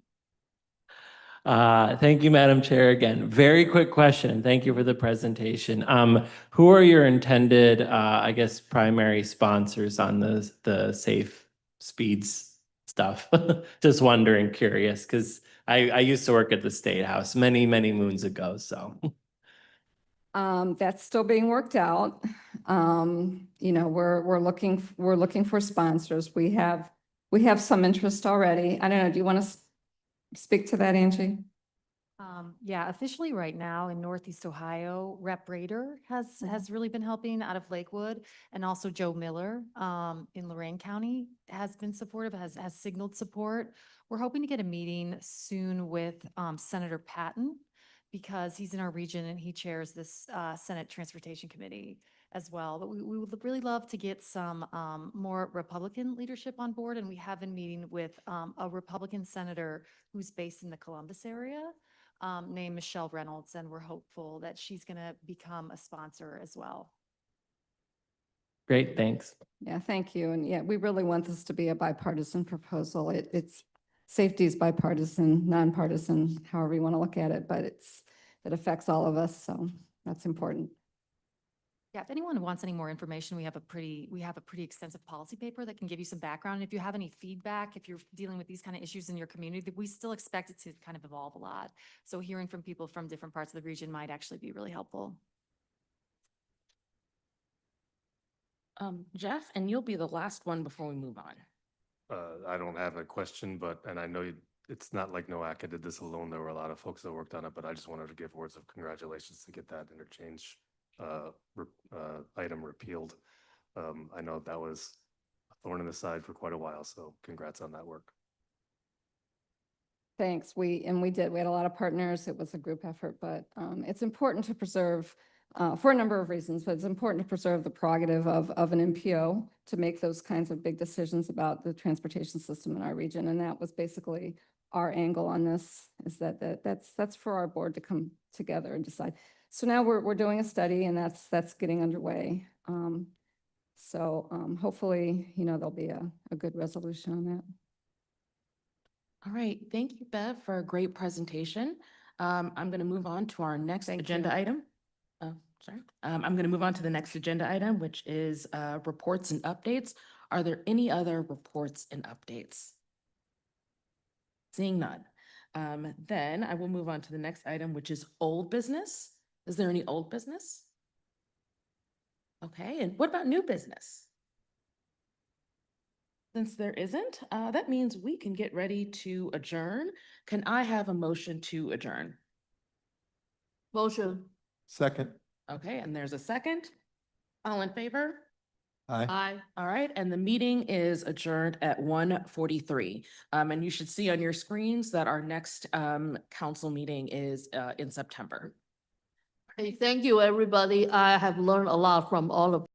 Thank you, Madam Chair. Again, very quick question. Thank you for the presentation. Who are your intended, I guess, primary sponsors on the safe speeds stuff? Just wondering, curious, because I used to work at the State House many, many moons ago, so. That's still being worked out. We're looking for sponsors. We have some interest already. I don't know, do you want to speak to that, Angie? Yeah, officially right now in Northeast Ohio, Rep. Rader has really been helping out of Lakewood, and also Joe Miller in Lorain County has been supportive, has signaled support. We're hoping to get a meeting soon with Senator Patton, because he's in our region and he chairs this Senate Transportation Committee as well. But we would really love to get some more Republican leadership on board, and we have been meeting with a Republican senator who's based in the Columbus area, named Michelle Reynolds, and we're hopeful that she's going to become a sponsor as well. Great, thanks. Yeah, thank you. And yeah, we really want this to be a bipartisan proposal. It's safety is bipartisan, nonpartisan, however you want to look at it, but it affects all of us, so that's important. Yeah, if anyone wants any more information, we have a pretty extensive policy paper that can give you some background. If you have any feedback, if you're dealing with these kind of issues in your community, we still expect it to kind of evolve a lot. So hearing from people from different parts of the region might actually be really helpful. Jeff, and you'll be the last one before we move on. I don't have a question, and I know it's not like NOACA did this alone. There were a lot of folks that worked on it, but I just wanted to give words of congratulations to get that interchange item repealed. I know that was a thorn in the side for quite a while, so congrats on that work. Thanks. We did. We had a lot of partners. It was a group effort, but it's important to preserve for a number of reasons, but it's important to preserve the prerogative of an MPO to make those kinds of big decisions about the transportation system in our region. And that was basically our angle on this, is that's for our board to come together and decide. So now we're doing a study, and that's getting underway. Hopefully, there'll be a good resolution on that. All right, thank you, Bev, for a great presentation. I'm going to move on to our next agenda item. I'm going to move on to the next agenda item, which is reports and updates. Are there any other reports and updates? Seeing none. Then I will move on to the next item, which is old business. Is there any old business? Okay, and what about new business? Since there isn't, that means we can get ready to adjourn. Can I have a motion to adjourn? Motion. Second. Okay, and there's a second. All in favor? Aye. Aye. All right, and the meeting is adjourned at 1:43. And you should see on your screens that our next council meeting is in September. Hey, thank you, everybody. I have learned a lot from all of